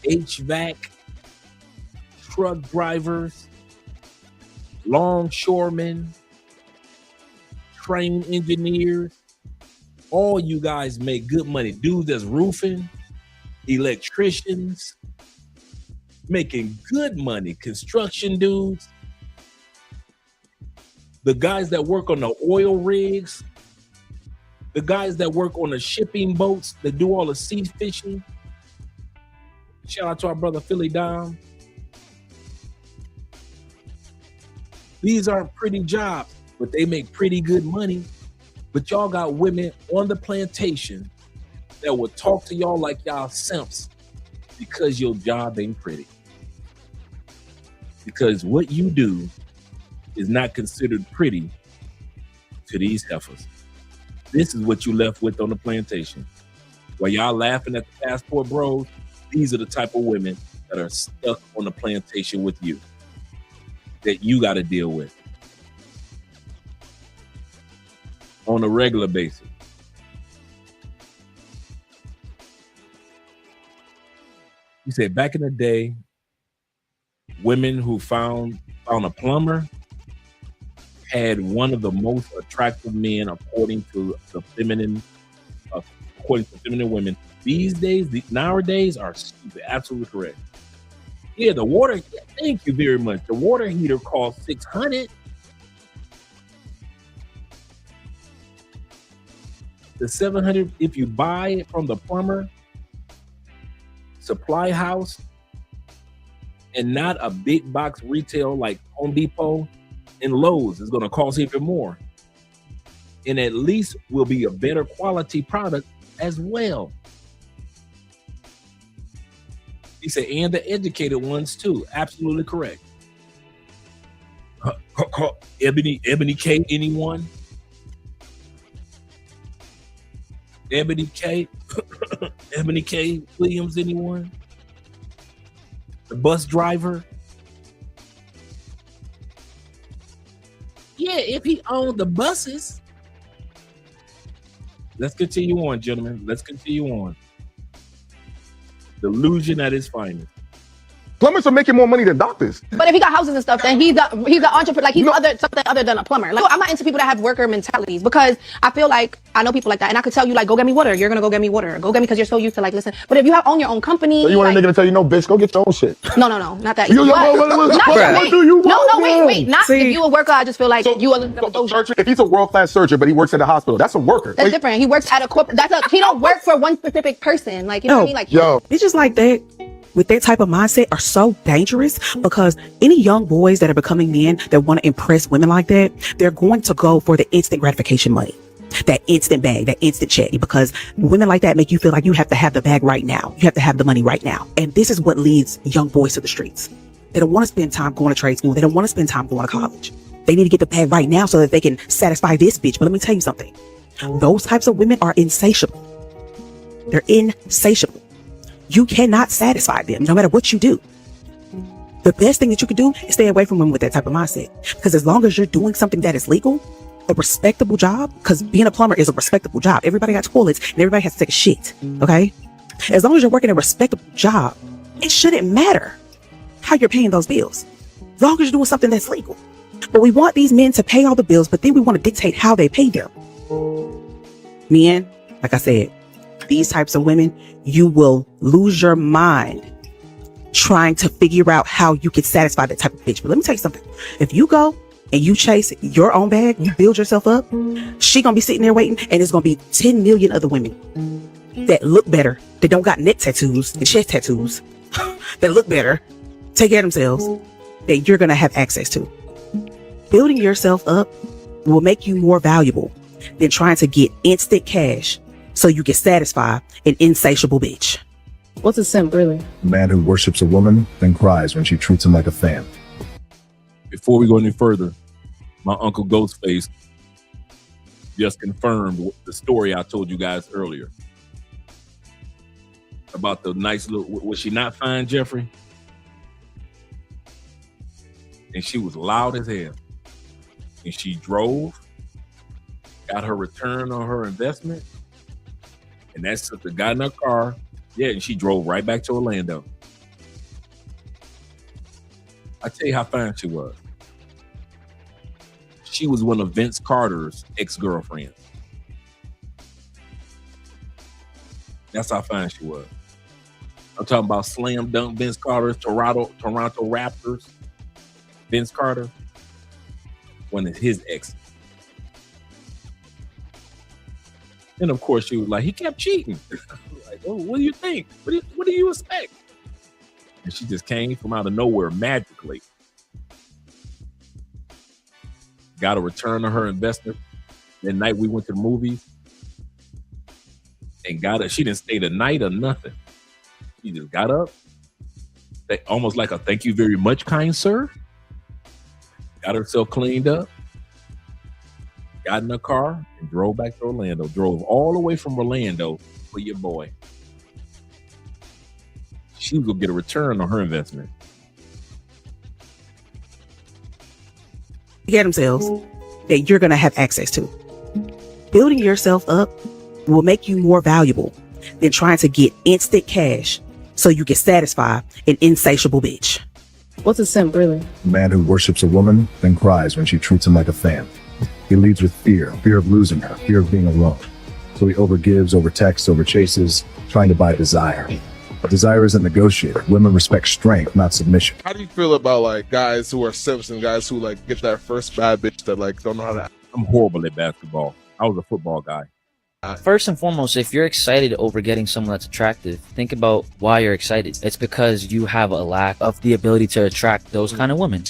HVAC, truck drivers, longshoremen, train engineers, all you guys make good money. Dudes that's roofing, electricians, making good money. Construction dudes, the guys that work on the oil rigs, the guys that work on the shipping boats that do all the sea fishing. Shout out to our brother Philly Dom. These aren't pretty jobs, but they make pretty good money. But y'all got women on the plantation that will talk to y'all like y'all simps because your job ain't pretty. Because what you do is not considered pretty to these heifers. This is what you left with on the plantation. While y'all laughing at the passport bros, these are the type of women that are stuck on the plantation with you that you got to deal with on a regular basis. You said back in the day, women who found a plumber had one of the most attractive men according to the feminine women. These days, nowadays are stupid. Absolutely correct. Yeah, the water. Thank you very much. The water heater costs $600. The $700 if you buy it from the plumber, supply house, and not a big box retail like Home Depot and Lowe's is going to cost even more. And at least will be a better quality product as well. He said, and the educated ones too. Absolutely correct. Ebony K, anyone? Ebony K? Ebony K Williams, anyone? The bus driver? Yeah, if he owned the buses. Let's continue on, gentlemen. Let's continue on. Delusion at its finest. Plumbers are making more money than doctors. But if he got houses and stuff, then he's an entrepreneur. Like he's something other than a plumber. Like I'm not into people that have worker mentalities because I feel like I know people like that, and I could tell you like, go get me water. You're gonna go get me water. Go get me because you're so used to like listen. But if you own your own company, So you want a nigga to tell you, no, bitch, go get your own shit. No, not that. Yo, easy. what do you want, Wait. Not if you a worker. I just feel like you a if he's a world-class surgeon, but he works at a hospital, that's a worker. That's different. He works at a corporate. He don't work for one specific person. Like you know what I mean? Like bitches like that with that type of mindset are so dangerous because any young boys that are becoming men that want to impress women like that, they're going to go for the instant gratification money, that instant bag, that instant check, because women like that make you feel like you have to have the bag right now. You have to have the money right now. And this is what leads young boys to the streets. They don't want to spend time going to trade school. They don't want to spend time going to college. They need to get the bag right now so that they can satisfy this bitch. But let me tell you something. Those types of women are insatiable. They're insatiable. You cannot satisfy them no matter what you do. The best thing that you can do is stay away from women with that type of mindset. Because as long as you're doing something that is legal, a respectable job, because being a plumber is a respectable job. Everybody got toilets and everybody has to take a shit. Okay? As long as you're working a respectable job, it shouldn't matter how you're paying those bills. As long as you're doing something that's legal. But we want these men to pay all the bills, but then we want to dictate how they pay them. Men, like I said, these types of women, you will lose your mind trying to figure out how you can satisfy that type of bitch. But let me tell you something. If you go and you chase your own bag, you build yourself up, she gonna be sitting there waiting, and there's gonna be 10 million other women that look better, that don't got neck tattoos and chest tattoos, that look better, take care of themselves, that you're gonna have access to. Building yourself up will make you more valuable than trying to get instant cash so you can satisfy an insatiable bitch. What's a simp, really? A man who worships a woman, then cries when she treats him like a fan. Before we go any further, my uncle Ghostface just confirmed the story I told you guys earlier about the nice little. Was she not fine, Jeffrey? And she was loud as hell. And she drove, got her return on her investment, and that sister got in her car. Yeah, and she drove right back to Orlando. I tell you how fine she was. She was one of Vince Carter's ex-girlfriends. That's how fine she was. I'm talking about slam dunk Vince Carter's Toronto Raptors. Vince Carter, one of his exes. And of course, she was like, he kept cheating. Like, oh, what do you think? What do you expect? And she just came from out of nowhere magically. Got a return on her investment. That night we went to the movies and got it. She didn't stay the night or nothing. She just got up. Almost like a thank you very much, kind sir. Got herself cleaned up. Got in the car and drove back to Orlando. Drove all the way from Orlando for your boy. She was gonna get a return on her investment. Get themselves that you're gonna have access to. Building yourself up will make you more valuable than trying to get instant cash so you can satisfy an insatiable bitch. What's a simp, really? A man who worships a woman, then cries when she treats him like a fan. He leads with fear of losing her, fear of being alone. So he overgives, overtexts, overchases, trying to buy desire. But desire isn't negotiated. Women respect strength, not submission. How do you feel about like guys who are simps and guys who like get that first bad bitch that like don't know how to? I'm horrible at basketball. I was a football guy. First and foremost, if you're excited over getting someone that's attractive, think about why you're excited. It's because you have a lack of the ability to attract those kind of women.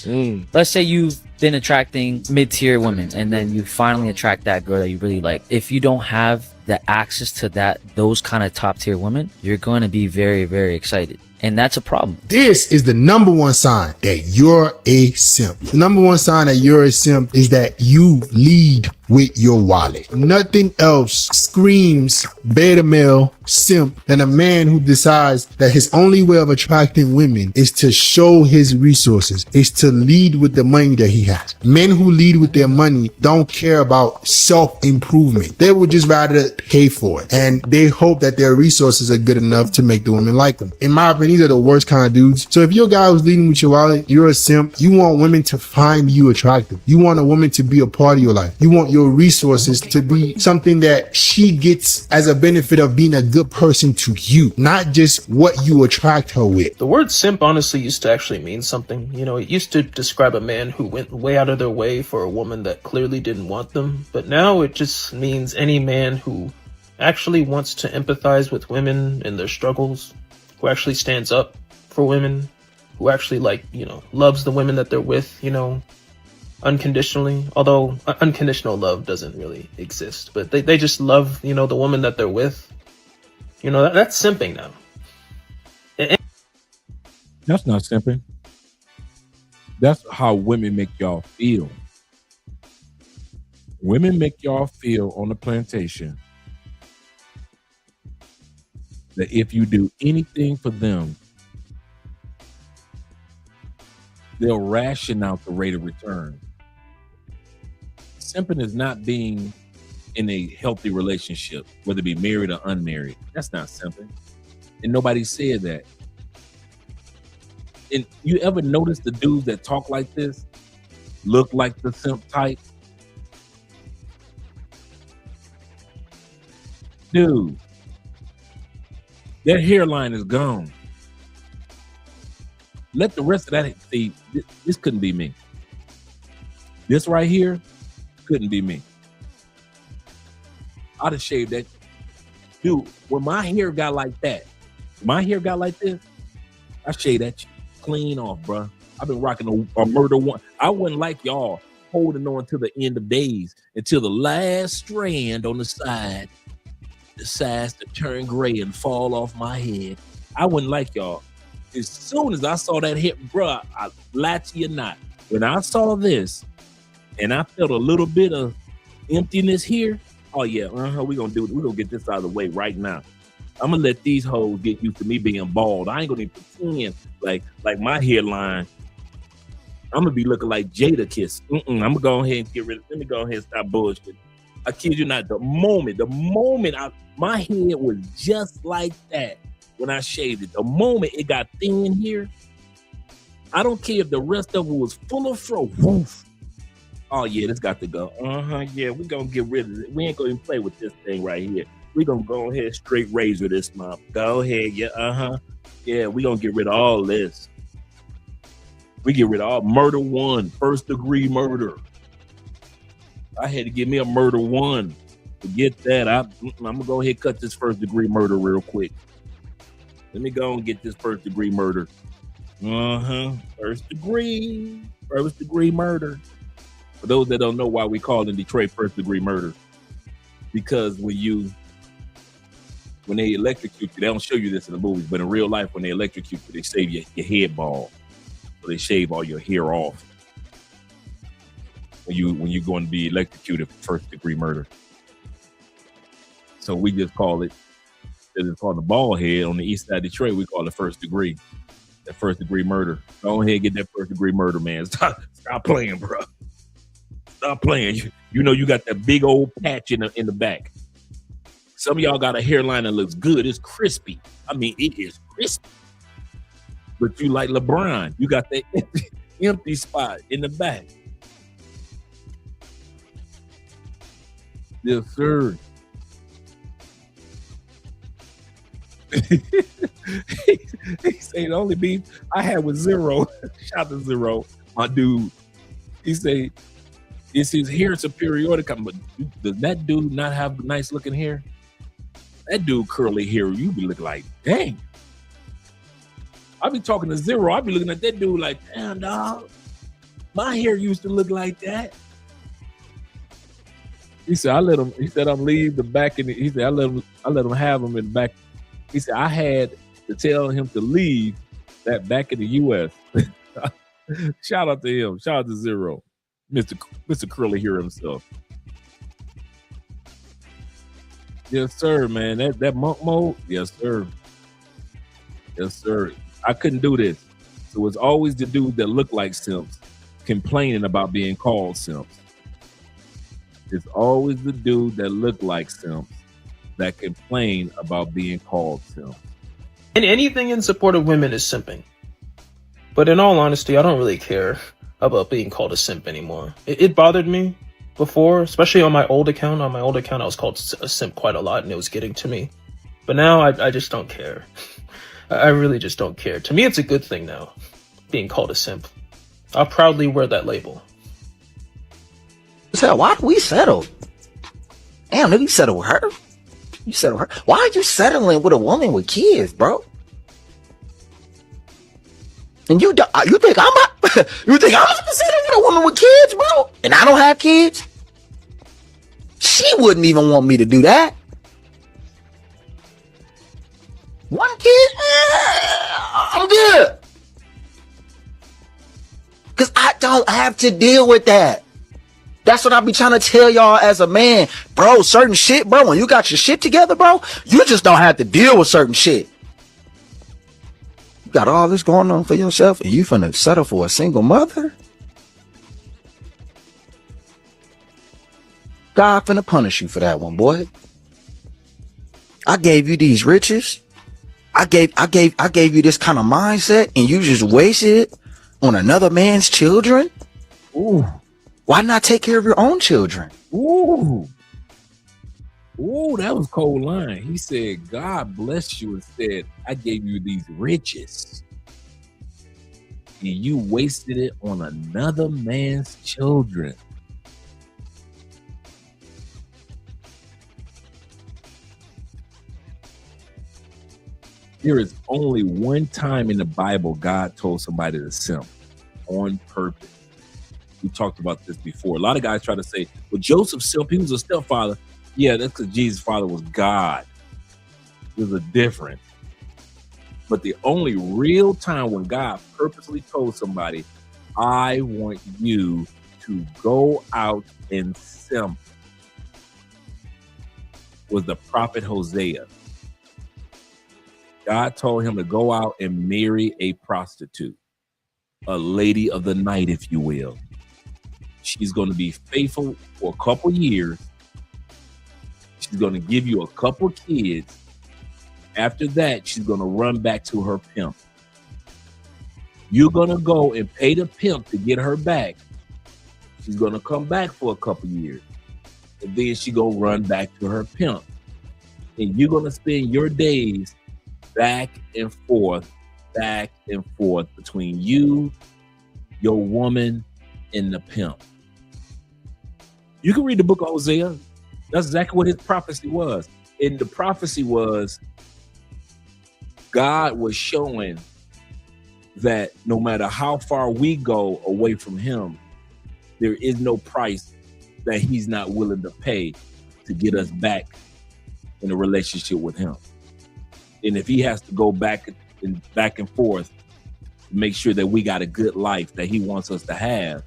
Let's say you've been attracting mid-tier women and then you finally attract that girl that you really like. If you don't have the access to those kind of top-tier women, you're going to be very, very excited. And that's a problem. This is the number one sign that you're a simp. The number one sign that you're a simp is that you lead with your wallet. Nothing else screams beta male simp than a man who decides that his only way of attracting women is to show his resources, is to lead with the money that he has. Men who lead with their money don't care about self-improvement. They would just rather pay for it. And they hope that their resources are good enough to make the women like them. In my opinion, and these are the worst kind of dudes. So if you're a guy who's leading with your wallet, you're a simp. You want women to find you attractive. You want a woman to be a part of your life. You want your resources to be something that she gets as a benefit of being a good person to you, not just what you attract her with. The word simp honestly used to actually mean something. You know, it used to describe a man who went way out of their way for a woman that clearly didn't want them. But now it just means any man who actually wants to empathize with women and their struggles, who actually stands up for women, who actually, like, you know, loves the women that they're with, you know, unconditionally. Although unconditional love doesn't really exist, but they just love, you know, the woman that they're with. You know, that's simping now. That's not simping. That's how women make y'all feel. Women make y'all feel on the plantation that if you do anything for them, they'll ration out the rate of return. Simping is not being in a healthy relationship, whether it be married or unmarried. That's not simping. And nobody said that. And you ever notice the dudes that talk like this look like the simp type? Dude, their hairline is gone. Let the rest of that see. This couldn't be me. This right here couldn't be me. I'd have shaved that. Dude, when my hair got like that, my hair got like this, I shaved that clean off, bro. I've been rocking a murder one. I wouldn't like y'all holding on to the end of days until the last strand on the side decides to turn gray and fall off my head. I wouldn't like y'all. As soon as I saw that hit, bro, I lie to you not. When I saw this and I felt a little bit of emptiness here, oh yeah, we're gonna get this out of the way right now. I'm gonna let these hoes get used to me being bald. I ain't gonna even pretend like my hairline. I'm gonna be looking like Jada Kiss. I'm gonna go ahead and get rid of. Let me go ahead and stop bullshit. I kid you not. The moment my head was just like that when I shaved it. The moment it got thin here, I don't care if the rest of it was full of fro. Woof. Oh yeah, this got to go. Yeah, we gonna get rid of it. We ain't gonna even play with this thing right here. We gonna go ahead straight razor this month. Go ahead, yeah, yeah. We gonna get rid of all this. We get rid of all murder one, first degree murder. I had to give me a murder one. Forget that. I'm gonna go ahead and cut this first degree murder real quick. Let me go and get this first degree murder. First degree murder. For those that don't know why we call in Detroit first degree murder, because when they electrocute you, they don't show you this in the movies, but in real life, when they electrocute you, they shave your head bald. So they shave all your hair off when you're going to be electrocuted for first degree murder. So we just call it, it's called the bald head on the east side of Detroit, we call it first degree. That first degree murder. Go ahead and get that first degree murder, man. Stop playing, bro. Stop playing. You know you got that big old patch in the back. Some of y'all got a hairline that looks good. It's crispy. I mean, it is crispy. But you like LeBron. You got that empty spot in the back. Yes, sir. He said the only beef I had was Zero. Shout to Zero, my dude. He said it's his hair superiority. But does that dude not have nice looking hair? That dude curly hair, you be looking like, dang. I be talking to Zero. I be looking at that dude like, damn, dog. My hair used to look like that. He said, he said, I'm leave the back he said, I let him have him in the back. He said, I had to tell him to leave that back in the US. Shout out to him. Shout out to Zero. Mr. Curly here himself. Yes, sir, man. That monk mode? Yes, sir. Yes, sir. I couldn't do this. So it's always the dude that look like simps complaining about being called simps. It's always the dude that look like simps that complain about being called simps. And anything in support of women is simping. But in all honesty, I don't really care about being called a simp anymore. It bothered me before, especially on my old account. On my old account, I was called a simp quite a lot, and it was getting to me. But now, I just don't care. I really just don't care. To me, it's a good thing now, being called a simp. I'll proudly wear that label. So why do we settle? Damn, nigga, you settle with her? You settle with her? Why are you settling with a woman with kids, bro? And you think I'm not, you think I'm not settle with a woman with kids, bro? And I don't have kids? She wouldn't even want me to do that. One kid? I'm good. Because I don't have to deal with that. That's what I be trying to tell y'all as a man. Bro, certain shit, bro, when you got your shit together, bro, you just don't have to deal with certain shit. You got all this going on for yourself and you finna settle for a single mother? God finna punish you for that one, boy. I gave you these riches. I gave you this kind of mindset and you just wasted it on another man's children? Ooh. Why not take care of your own children? Ooh, that was cold line. He said, God bless you and said, I gave you these riches. And you wasted it on another man's children. There is only one time in the Bible God told somebody to simp on purpose. We talked about this before. A lot of guys try to say, well, Joseph simp, he was a stepfather. Yeah, that's because Jesus' father was God. There's a difference. But the only real time when God purposely told somebody, I want you to go out and simp, was the prophet Hosea. God told him to go out and marry a prostitute, a lady of the night, if you will. She's going to be faithful for a couple years. She's going to give you a couple kids. After that, she's going to run back to her pimp. You're going to go and pay the pimp to get her back. She's going to come back for a couple years. And then she's going to run back to her pimp. And you're going to spend your days back and forth between you, your woman, and the pimp. You can read the book of Hosea. That's exactly what his prophecy was. And the prophecy was God was showing that no matter how far we go away from him, there is no price that he's not willing to pay to get us back in a relationship with him. And if he has to go back and forth, make sure that we got a good life that he wants us to have,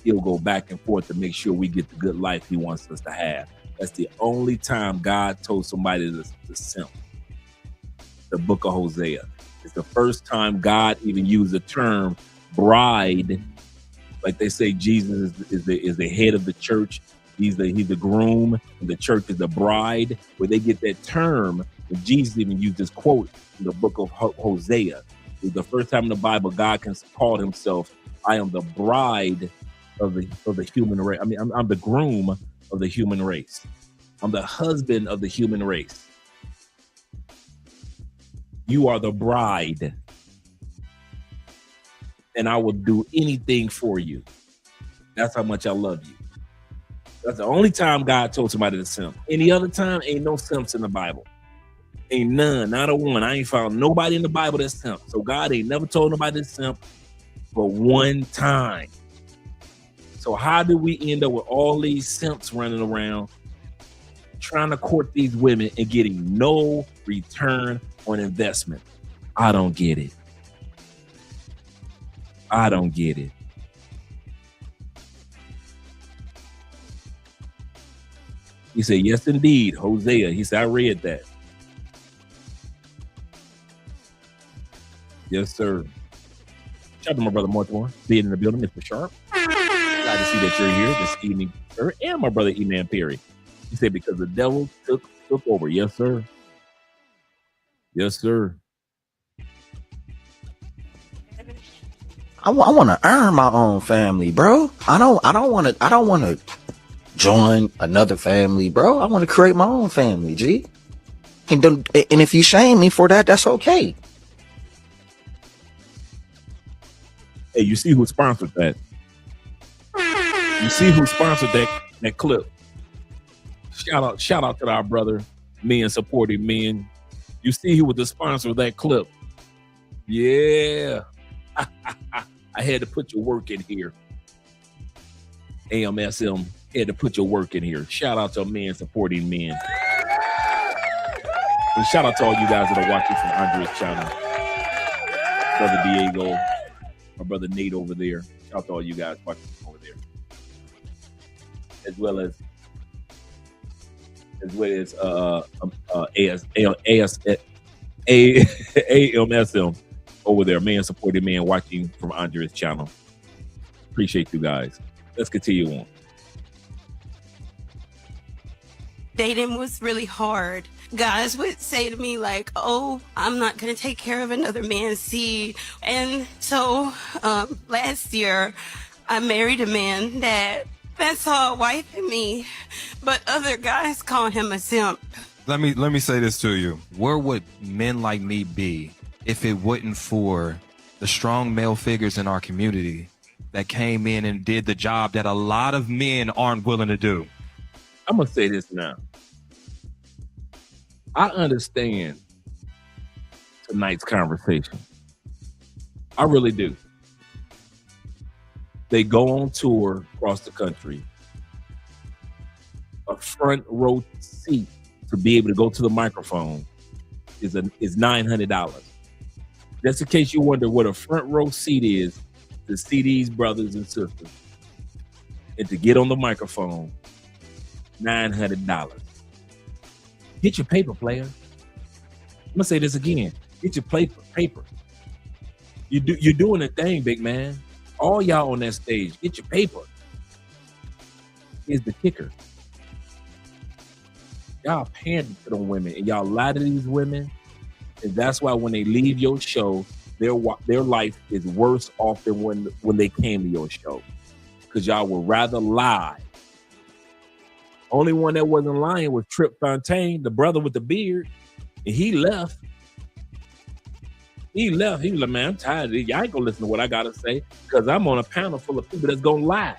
he'll go back and forth to make sure we get the good life he wants us to have. That's the only time God told somebody to simp. The book of Hosea. It's the first time God even used the term bride. Like they say Jesus is the head of the church. He's the groom, and the church is the bride. Where they get that term, and Jesus even used this quote in the book of Hosea. It's the first time in the Bible God can call himself, I am the bride of the human race. I mean, I'm the groom of the human race. I'm the husband of the human race. You are the bride. And I will do anything for you. That's how much I love you. That's the only time God told somebody to simp. Any other time, ain't no simps in the Bible. Ain't none, not a one. I ain't found nobody in the Bible that's simp. So God ain't never told nobody to simp but one time. So how do we end up with all these simps running around trying to court these women and getting no return on investment? I don't get it. I don't get it. He said, yes, indeed, Hosea. He said, I read that. Yes, sir. Shout out to my brother Mortimer, being in the building, Mr. Sharp. Glad to see that you're here this evening, sir. And my brother E-Man Perry. He said, because the devil took over. Yes, sir. Yes, sir. I want to earn my own family, bro. I don't want to join another family, bro. I want to create my own family, G. And if you shame me for that, that's okay. Hey, you see who sponsored that? You see who sponsored that clip? Shout out to our brother, Men Supporting Men. You see who was the sponsor of that clip? Yeah. I had to put your work in here. AMSM had to put your work in here. Shout out to Men Supporting Men. And shout out to all you guys that are watching from Andre's channel. Brother Diego, my brother Nate over there. Shout out to all you guys watching over there. As well as AMSM over there, Man Supporting Man, watching from Andre's channel. Appreciate you guys. Let's continue on. Dating was really hard. Guys would say to me like, oh, I'm not going to take care of another man's seed. And so last year, I married a man that saw a wife in me, but other guys call him a simp. Let me say this to you. Where would men like me be if it wasn't for the strong male figures in our community that came in and did the job that a lot of men aren't willing to do? I'm going to say this now. I understand tonight's conversation. I really do. They go on tour across the country. A front row seat to be able to go to the microphone is $900. Just in case you wonder what a front row seat is, to see these brothers and sisters and to get on the microphone, $900. Get your paper, player. I'm gonna say this again. Get your paper. You're doing a thing, big man. All y'all on that stage, get your paper. Here's the kicker. Y'all pander to them women and y'all lie to these women. And that's why when they leave your show, their life is worse off than when they came to your show. Because y'all would rather lie. Only one that wasn't lying was Trip Fontaine, the brother with the beard. And he left. He was like, man, I'm tired of it. Y'all ain't gonna listen to what I gotta say because I'm on a panel full of people that's gonna lie.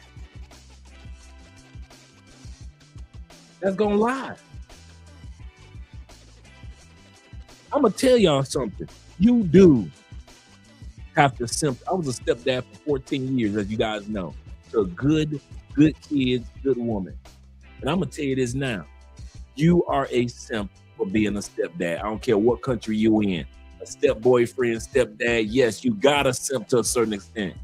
That's gonna lie. I'm gonna tell y'all something. You do have to simp. I was a stepdad for 14 years, as you guys know. So good kids, good woman. And I'm gonna tell you this now. You are a simp for being a stepdad. I don't care what country you in. A step boyfriend, stepdad, yes, you gotta simp to a certain extent.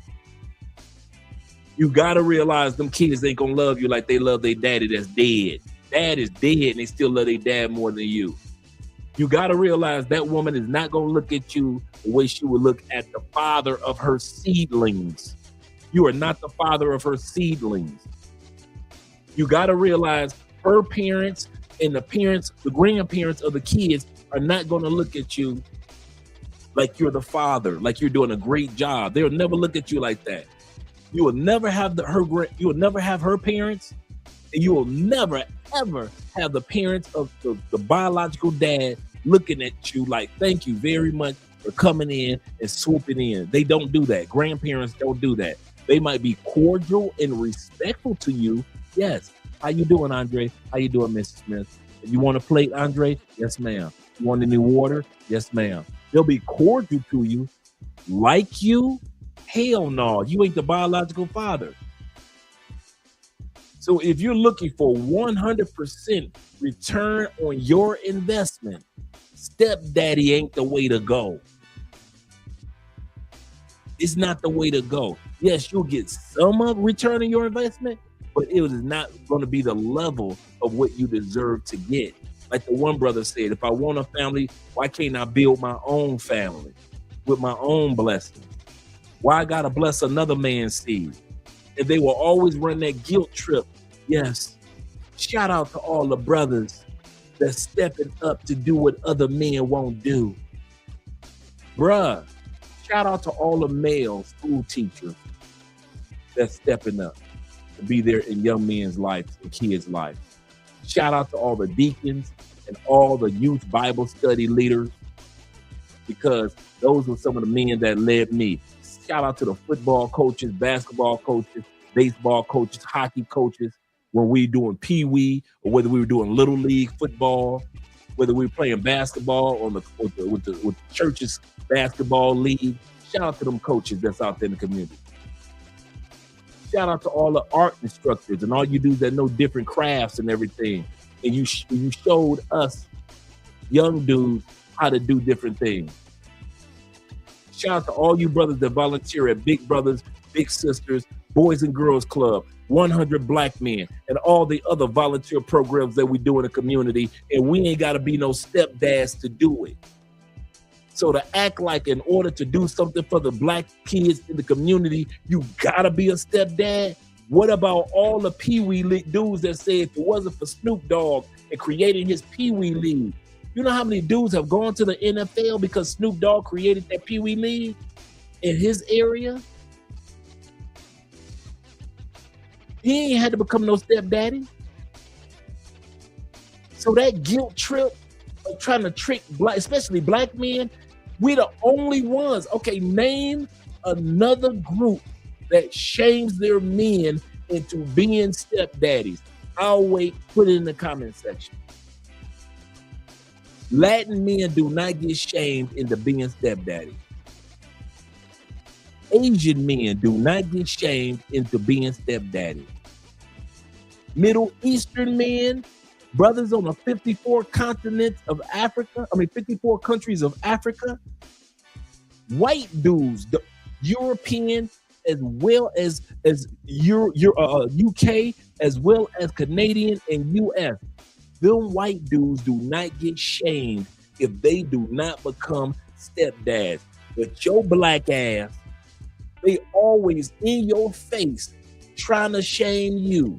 You gotta realize them kids ain't gonna love you like they love their daddy that's dead. Dad is dead and they still love their dad more than you. You gotta realize that woman is not gonna look at you the way she would look at the father of her seedlings. You are not the father of her seedlings. You gotta realize her parents and the grandparents of the kids are not gonna look at you like you're the father, like you're doing a great job. They'll never look at you like that. You will never have you will never have her parents, and you will never ever have the parents of the biological dad looking at you like, thank you very much for coming in and swooping in. They don't do that. Grandparents don't do that. They might be cordial and respectful to you. Yes. How you doing, Andre? How you doing, Mrs. Smith? You want a plate, Andre? Yes, ma'am. You want any water? Yes, ma'am. They'll be cordial to you. Like you? Hell no. You ain't the biological father. So if you're looking for 100% return on your investment, stepdaddy ain't the way to go. It's not the way to go. Yes, you'll get some of return on your investment, but it is not going to be the level of what you deserve to get. Like the one brother said, if I want a family, why can't I build my own family with my own blessing? Why I got to bless another man's seed? And they will always run that guilt trip. Yes. Shout out to all the brothers that's stepping up to do what other men won't do. Bruh, Shout out to all the male school teachers that's stepping up to be there in young men's life and kids' life. Shout out to all the deacons and all the youth Bible study leaders, because those were some of the men that led me. Shout out to the football coaches, basketball coaches, baseball coaches, hockey coaches, when we doing pee-wee or whether we were doing little league football, whether we were playing basketball on with the church's basketball league. Shout out to them coaches that's out there in the community. Shout out to all the art instructors and all you dudes that know different crafts and everything. And you showed us young dudes how to do different things. Shout out to all you brothers that volunteer at Big Brothers, Big Sisters, Boys and Girls Club, 100 Black Men, and all the other volunteer programs that we do in the community. And we ain't got to be no stepdads to do it. So to act like in order to do something for the Black kids in the community, you got to be a stepdad. What about all the Pee-wee League dudes that say if it wasn't for Snoop Dogg and creating his Pee-wee League, you know how many dudes have gone to the NFL because Snoop Dogg created that Pee-wee League in his area? He ain't had to become no stepdaddy. So that guilt trip of trying to trick black, especially Black men, we're the only ones. Okay, name another group that shames their men into being stepdaddies. I'll wait, put it in the comment section. Latin men do not get shamed into being stepdaddies. Asian men do not get shamed into being stepdaddies. Middle Eastern men, brothers on the 54 continents of Africa, 54 countries of Africa, white dudes, the European as well as UK, as well as Canadian and US, them white dudes do not get shamed if they do not become stepdads. But your Black ass, they always in your face trying to shame you.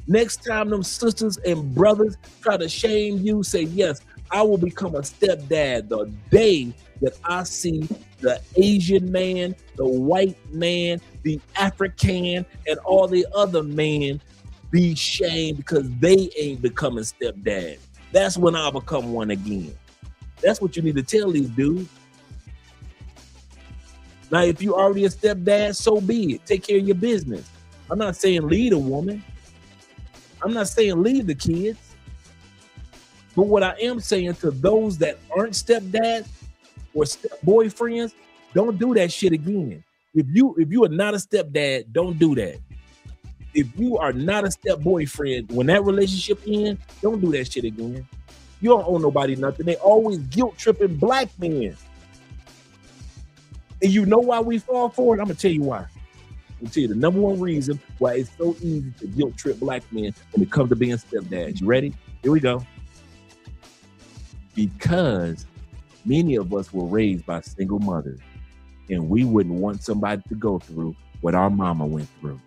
Next time them sisters and brothers try to shame you, say, yes, I will become a stepdad the day that I see the Asian man, the white man, the African, and all the other men be shamed because they ain't becoming stepdad. That's when I'll become one again. That's what you need to tell these dudes. Now, if you already a stepdad, so be it. Take care of your business. I'm not saying lead a woman. I'm not saying leave the kids. But what I am saying to those that aren't stepdads or step boyfriends, don't do that shit again. If you are not a stepdad, don't do that. If you are not a step boyfriend, when that relationship ends, don't do that shit again. You don't owe nobody nothing. They always guilt tripping Black men. And you know why we fall for it? I'm gonna tell you why. I'm gonna tell you the number one reason why it's so easy to guilt trip Black men when it comes to being stepdads. You ready? Here we go. Because many of us were raised by single mothers, and we wouldn't want somebody to go through what our mama went through.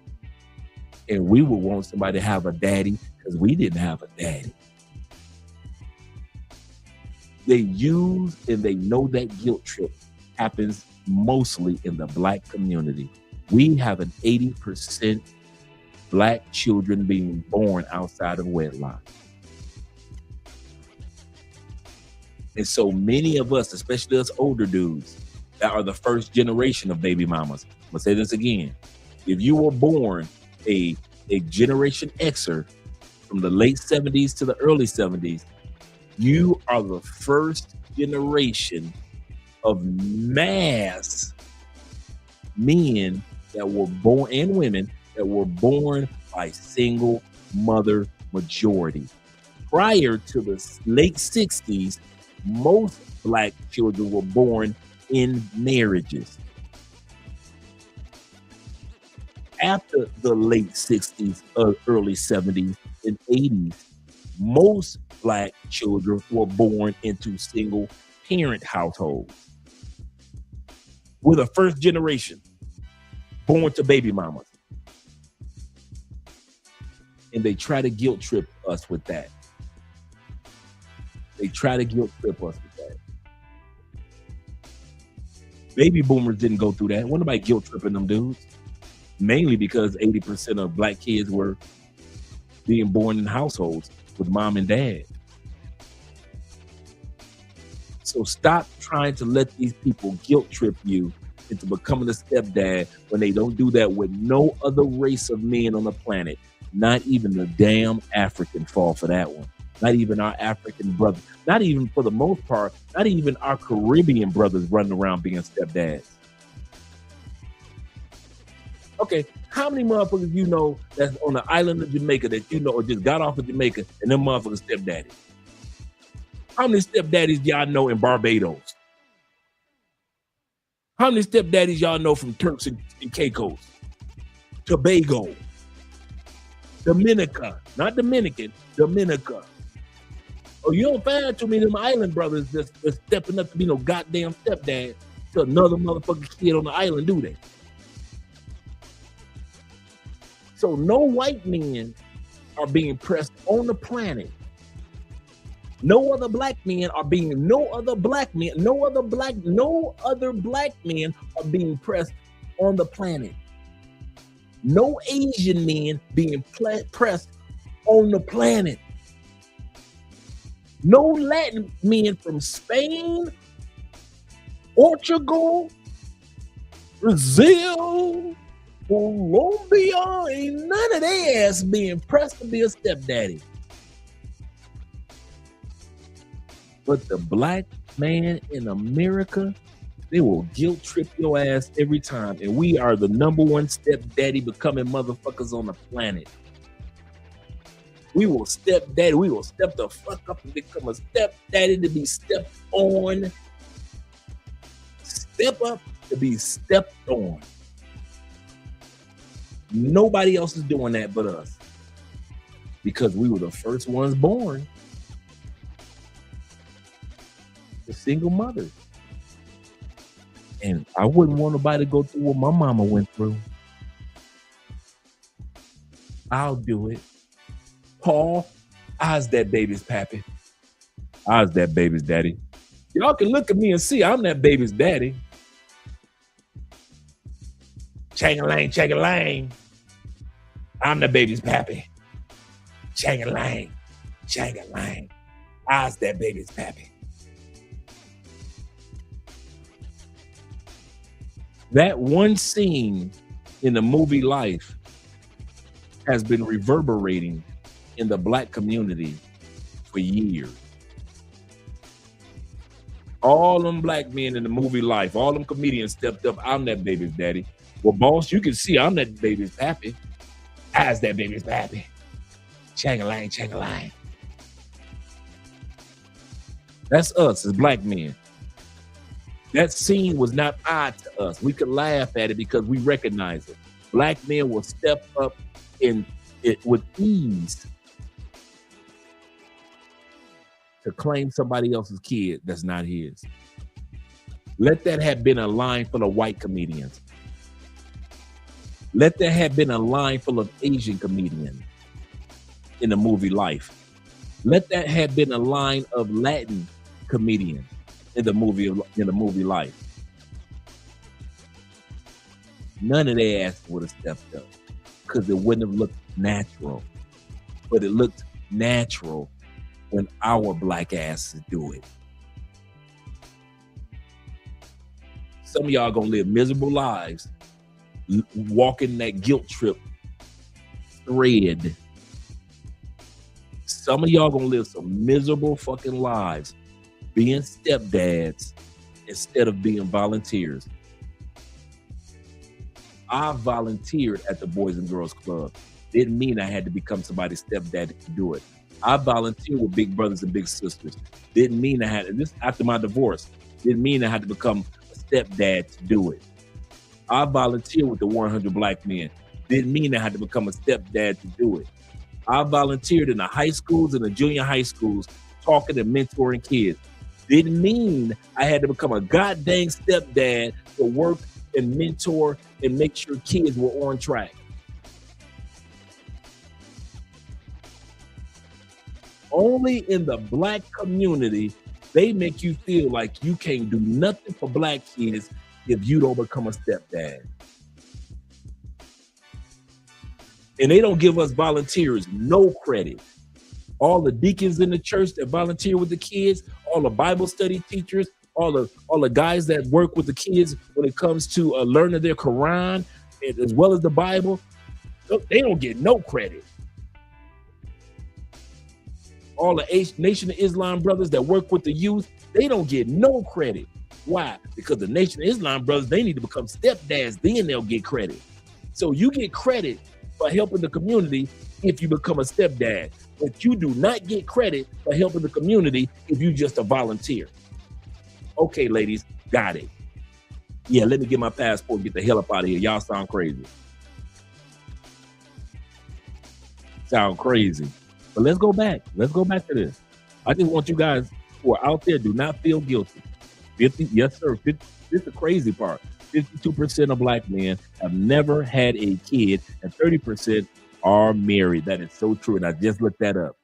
And we would want somebody to have a daddy because we didn't have a daddy. They use and they know that guilt trip happens mostly in the Black community. We have an 80% Black children being born outside of wedlock. And so many of us, especially us older dudes, that are the first generation of baby mamas. I'm gonna say this again. If you were born a Generation Xer from the late 70s to the early 70s, you are the first generation of mass men that were born, and women that were born by single mother majority. Prior to the late 60s, most Black children were born in marriages. After the late 60s, early 70s, and 80s, most Black children were born into single parent households. We're the first generation born to baby mamas. And they try to guilt trip us with that. They try to guilt trip us with that. Baby boomers didn't go through that. Wasn't nobody guilt tripping them dudes. Mainly because 80% of black kids were being born in households with mom and dad. So stop trying to let these people guilt trip you into becoming a stepdad when they don't do that with no other race of men on the planet. Not even the damn African fall for that one. Not even our African brothers. Not even, for the most part, not even our Caribbean brothers running around being stepdads. Okay, how many motherfuckers you know that's on the island of Jamaica that you know or just got off of Jamaica and them motherfuckers stepdaddy? How many stepdaddies y'all know in Barbados? How many stepdaddies y'all know from Turks and Caicos? Tobago? Dominica, not Dominican, Dominica. Oh, you don't find too many of them island brothers that's stepping up to be no goddamn stepdad to another motherfucking kid on the island, do they? So no white men are being pressed on the planet. No other black men are being, no other black men are being pressed on the planet. No Asian men being pressed on the planet. No Latin men from Spain, Portugal, Brazil, Colombia, ain't none of their ass being pressed to be a stepdaddy. But the black man in America, they will guilt trip your ass every time. And we are the #1 stepdaddy becoming motherfuckers on the planet. We will stepdaddy. We will step the fuck up and become a stepdaddy to be stepped on. Step up to be stepped on. Nobody else is doing that but us. Because we were the first ones born. The single mothers. And I wouldn't want nobody to go through what my mama went through. I'll do it. Paul, I's that baby's pappy. I's that baby's daddy. Y'all can look at me and see I'm that baby's daddy. Chang-a-lang, chang-a-lang. I'm the baby's pappy. Chang-a-lang, chang-a-lang. I's that baby's pappy. That one scene in the movie Life has been reverberating in the black community for years. All them black men in the movie Life, all them comedians stepped up. I'm that baby's daddy. Well, boss, you can see I'm that baby's pappy. I's that baby's pappy. Chang-a-lang, chang-a-lang. That's us as black men. That scene was not odd to us. We could laugh at it because we recognize it. Black men will step up in it with ease to claim somebody else's kid that's not his. Let that have been a line full of white comedians. Let there have been a line full of Asian comedians in the movie Life. Let that have been a line of Latin comedians in the movie Life. None of their ass would have stepped up because it wouldn't have looked natural. But it looked natural when our black asses do it. Some of y'all gonna live miserable lives walking that guilt trip thread. Some of y'all gonna live some miserable fucking lives being stepdads instead of being volunteers. I volunteered at the Boys and Girls Club. Didn't mean I had to become somebody's stepdad to do it. I volunteered with big brothers and big sisters. Didn't mean I had to, this after my divorce, didn't mean I had to become a stepdad to do it. I volunteered with the 100 Black Men. Didn't mean I had to become a stepdad to do it. I volunteered in the high schools and the junior high schools talking and mentoring kids. Didn't mean I had to become a goddamn stepdad to work and mentor and make sure kids were on track. Only in the black community, they make you feel like you can't do nothing for black kids if you don't become a stepdad. And they don't give us volunteers no credit. All the deacons in the church that volunteer with the kids, all the Bible study teachers, all the guys that work with the kids when it comes to learning their Quran as well as the Bible, they don't get no credit. All the Nation of Islam brothers that work with the youth, they don't get no credit. Why? Because the Nation of Islam brothers, they need to become stepdads, then they'll get credit. So you get credit for helping the community if you become a stepdad, but you do not get credit for helping the community if you just a volunteer. Okay, ladies, got it. Yeah, let me get my passport and get the hell up out of here. Y'all sound crazy. Sound crazy. But let's go back. Let's go back to this. I just want you guys who are out there, do not feel guilty. 50, yes, sir. 50, this is the crazy part. 52% of black men have never had a kid, and 30% are married. That is so true, and I just looked that up.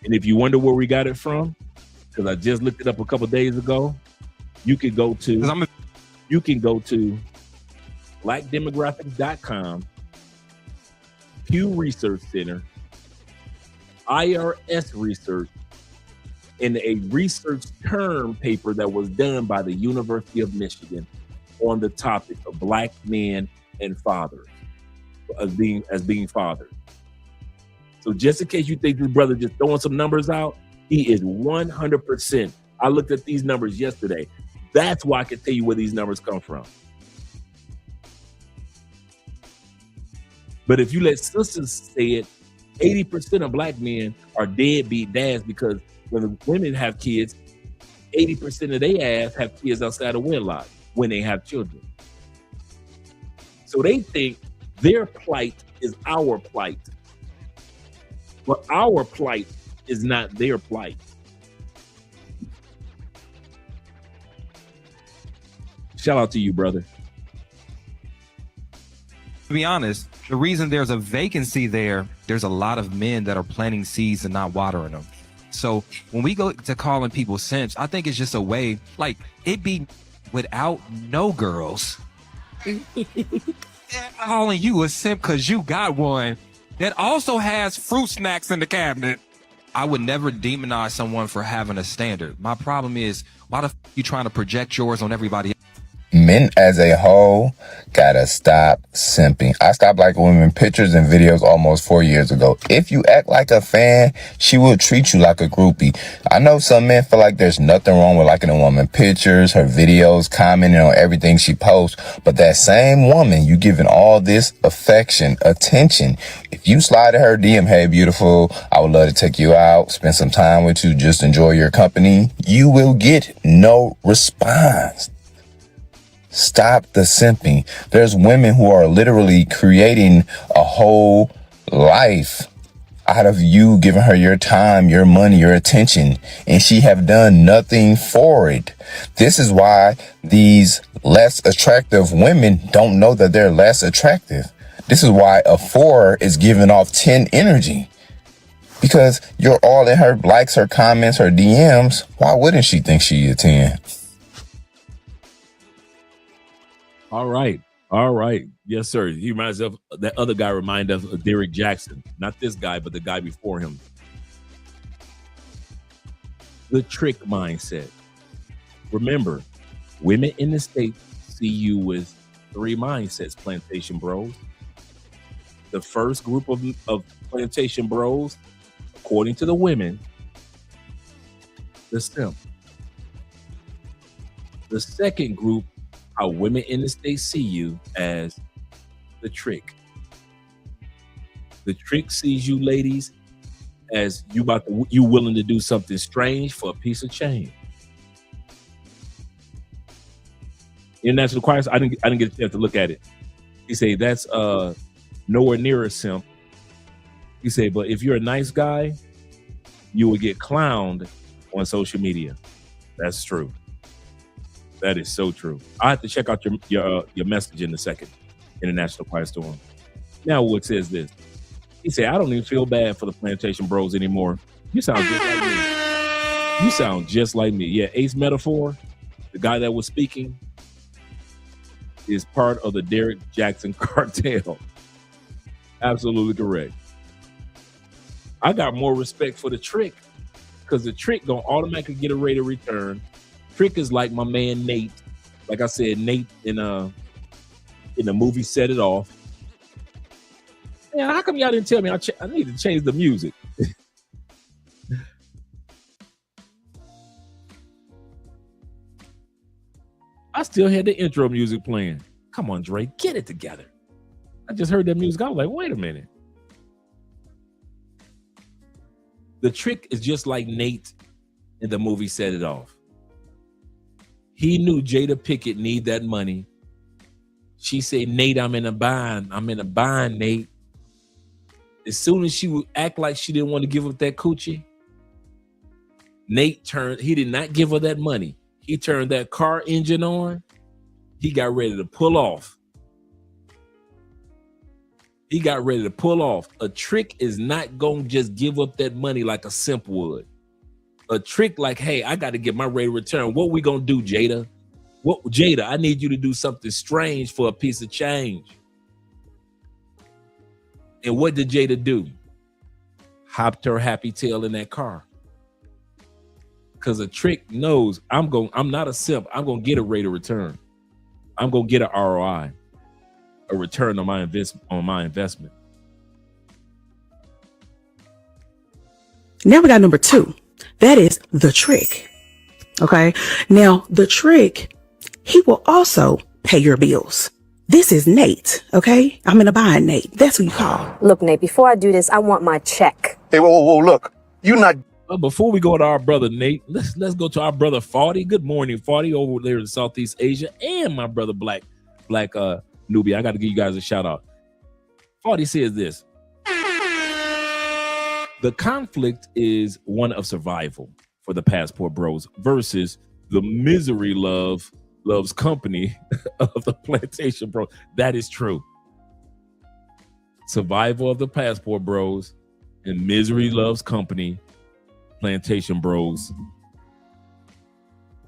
And if you wonder where we got it from, because I just looked it up a couple days ago, you can go to blackdemographics.com, Pew Research Center, IRS Research, and a research term paper that was done by the University of Michigan on the topic of black men and fathers, as being fathers. So just in case you think this brother just throwing some numbers out, he is 100%. I looked at these numbers yesterday. That's why I can tell you where these numbers come from. But if you let sisters say it, 80% of black men are deadbeat dads, because when the women have kids, 80% of their ass have kids outside of wedlock when they have children. So they think their plight is our plight. But our plight is not their plight. Shout out to you, brother. To be honest, the reason there's a vacancy there's a lot of men that are planting seeds and not watering them. So when we go to calling people simps, I think it's just a way, like, it be without no girls. Calling you a simp because you got one that also has fruit snacks in the cabinet. I would never demonize someone for having a standard. My problem is, why the f you trying to project yours on everybody else? Men as a whole gotta stop simping. I stopped liking women pictures and videos almost 4 years ago. If you act like a fan, she will treat you like a groupie. I know some men feel like there's nothing wrong with liking a woman pictures, her videos, commenting on everything she posts, but that same woman you giving all this affection, attention, if you slide to her DM, hey beautiful, I would love to take you out, spend some time with you, just enjoy your company, you will get no response. Stop the simping. There's women who are literally creating a whole life out of you giving her your time, your money, your attention, and she have done nothing for it. This is why these less attractive women don't know that they're less attractive. This is why a 4 is giving off 10 energy. Because you're all in her likes, her comments, her DMs. Why wouldn't she think she a 10? All right. Yes, sir. He reminds us of that other guy, reminds us of Derrick Jackson. Not this guy, but the guy before him. The trick mindset. Remember, women in the States see you with 3 mindsets, Plantation Bros. The first group of Plantation Bros, according to the women, the simp. The second group, how women in the States see you, as the trick. The trick sees you, ladies, as you willing to do something strange for a piece of change. International Choir, I didn't get a chance to look at it. He say that's nowhere near a simp. He say, but if you're a nice guy, you will get clowned on social media. That's true. That is so true. I have to check out your message in a second. International Quiet Storm. Now Wood says this. He said, I don't even feel bad for the Plantation Bros anymore. You sound just like me. You sound just like me. Yeah, Ace Metaphor, the guy that was speaking, is part of the Derek Jackson cartel. Absolutely correct. I got more respect for the Trick because the Trick gonna automatically get a rate of return. Trick is like my man Nate. Like I said, Nate in the movie Set It Off. Man, how come y'all didn't tell me I need to change the music? I still had the intro music playing. Come on, Dre, get it together. I just heard that music. I was like, wait a minute. The Trick is just like Nate in the movie Set It Off. He knew Jada Pinkett need that money. She said, Nate, I'm in a bind. I'm in a bind, Nate. As soon as she would act like she didn't want to give up that coochie, Nate he did not give her that money. He turned that car engine on. He got ready to pull off. A Trick is not going to just give up that money like a simp would. A Trick like, hey, I got to get my rate of return. What we going to do, Jada? Jada, I need you to do something strange for a piece of change. And what did Jada do? Hopped her happy tail in that car. Because a Trick knows I'm not a simp. I'm going to get a rate of return. I'm going to get an ROI, a return on my investment. Now we got number 2. That is the Trick. Okay. Now the Trick, he will also pay your bills. This is Nate. Okay. I'm in a bind, Nate. That's who you call. Look, Nate, before I do this, I want my check. Hey, whoa, look. You not. Well, before we go to our brother Nate, let's go to our brother Farty. Good morning, Farty, over there in Southeast Asia, and my brother Black Nubia. I got to give you guys a shout out. Farty says this: the conflict is one of survival for the Passport Bros versus the misery loves company of the Plantation Bros. That is true. Survival of the Passport Bros and misery loves company. Plantation Bros.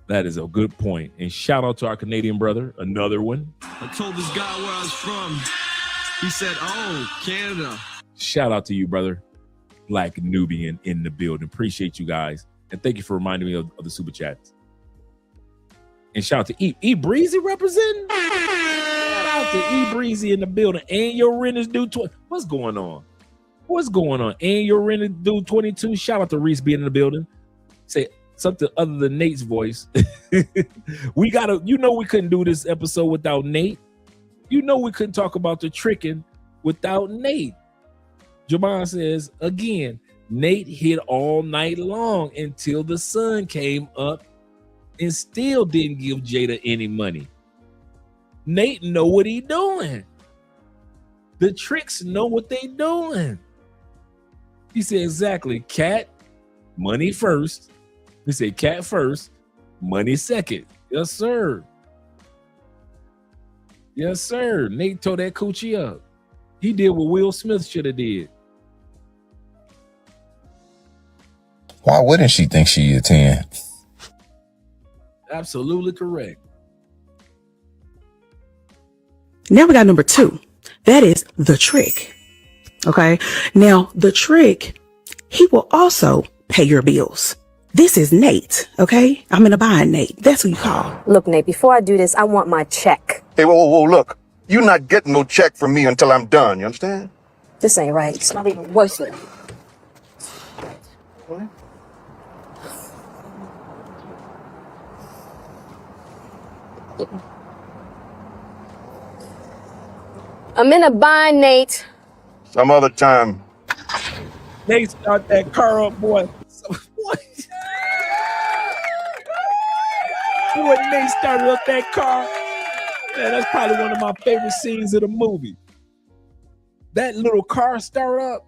That is a good point. And shout out to our Canadian brother, another one. I told this guy where I was from. He said, oh, Canada. Shout out to you, brother. Black Nubian in the building. Appreciate you guys. And thank you for reminding me of the super chats. And shout out to E Breezy representing. Shout out to E Breezy in the building. And your rent is due. What's going on? What's going on? And your rent is due 22. Shout out to Reese being in the building. Say something other than Nate's voice. We couldn't do this episode without Nate. We couldn't talk about the tricking without Nate. Jamon says, again, Nate hit all night long until the sun came up and still didn't give Jada any money. Nate know what he doing. The Tricks know what they doing. He said exactly, cat, money first. He said cat first, money second. Yes, sir. Yes, sir. Nate tore that coochie up. He did what Will Smith should have did. Why wouldn't she think she a 10? Absolutely correct. Now we got number 2. That is the Trick. Okay. Now the Trick, he will also pay your bills. This is Nate. Okay. I'm in a bind, Nate. That's who you call. Look, Nate, before I do this, I want my check. Hey, whoa, look. You're not getting no check from me until I'm done. You understand? This ain't right. It's not even worth it. What? I'm in a bind, Nate. Some other time. Nate start that car up, boy. Boy, Nate started up that car. Man, that's probably one of my favorite scenes of the movie. That little car start up.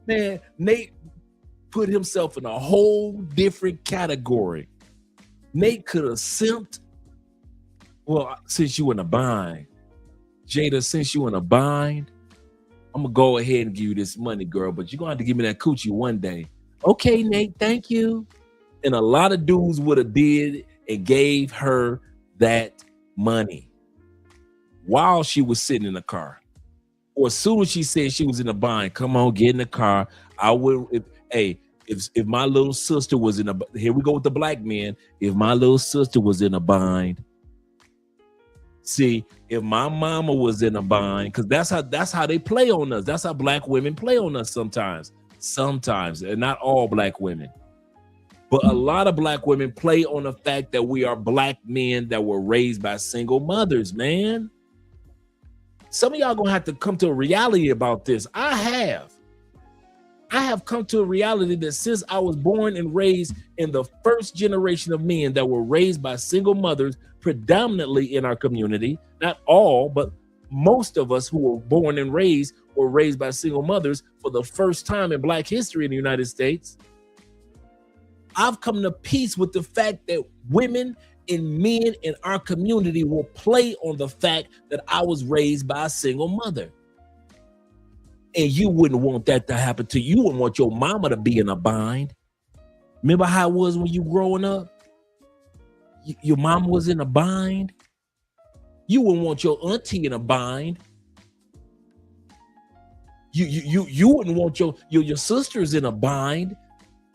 Man, Nate put himself in a whole different category. Nate could have simped. Well, since you in a bind, Jada, since you in a bind, I'm gonna go ahead and give you this money, girl, but you're gonna have to give me that coochie one day. Okay, Nate, thank you. And a lot of dudes would have did and gave her that money while she was sitting in the car. Or as soon as she said she was in a bind, come on, get in the car. I would, if my little sister was in a, here we go with the black men. If my little sister was in a bind, see, if my mama was in a bind, because that's how they play on us. That's how black women play on us sometimes. Sometimes, and not all black women. But a lot of black women play on the fact that we are black men that were raised by single mothers, man. Some of y'all gonna have to come to a reality about this. I have come to a reality that since I was born and raised in the first generation of men that were raised by single mothers, predominantly in our community, not all, but most of us who were born and raised were raised by single mothers for the first time in black history in the United States. I've come to peace with the fact that women and men in our community will play on the fact that I was raised by a single mother. And you wouldn't want that to happen to you. You wouldn't want your mama to be in a bind. Remember how it was when you growing up? Your mama was in a bind. You wouldn't want your auntie in a bind. You wouldn't want your sisters in a bind.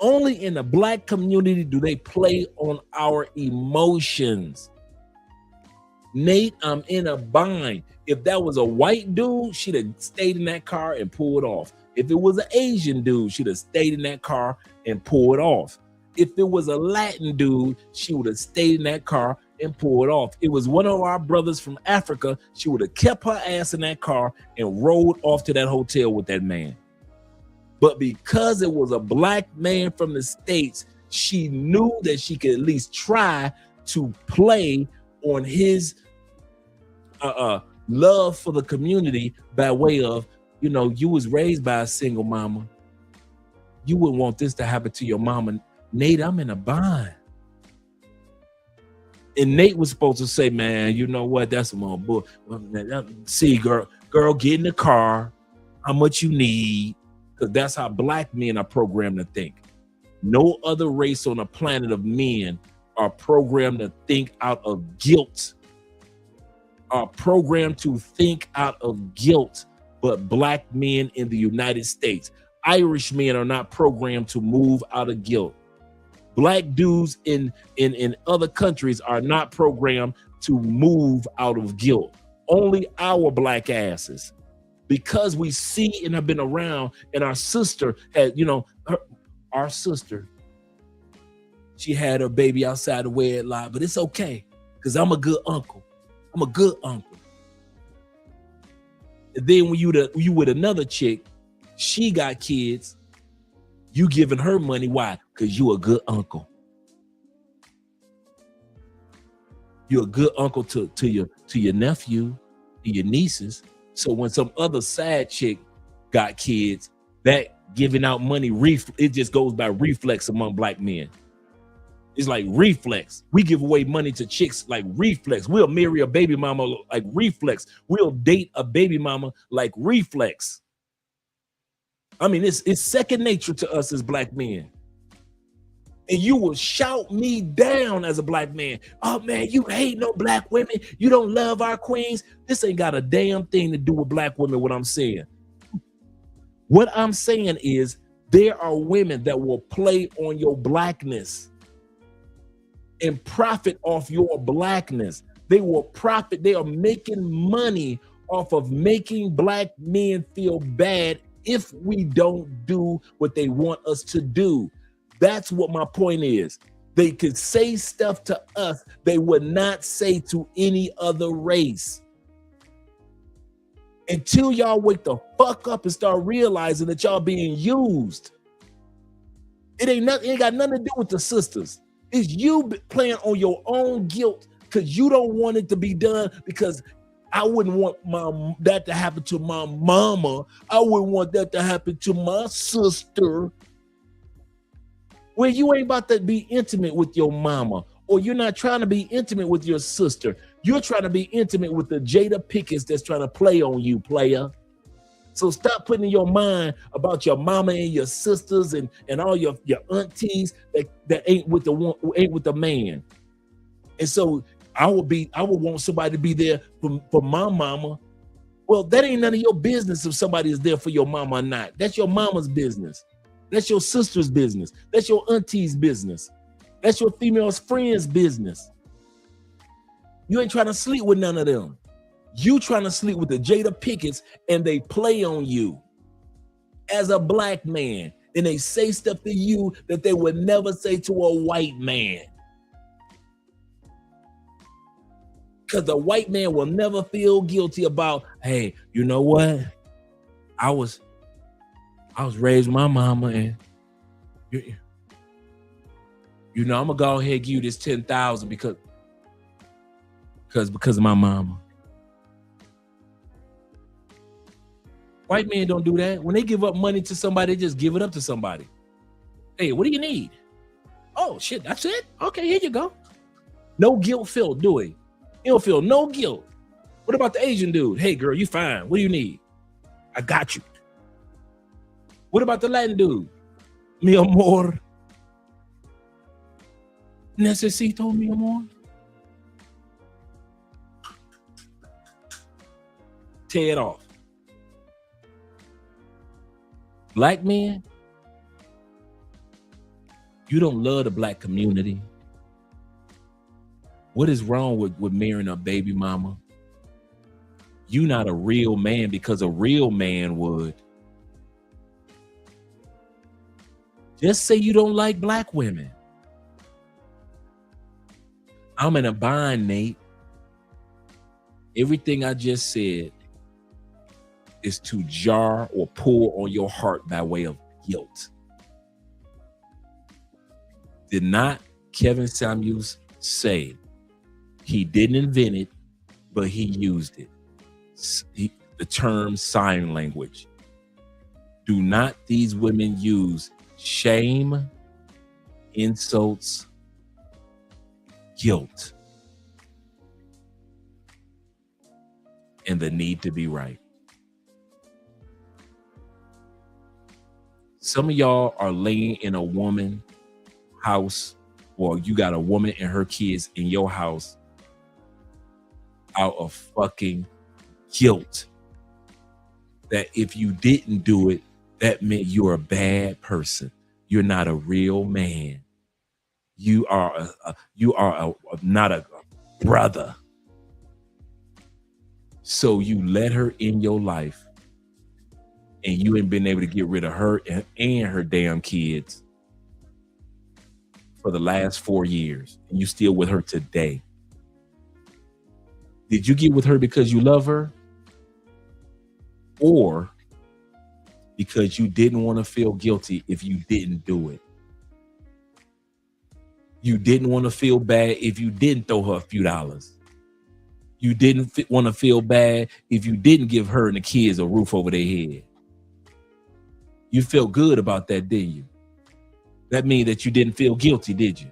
Only in the black community do they play on our emotions. Nate, I'm in a bind. If that was a white dude, she'd have stayed in that car and pulled off. If it was an Asian dude, she'd have stayed in that car and pulled off. If it was a Latin dude, she would have stayed in that car and pulled off. It was one of our brothers from Africa, she would have kept her ass in that car and rode off to that hotel with that man. But because it was a black man from the States, she knew that she could at least try to play on his love for the community by way of, you was raised by a single mama. You wouldn't want this to happen to your mama. Nate, I'm in a bind. And Nate was supposed to say, man, you know what? That's some more bull. See, girl, get in the car. How much you need? Because that's how black men are programmed to think. No other race on the planet of men are programmed to think out of guilt. Are programmed to think out of guilt, but black men in the United States. Irish men are not programmed to move out of guilt. Black dudes in other countries are not programmed to move out of guilt. Only our black asses. Because we see and have been around, and our sister had, our sister, she had her baby outside the wedlock, but it's okay, because I'm a good uncle. I'm a good uncle. And then when you with another chick, she got kids, you giving her money. Why? Because you a good uncle. You're a good uncle to your nephew, to your nieces. So when some other side chick got kids, that giving out money, it just goes by reflex among black men. It's like reflex. We give away money to chicks like reflex. We'll marry a baby mama like reflex. We'll date a baby mama like reflex. I mean, it's second nature to us as black men. And you will shout me down as a black man. Oh man, you hate no black women. You don't love our queens. This ain't got a damn thing to do with black women, what I'm saying. What I'm saying is there are women that will play on your blackness and profit off your blackness. They will profit. They are making money off of making black men feel bad if we don't do what they want us to do. That's what my point is. They could say stuff to us they would not say to any other race. Until y'all wake the fuck up and start realizing that y'all being used. It ain't got nothing to do with the sisters. It's you playing on your own guilt because you don't want it to be done, because I wouldn't want that to happen to my mama. I wouldn't want that to happen to my sister. Well, you ain't about to be intimate with your mama, or you're not trying to be intimate with your sister. You're trying to be intimate with the Jada Pickens that's trying to play on you, player. So stop putting in your mind about your mama and your sisters and all your aunties that ain't with the man. And so I would want somebody to be there for my mama. Well, that ain't none of your business if somebody is there for your mama or not. That's your mama's business. That's your sister's business. That's your auntie's business. That's your female's friend's business. You ain't trying to sleep with none of them. You trying to sleep with the Jada Pickett's, and they play on you as a black man. And they say stuff to you that they would never say to a white man. Because the white man will never feel guilty about, hey, you know what? I was raised with my mama, and I'm gonna go ahead and give you this 10,000 because of my mama. White men don't do that. When they give up money to somebody, they just give it up to somebody. Hey, what do you need? Oh shit, that's it? Okay, here you go. No guilt felt, do he? He don't feel no guilt. What about the Asian dude? Hey girl, you fine. What do you need? I got you. What about the Latin dude? Mi amor. Necesito mi amor. Tear it off. Black men, you don't love the black community. What is wrong with marrying a baby mama? You not a real man because a real man would. Just say you don't like black women. I'm in a bind, Nate. Everything I just said is to jar or pull on your heart by way of guilt. Did not Kevin Samuels say he didn't invent it, but he used it? The term sign language. Do not these women use shame, insults, guilt, and the need to be right? Some of y'all are laying in a woman's house, or you got a woman and her kids in your house out of fucking guilt that if you didn't do it, that meant you're a bad person. You're not a real man. You are not a brother. So you let her in your life, and you ain't been able to get rid of her and her damn kids for the last 4 years, and you still with her today. Did you get with her because you love her, or because you didn't want to feel guilty if you didn't do it? You didn't want to feel bad if you didn't throw her a few dollars. You didn't want to feel bad if you didn't give her and the kids a roof over their head. You felt good about that, didn't you? That means that you didn't feel guilty, did you?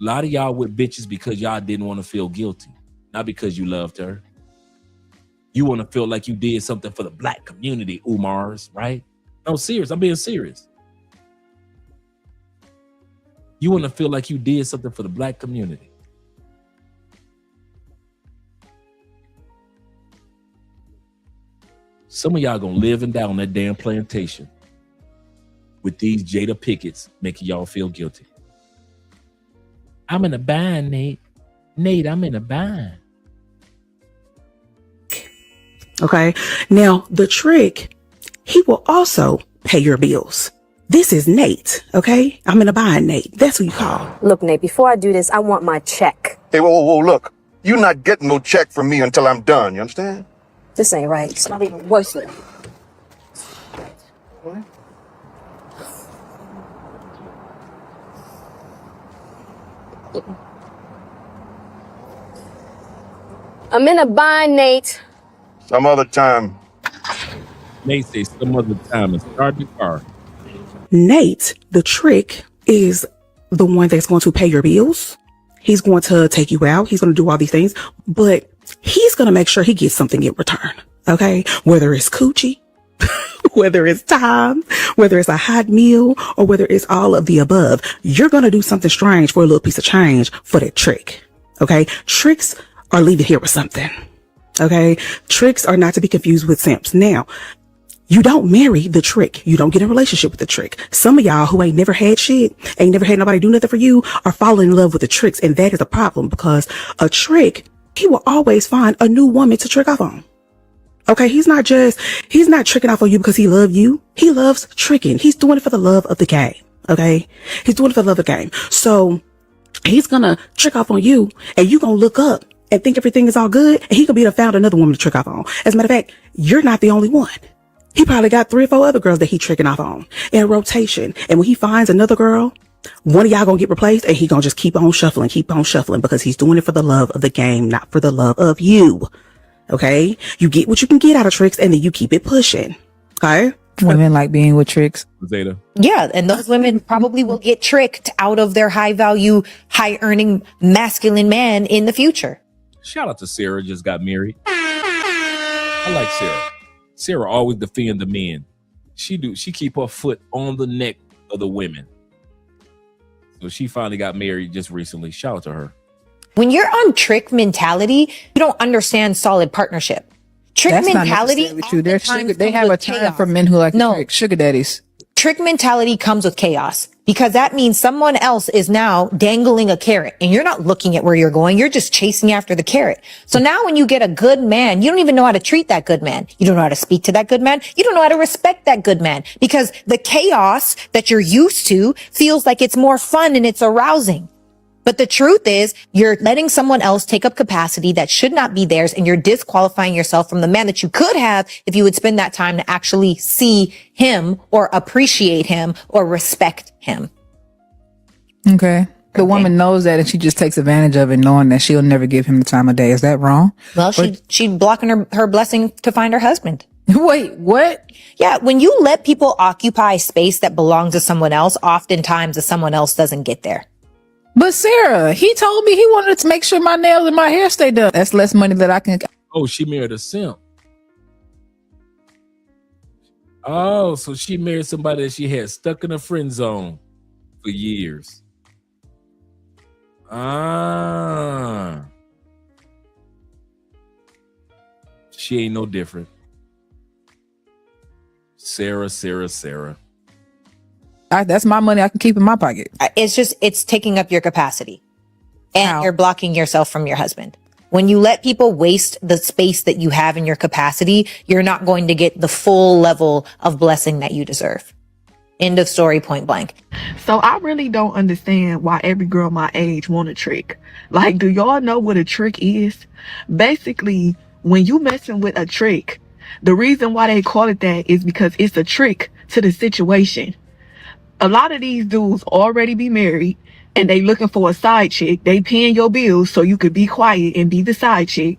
A lot of y'all with bitches because y'all didn't want to feel guilty, not because you loved her. You want to feel like you did something for the black community, Umars, right? No, serious. I'm being serious. You want to feel like you did something for the black community. Some of y'all gonna live and die on that damn plantation with these Jada Pickett's making y'all feel guilty. I'm in a bind, Nate. Nate, I'm in a bind. Okay. Now, the trick, he will also pay your bills. This is Nate, okay? I'm in a bind, Nate. That's who you call. Look, Nate, before I do this, I want my check. Hey, whoa, look. You're not getting no check from me until I'm done, you understand? This ain't right. It's not even worth it. I'm in a bind, Nate. Some other time. Nate says some other time and start the car. Nate, the trick, is the one that's going to pay your bills. He's going to take you out. He's going to do all these things, but he's going to make sure he gets something in return. Okay. Whether it's coochie, whether it's time, whether it's a hot meal, or whether it's all of the above, you're going to do something strange for a little piece of change for that trick. Okay. Tricks are leaving here with something. Okay. Tricks are not to be confused with simps. Now, you don't marry the trick. You don't get in a relationship with the trick. Some of y'all who ain't never had shit, ain't never had nobody do nothing for you, are falling in love with the tricks. And that is a problem, because a trick, he will always find a new woman to trick off on. Okay. He's not tricking off on you because he loves you. He loves tricking. He's doing it for the love of the game. Okay. He's doing it for the love of the game. So he's gonna trick off on you, and you gonna look up and think everything is all good. And he could be to found another woman to trick off on. As a matter of fact, you're not the only one. He probably got 3 or 4 other girls that he tricking off on in a rotation. And when he finds another girl, one of y'all gonna get replaced, and he gonna just keep on shuffling, because he's doing it for the love of the game, not for the love of you. Okay. You get what you can get out of tricks, and then you keep it pushing. Okay. Women like being with tricks. Zeta. Yeah, and those women probably will get tricked out of their high value, high earning masculine man in the future. Shout out to Sarah, just got married. I like Sarah. Sarah always defend the men. She keep her foot on the neck of the women. So she finally got married just recently. Shout out to her. When you're on trick mentality, you don't understand solid partnership. Trick That's mentality. Not true. They have a term for men who like to trick, sugar daddies. Trick mentality comes with chaos, because that means someone else is now dangling a carrot, and you're not looking at where you're going. You're just chasing after the carrot. So now when you get a good man, you don't even know how to treat that good man. You don't know how to speak to that good man. You don't know how to respect that good man, because the chaos that you're used to feels like it's more fun and it's arousing. But the truth is, you're letting someone else take up capacity that should not be theirs, and you're disqualifying yourself from the man that you could have if you would spend that time to actually see him or appreciate him or respect him. Okay. The woman knows that, and she just takes advantage of it, knowing that she'll never give him the time of day. Is that wrong? Well, she's blocking her blessing to find her husband. Wait, what? Yeah, when you let people occupy space that belongs to someone else, oftentimes someone else doesn't get there. But Sarah, he told me he wanted to make sure my nails and my hair stay done. That's less money that I can. Oh, she married a simp. Oh, so she married somebody that she had stuck in a friend zone for years. She ain't no different. Sarah. That's my money I can keep in my pocket. It's taking up your capacity, and you're blocking yourself from your husband. When you let people waste the space that you have in your capacity, you're not going to get the full level of blessing that you deserve. End of story, point blank. So I really don't understand why every girl my age want a trick. Like, do y'all know what a trick is? Basically, when you messing with a trick, the reason why they call it that is because it's a trick to the situation. A lot of these dudes already be married, and they looking for a side chick. They paying your bills so you could be quiet and be the side chick.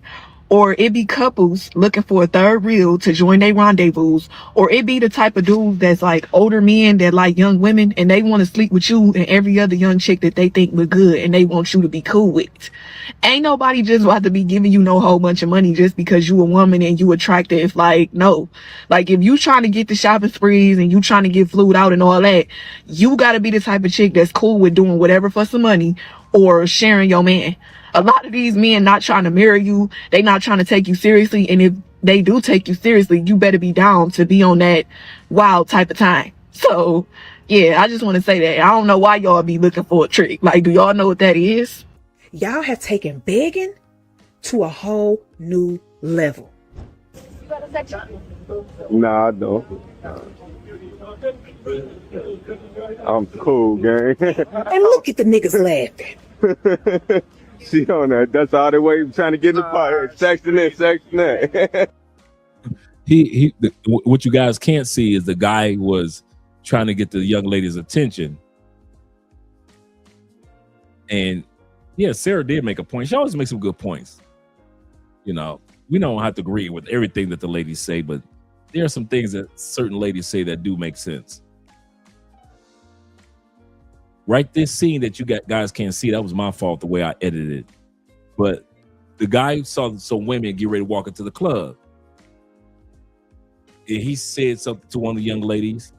Or it be couples looking for a third reel to join their rendezvous. Or it be the type of dudes that's like older men that like young women, and they want to sleep with you and every other young chick that they think look good, and they want you to be cool with. Ain't nobody just about to be giving you no whole bunch of money just because you a woman and you attractive. Like, no. Like, if you trying to get the shopping sprees and you trying to get flued out and all that, you got to be the type of chick that's cool with doing whatever for some money or sharing your man. A lot of these men not trying to marry you. They not trying to take you seriously. And if they do take you seriously, you better be down to be on that wild type of time. So, yeah, I just want to say that. I don't know why y'all be looking for a trick. Like, do y'all know what that is? Y'all have taken begging to a whole new level. You got a section? Nah, I don't. I'm cool, gang. And look at the niggas laughing. She on that. That's all the way trying to get in the fire. Section that. What you guys can't see is the guy was trying to get the young lady's attention. And yeah, Sarah did make a point. She always makes some good points. You know, we don't have to agree with everything that the ladies say, but there are some things that certain ladies say that do make sense. Right, this scene that you guys can't see, that was my fault the way I edited it. But the guy saw some women get ready to walk into the club. he said something to one of the young ladies,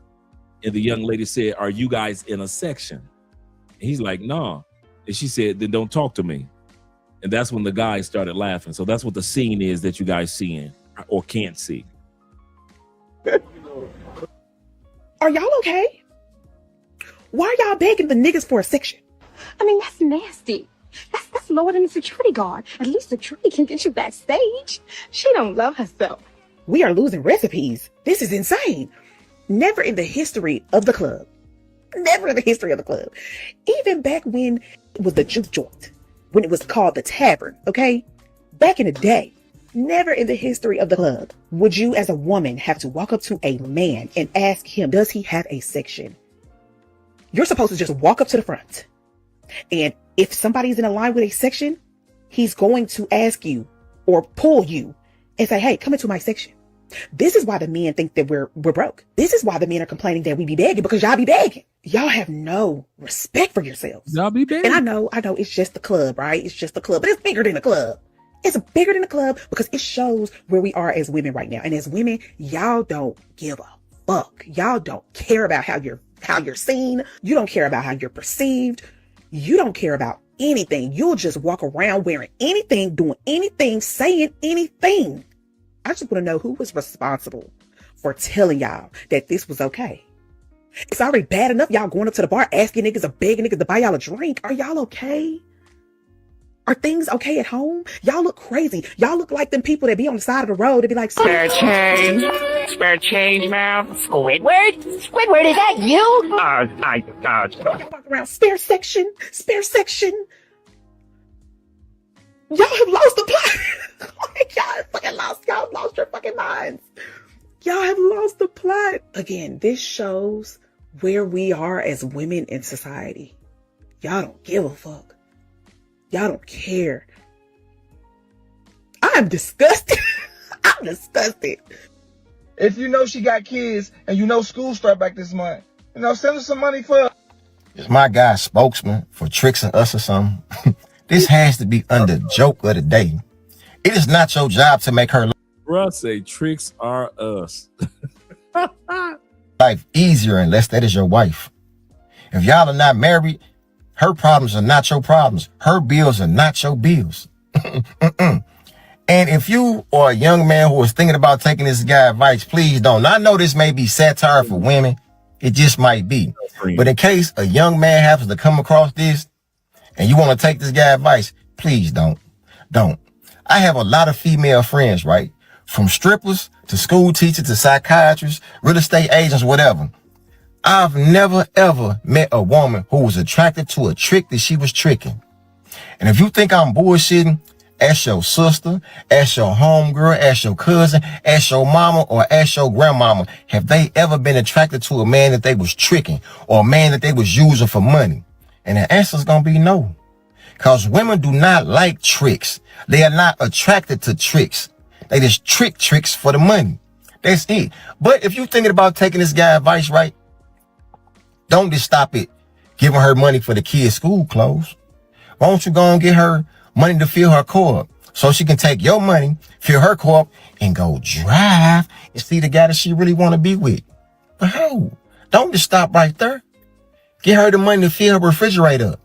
and the young lady said, "Are you guys in a section?" And he's like, "No." And she said, "Then don't talk to me." And that's when the guy started laughing. So that's what the scene is that you guys seeing or can't see. Are y'all okay? Why are y'all begging the niggas for a section? I mean, that's nasty. That's lower than a security guard. At least security can get you backstage. She don't love herself. We are losing recipes. This is insane. Never in the history of the club. Never in the history of the club. Even back when it was the juke joint. When it was called the tavern, okay? Back in the day. Never in the history of the club would you as a woman have to walk up to a man and ask him, does he have a section? You're supposed to just walk up to the front. And if somebody's in a line with a section, he's going to ask you or pull you and say, hey, come into my section. This is why the men think that we're broke. This is why the men are complaining that we be begging, because y'all be begging. Y'all have no respect for yourselves. Y'all be begging. And I know it's just the club, right? It's just the club, but it's bigger than the club. It's bigger than the club because it shows where we are as women right now. And as women, y'all don't give a fuck. Y'all don't care about how you're seen. You don't care about how you're perceived. You don't care about anything. You'll just walk around wearing anything, doing anything, saying anything. I just want to know who was responsible for telling y'all that this was okay. It's already bad enough y'all going up to the bar asking niggas or begging niggas to buy y'all a drink. Are y'all okay? Are things okay at home? Y'all look crazy. Y'all look like them people that be on the side of the road. They be like, spare change, ma'am. Squidward, is that you? Y'all walk around spare section. Y'all have lost the plot. Y'all have fucking lost. Y'all have lost your fucking minds. Y'all have lost the plot. Again, this shows where we are as women in society. Y'all don't give a fuck. Y'all don't care. I'm disgusted. I'm disgusted. If you know she got kids and you know school start back this month, send her some money for. Is my guy spokesman for tricks and us or something? This has to be under joke of the day. It is not your job to make her Bruh say tricks are us. life easier unless that is your wife. If y'all are not married, her problems are not your problems. Her bills are not your bills. And if you are a young man who is thinking about taking this guy's advice, please don't. I know this may be satire for women. It just might be. But in case a young man happens to come across this and you want to take this guy's advice, please don't. Don't. I have a lot of female friends, right? From strippers to school teachers to psychiatrists, real estate agents, whatever. I've never ever met a woman who was attracted to a trick that she was tricking. And if you think I'm bullshitting, ask your sister, ask your homegirl, ask your cousin, ask your mama, or ask your grandmama. Have they ever been attracted to a man that they was tricking or a man that they was using for money? And the answer's gonna be no. Because women do not like tricks. They are not attracted to tricks. They just tricks for the money. That's it. But if you're thinking about taking this guy's advice, right? Don't just stop it giving her money for the kids' school clothes. Why don't you go and get her money to fill her car up so she can take your money, fill her car up, and go drive and see the guy that she really want to be with? But how? Don't just stop right there. Get her the money to fill her refrigerator up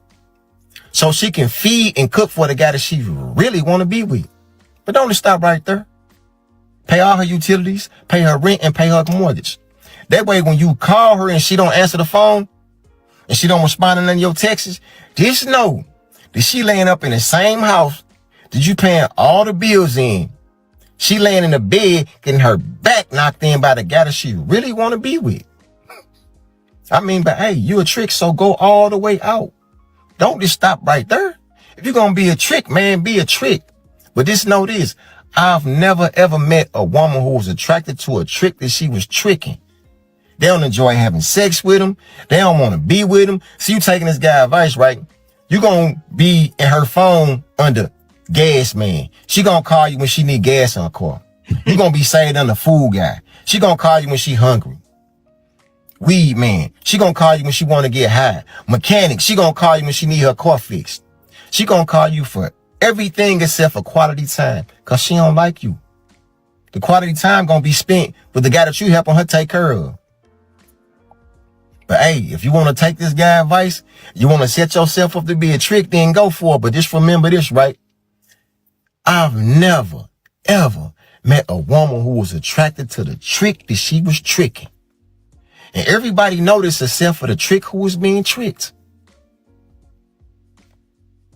so she can feed and cook for the guy that she really want to be with. But don't just stop right there. Pay all her utilities, pay her rent, and pay her mortgage. That way, when you call her and she don't answer the phone and she don't respond to none of your texts, just know that she laying up in the same house that you paying all the bills in. She laying in the bed getting her back knocked in by the guy that she really want to be with. I mean, but hey, you a trick, so go all the way out. Don't just stop right there. If you're going to be a trick, man, be a trick. But just know this. I've never ever met a woman who was attracted to a trick that she was tricking. They don't enjoy having sex with him. They don't want to be with him. See, you taking this guy's advice, right? You're going to be in her phone under gas man. She going to call you when she need gas in her car. You're going to be saved under food guy. She going to call you when she hungry. Weed man. She going to call you when she want to get high. Mechanic. She going to call you when she need her car fixed. She going to call you for everything except for quality time because she don't like you. The quality time gonna be spent with the guy that you helping her take care of. But hey, if you want to take this guy advice, you want to set yourself up to be a trick, then go for it. But just remember this, right? I've never, ever met a woman who was attracted to the trick that she was tricking. And everybody noticed except for the trick who was being tricked.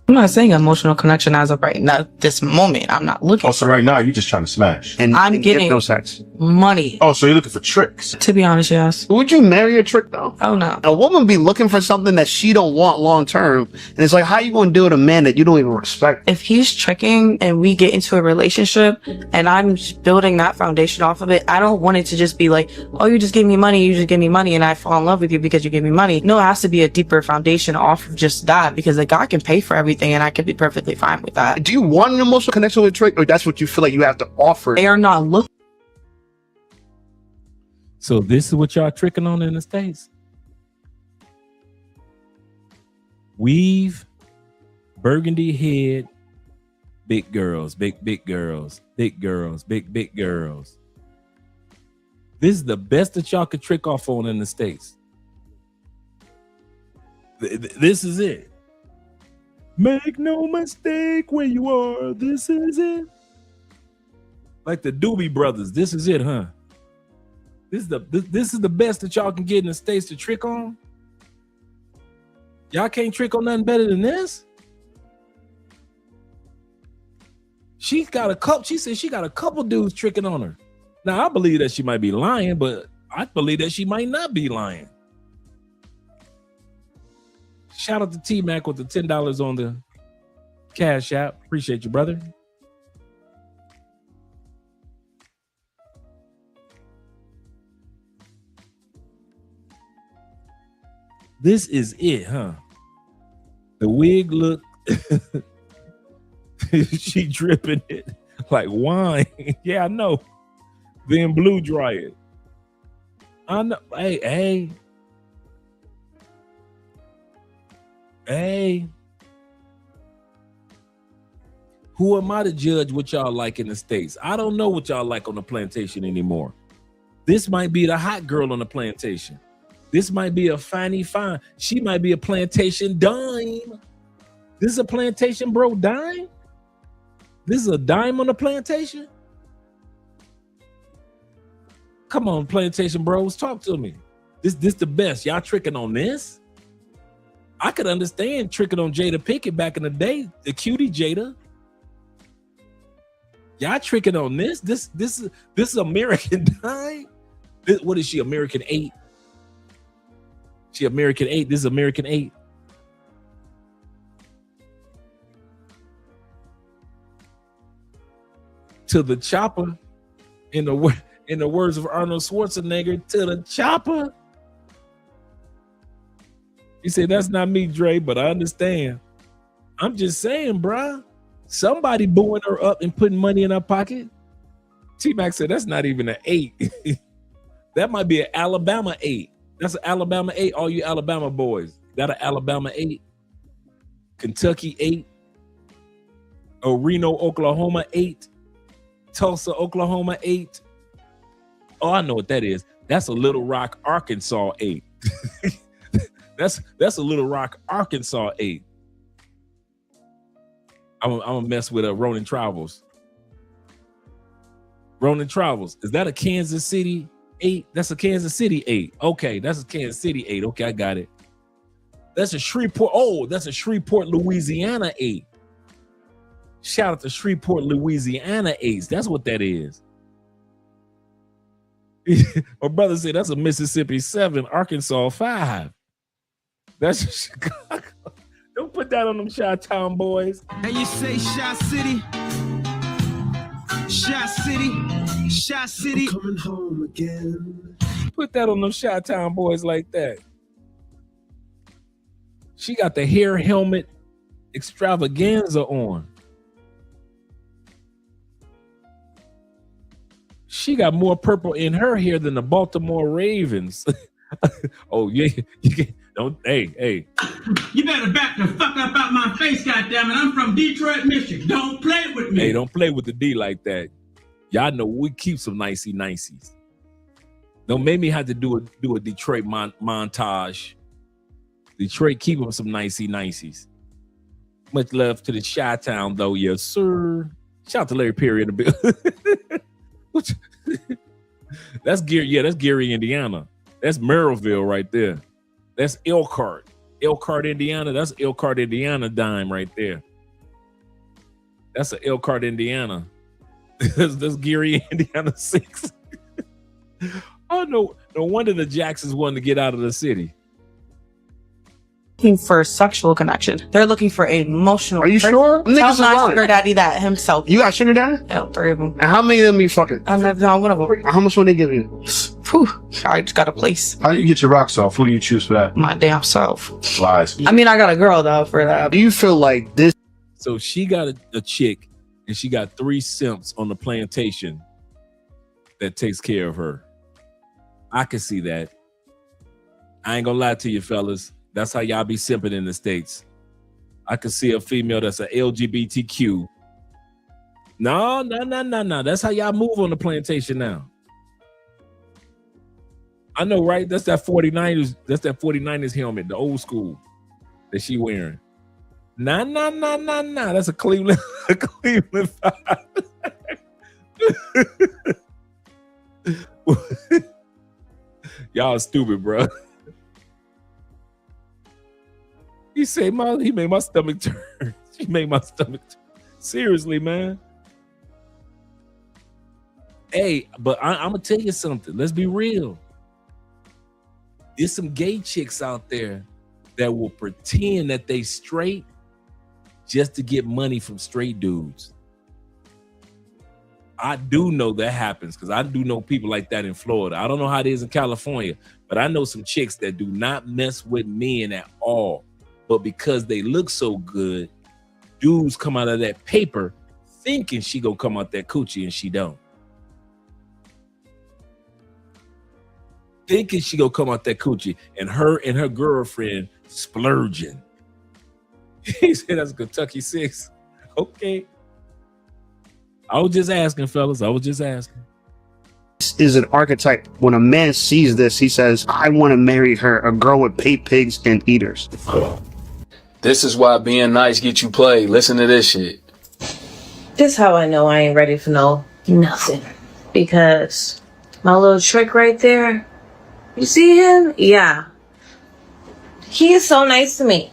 I'm not saying emotional connection as of right now, this moment. I'm not looking. Oh, so right now you're just trying to smash. And I'm getting no sex. money. Oh, so you're looking for tricks. To be honest, yes. Would you marry a trick though? Oh no. A woman be looking for something that she don't want long term, and it's like, how you gonna deal with a man that you don't even respect? If he's tricking and we get into a relationship and I'm building that foundation off of it, I don't want it to just be like, oh, you just give me money, and I fall in love with you because you give me money. No, it has to be a deeper foundation off of just that, because like God can pay for everything and I can be perfectly fine with that. Do you want an emotional connection with a trick, or that's what you feel like you have to offer? They are not looking. So this is what y'all tricking on in the States. Weave, burgundy head, big girls, big girls, big girls, big girls. This is the best that y'all could trick off on in the States. This is it. Make no mistake where you are. This is it. Like the Doobie Brothers. This is it, huh? This is the best that y'all can get in the States to trick on. Y'all can't trick on nothing better than this. She said she got a couple dudes tricking on her. Now I believe that she might be lying, but I believe that she might not be lying. Shout out to T-Mac with the $10 on the Cash App. Appreciate you, brother. This is it, huh? The wig look, she dripping it like wine. Yeah, I know. Then blue dry it. I know. Hey. Who am I to judge what y'all like in the States? I don't know what y'all like on the plantation anymore. This might be the hot girl on the plantation. This might be a fine. She might be a plantation dime. This is a plantation bro dime? This is a dime on the plantation? Come on, plantation bros, talk to me. This the best. Y'all tricking on this? I could understand tricking on Jada Pinkett back in the day, the cutie Jada. Y'all tricking on this? This is American dime? What is she, American 8? She American 8. This is American 8. To the chopper, in the words of Arnold Schwarzenegger, to the chopper. He said, that's not me, Dre, but I understand. I'm just saying, bruh. Somebody booing her up and putting money in her pocket. T-Mac said, that's not even an 8. That might be an Alabama 8. That's an Alabama 8, all you Alabama boys. That an Alabama 8. Kentucky 8. Reno, Oklahoma 8. Tulsa, Oklahoma 8. Oh, I know what that is. That's a Little Rock, Arkansas 8. That's a Little Rock, Arkansas 8. I'm gonna mess with Ronin Travels. Ronin Travels. Is that a Kansas City 8? That's a Kansas City 8. Okay, that's a Kansas City 8. Okay, I got it. That's a Shreveport. Oh, that's a Shreveport, Louisiana 8. Shout out to Shreveport, Louisiana 8s. That's what that is. My brother said that's a Mississippi 7, Arkansas 5. That's Chicago. Don't put that on them Chi-Town boys. And you say Chi City. Chi City. Chi City. I'm coming home again. Put that on them Chi-Town boys like that. She got the hair helmet extravaganza on. She got more purple in her hair than the Baltimore Ravens. Oh, yeah. Hey. You better back the fuck up out my face, goddammit. I'm from Detroit, Michigan. Don't play with me. Hey, don't play with the D like that. Y'all know we keep some nicey-niceys. Don't make me have to do a Detroit montage. Detroit keep them some nicey-niceys. Much love to the Chi-Town, though, yes, sir. Shout out to Larry Perry in the bill. That's Gary. Yeah, that's Gary, Indiana. That's Merrillville right there. That's Elkhart. Elkhart, Indiana. That's Elkhart, Indiana dime right there. That's an Elkhart, Indiana. that's Gary, Indiana 6. Oh, no wonder the Jacksons wanted to get out of the city. Looking for sexual connection. They're looking for emotional. Are you sure? Tell Niggas my lying. sugar daddy that himself. You got sugar daddy? Yeah, 3 of them. And how many of them you fucking? I'm not one of them. How much will they give you? Whew, I just got a place. How do you get your rocks off? Who do you choose for that? My damn self. Lies. I mean, I got a girl though for that. Do you feel like this? So she got a chick, and she got 3 simps on the plantation that takes care of her. I can see that. I ain't gonna lie to you, fellas. That's how y'all be simping in the States. I could see a female that's a LGBTQ. No. That's how y'all move on the plantation now. I know, right? That's that 49ers. That's that 49ers helmet, the old school that she wearing. Nah. That's a Cleveland, Cleveland 5. Y'all stupid, bro. He made my stomach turn. She made my stomach turn. Seriously, man. Hey, but I'm gonna tell you something. Let's be real. There's some gay chicks out there that will pretend that they straight just to get money from straight dudes. I do know that happens because I do know people like that in Florida. I don't know how it is in California, but I know some chicks that do not mess with men at all. But because they look so good, dudes come out of that paper thinking she gonna come out that coochie and she don't. Thinking she gonna come out that coochie and her girlfriend splurging. He said that's Kentucky 6. Okay. I was just asking, fellas. I was just asking. This is an archetype. When a man sees this, he says, I want to marry her, a girl with paid pigs and eaters. This is why being nice get you played. Listen to this shit. This how I know I ain't ready for nothing. Because my little trick right there, you see him? Yeah. He is so nice to me.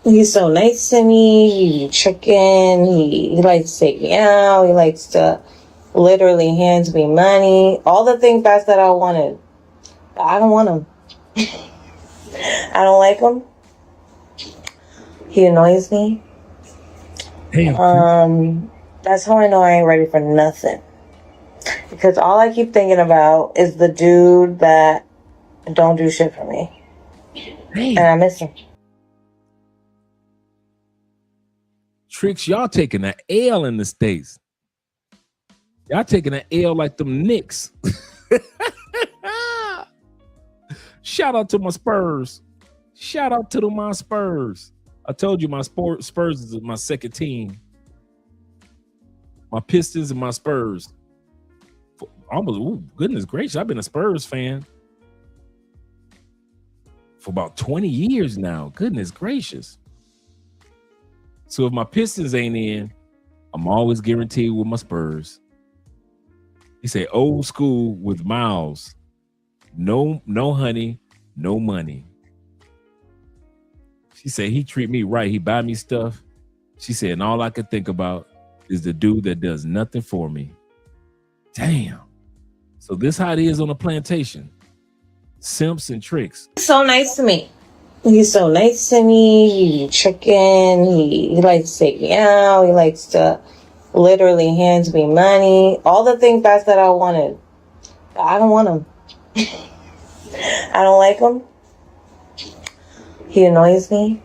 He's so nice to me. He tricking. He likes to take me out. He likes to literally hand me money. All the things that I wanted. I don't want him. I don't like him. He annoys me. Damn. That's how I know I ain't ready for nothing. Because all I keep thinking about is the dude that don't do shit for me. Hey. And I miss him. Tricks, y'all taking an L in the States. Y'all taking an L like them Knicks. Shout out to my Spurs. Shout out to my Spurs. I told you my Spurs is my second team. My Pistons and my Spurs. Almost, goodness gracious, I've been a Spurs fan for about 20 years now. Goodness gracious. So if my Pistons ain't in, I'm always guaranteed with my Spurs. He said old school with Miles. No honey, no money. She said he treat me right. He buy me stuff. She said, and all I could think about is the dude that does nothing for me. Damn. So this how it is on a plantation. Simps and tricks. He's so nice to me. He's so nice to me. He tricking. He likes to take me out. He likes to literally hand me money. All the things that I wanted. I don't want him. I don't like him. He annoys me.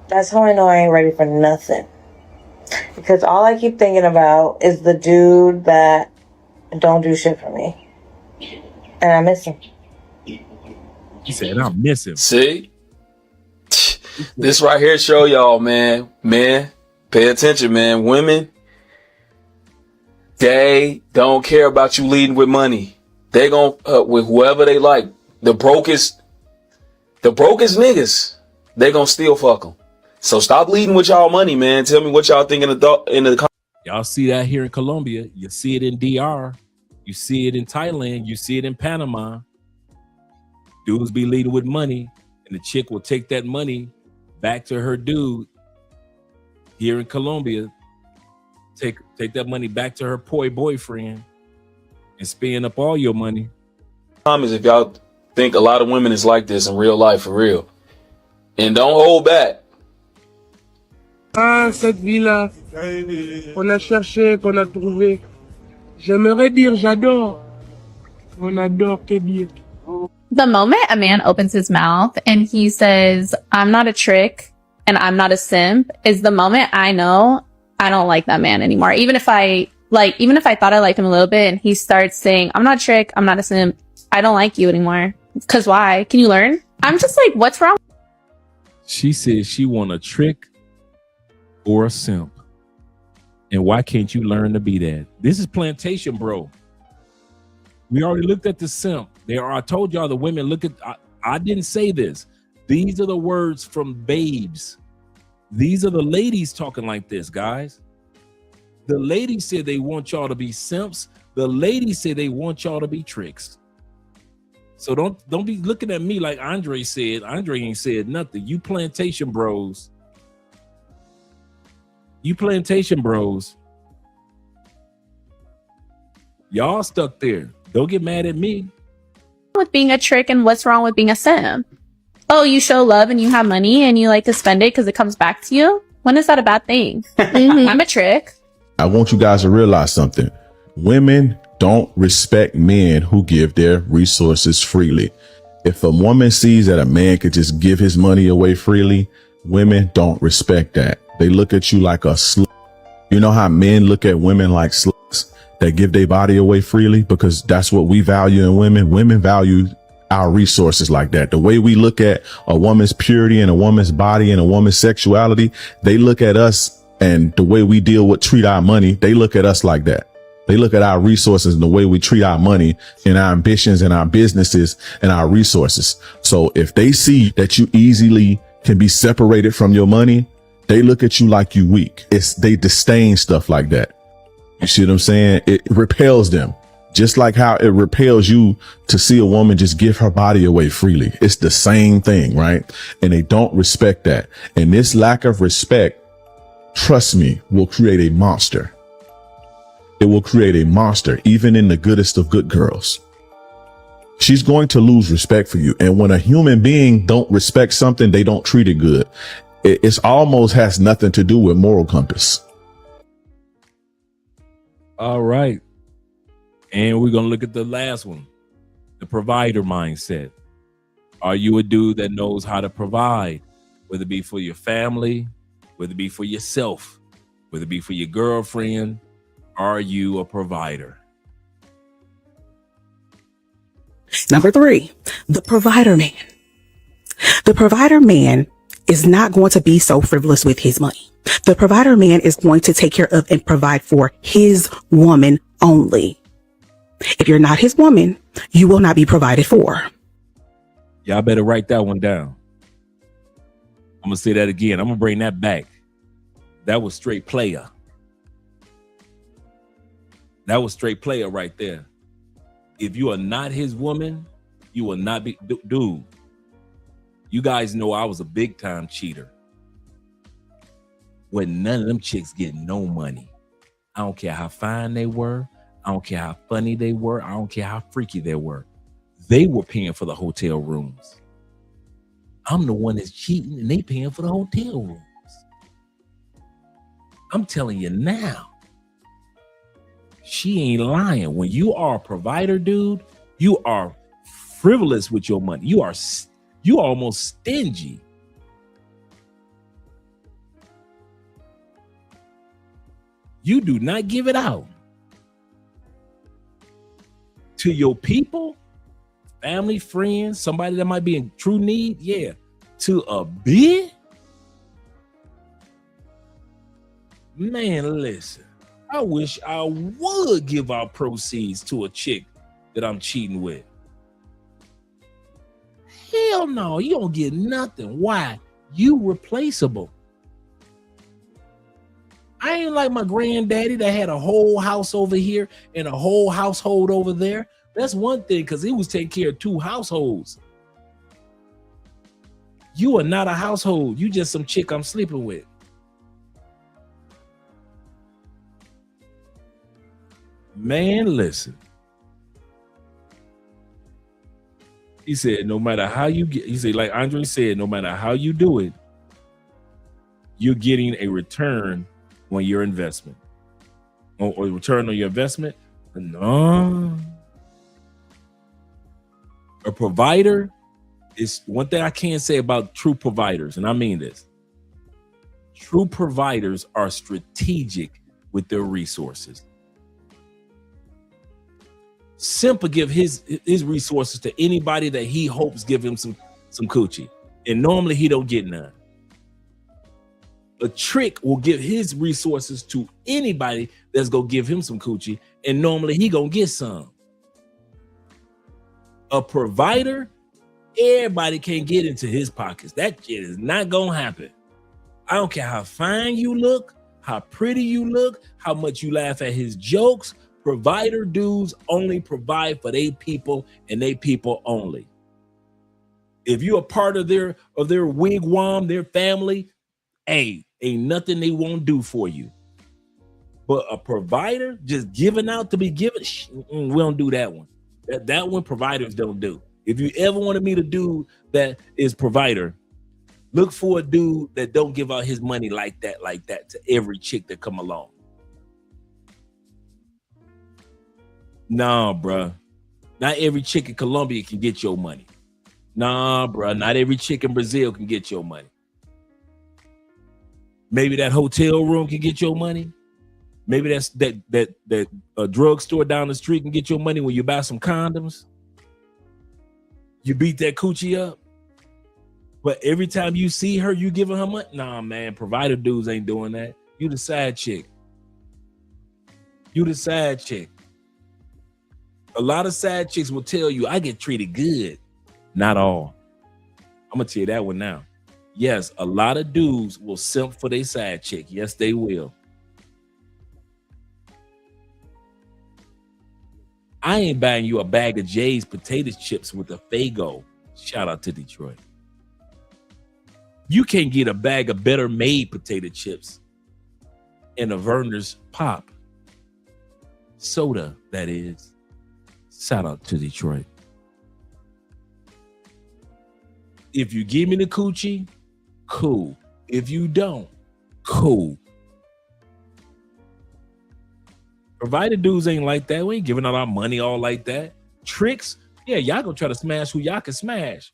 That's how I know I ain't ready for nothing. Because all I keep thinking about is the dude that don't do shit for me. And I miss him. He said, I miss him. See? This right here show y'all, man. Men, pay attention, man. Women, They don't care about you leading with money. They gon' with whoever they like. The brokest niggas, they gon' still fuck them. So stop leading with y'all money, man. Tell me what y'all think in the Y'all see that here in Colombia. You see it in DR. You see it in Thailand. You see it in Panama. Dudes be leading with money, and the chick will take that money back to her dude here in Colombia. Take that money back to her boyfriend and spend up all your money. comments if y'all think a lot of women is like this in real life, for real. And don't hold back. Ah, cette vie-là, qu'on a cherché, qu'on a trouvé. J'aimerais dire j'adore. On adore, que dire. The moment a man opens his mouth and he says, I'm not a trick and I'm not a simp, is the moment I know I don't like that man anymore. Even if I thought I liked him a little bit and he starts saying, I'm not a trick, I'm not a simp, I don't like you anymore. Cause why? Can you learn? I'm just like, what's wrong? She says she want a trick or a simp. And why can't you learn to be that? This is Plantation, bro. We already looked at the simp. I told y'all the women look at, I didn't say this. These are the words from babes. These are the ladies talking like this, guys. The ladies said they want y'all to be simps. The ladies said they want y'all to be tricks. So don't be looking at me like Andre said. Andre ain't said nothing. You Plantation bros. You Plantation bros. Y'all stuck there. Don't get mad at me. With being a trick and what's wrong with being a simp? Oh, you show love and you have money and you like to spend it because it comes back to you? When is that a bad thing? I'm a trick. I want you guys to realize something. Women don't respect men who give their resources freely. If a woman sees that a man could just give his money away freely, women don't respect that. They look at you like a slut. You know how men look at women like sluts that give their body away freely? Because that's what we value in women. Women value our resources like that. The way we look at a woman's purity and a woman's body and a woman's sexuality, they look at us, and the way we treat our money, they look at us like that. They look at our resources and the way we treat our money and our ambitions and our businesses and our resources. So if they see that you easily can be separated from your money, they look at you like you weak. They disdain stuff like that. You see what I'm saying? It repels them. Just like how it repels you to see a woman just give her body away freely. It's the same thing, right? And they don't respect that. And this lack of respect, trust me, will create a monster. It will create a monster, even in the goodest of good girls. She's going to lose respect for you. And when a human being don't respect something, they don't treat it good. It's almost has nothing to do with moral compass. All right. And we're going to look at the last one, the provider mindset. Are you a dude that knows how to provide, whether it be for your family, whether it be for yourself, whether it be for your girlfriend? Are you a provider? Number 3, the provider man. The provider man is not going to be so frivolous with his money. The provider man is going to take care of and provide for his woman only. If you're not his woman, you will not be provided for. Y'all better write that one down. I'm going to say that again. I'm going to bring that back. That was straight player. That was straight player right there. If you are not his woman, you will not be. Dude, you guys know I was a big time cheater. When none of them chicks getting no money. I don't care how fine they were. I don't care how funny they were. I don't care how freaky they were. They were paying for the hotel rooms. I'm the one that's cheating and they paying for the hotel rooms. I'm telling you now, she ain't lying. When you are a provider, dude, you are frivolous with your money. You are almost stingy. You do not give it out to your people, family, friends, somebody that might be in true need. Yeah. To a bid? Man, listen. I wish I would give out proceeds to a chick that I'm cheating with. Hell no, you don't get nothing. Why? You replaceable. I ain't like my granddaddy that had a whole house over here and a whole household over there. That's one thing, because he was taking care of 2 households. You are not a household. You just some chick I'm sleeping with. Man, listen. He said, no matter how you get, he said, like Andre said, no matter how you do it, you're getting a return on your investment. Or return on your investment? No. A provider is one thing I can't say about true providers, and I mean this. True providers are strategic with their resources. Simple give his resources to anybody that he hopes give him some coochie, and normally he don't get none. A trick will give his resources to anybody that's gonna give him some coochie, and normally he gonna get some. A provider, everybody can't get into his pockets. That shit is not gonna happen. I don't care how fine you look, how pretty you look, how much you laugh at his jokes. Provider dudes only provide for they people and they people only. If you're a part of their wigwam, their family, hey, ain't nothing they won't do for you. But a provider just giving out to be given, we don't do that one. That one providers don't do. If you ever want to meet a dude that is provider, look for a dude that don't give out his money like that to every chick that come along. Nah, bruh. Not every chick in Colombia can get your money. Nah, bruh. Not every chick in Brazil can get your money. Maybe that hotel room can get your money. Maybe that's that drugstore down the street can get your money when you buy some condoms. You beat that coochie up. But every time you see her, you giving her money? Nah, man. Provider dudes ain't doing that. You the side chick. You the side chick. A lot of side chicks will tell you, I get treated good. Not all. I'm going to tell you that one now. Yes, a lot of dudes will simp for their side chick. Yes, they will. I ain't buying you a bag of Jay's potato chips with a Faygo. Shout out to Detroit. You can't get a bag of Better Made potato chips and a Verner's Pop. Soda, that is. Shout out to Detroit. If you give me the coochie, cool. If you don't, cool. Provider dudes ain't like that. We ain't giving out our money all like that. Tricks, yeah, y'all gonna try to smash who y'all can smash.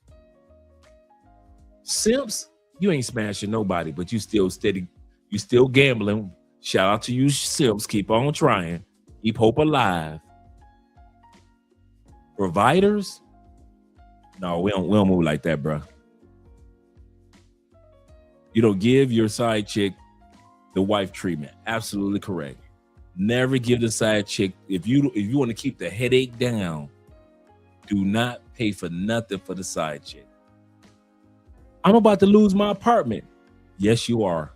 Simps, you ain't smashing nobody, but you still steady. You still gambling. Shout out to you simps. Keep on trying. Keep hope alive. Providers, no, we don't move like that, bro. You don't give your side chick the wife treatment. Absolutely correct. Never give the side chick, if you want to keep the headache down, do not pay for nothing for the side chick. I'm about to lose my apartment. Yes, you are.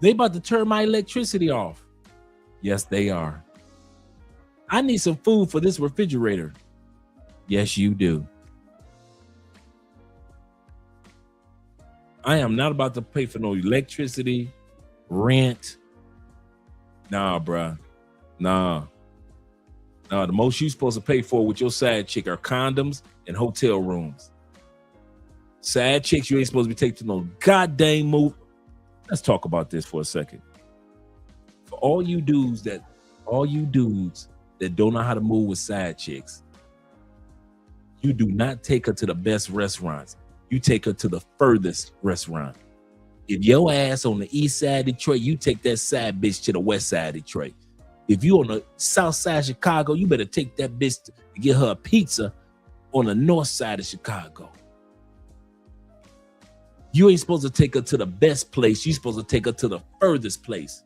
They about to turn my electricity off. Yes, they are. I need some food for this refrigerator. Yes, you do. I am not about to pay for no electricity, rent. Nah, bruh. Nah. The most you supposed to pay for with your side chick are condoms and hotel rooms. Side chicks, you ain't supposed to be taking no goddamn move. Let's talk about this for a second. For all you dudes that don't know how to move with side chicks, you do not take her to the best restaurants. You take her to the furthest restaurant. If your ass on the east side of Detroit, you take that side bitch to the west side of Detroit. If you on the south side of Chicago, you better take that bitch to get her a pizza on the north side of Chicago. You ain't supposed to take her to the best place. You're supposed to take her to the furthest place.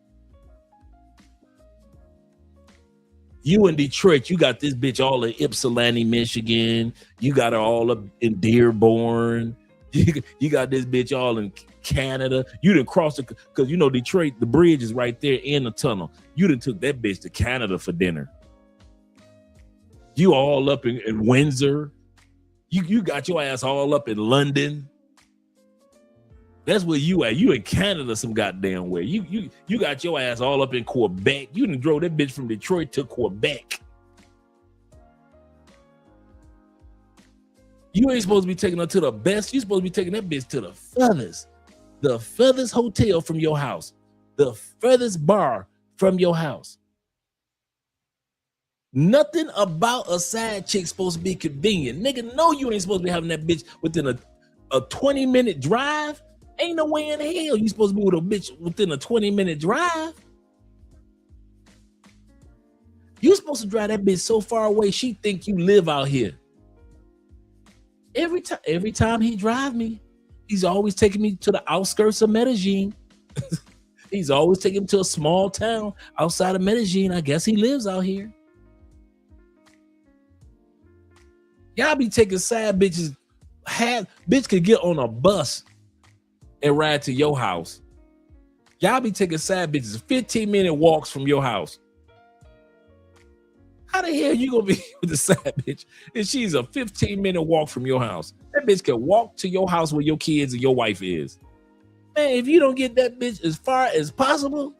You in Detroit, you got this bitch all in Ypsilanti, Michigan. You got her all up in Dearborn. You got this bitch all in Canada. You done crossed it because you know Detroit, the bridge is right there in the tunnel. You done took that bitch to Canada for dinner. You all up in Windsor. You got your ass all up in London. That's where you at. You in Canada some goddamn way. You got your ass all up in Quebec. You done drove that bitch from Detroit to Quebec. You ain't supposed to be taking her to the best. You supposed to be taking that bitch to the furthest hotel from your house, the furthest bar from your house. Nothing about a side chick supposed to be convenient. Nigga, no, you ain't supposed to be having that bitch within a 20-minute drive. Ain't no way in hell you supposed to be with a bitch within a 20-minute drive. You supposed to drive that bitch so far away she think you live out here. Every time he drive me, he's always taking me to the outskirts of Medellin. He's always taking me to a small town outside of Medellin. I guess he lives out here. Y'all be taking side bitches. Bitch could get on a bus and ride to your house. Y'all be taking side bitches 15-minute walks from your house. How the hell you gonna be with the side bitch if she's a 15-minute walk from your house? That bitch can walk to your house where your kids and your wife is. Man, if you don't get that bitch as far as possible,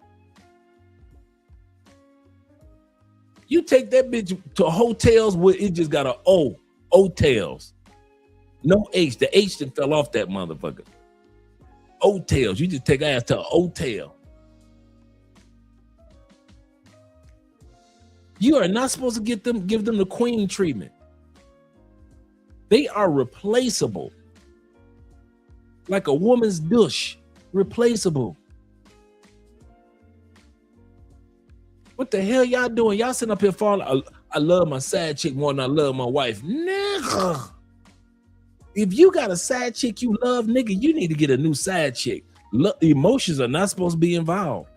you take that bitch to hotels where it just got a O. Hotels. No H. The H that fell off that motherfucker. Hotels. You just take ass to a hotel. You are not supposed to give them the queen treatment. They are replaceable. Like a woman's douche. Replaceable. What the hell y'all doing? Y'all sitting up here falling. I love my side chick more than I love my wife. Nigga. If you got a side chick you love, nigga, you need to get a new side chick. Emotions are not supposed to be involved.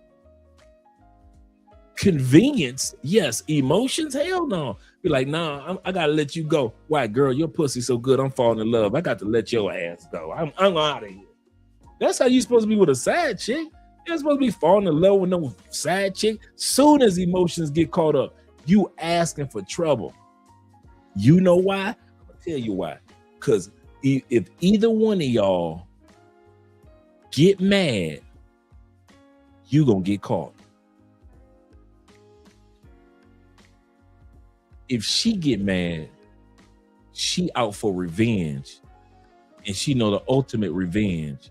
Convenience, yes. Emotions, hell no. Be like, nah, I gotta let you go. Why, girl, your pussy so good, I'm falling in love. I got to let your ass go. I'm out of here. That's how you supposed to be with a side chick. You're supposed to be falling in love with no side chick. Soon as emotions get caught up, you asking for trouble. You know why? I'm gonna tell you why. Because if either one of y'all get mad, you gonna get caught. If she get mad, she out for revenge. And she know the ultimate revenge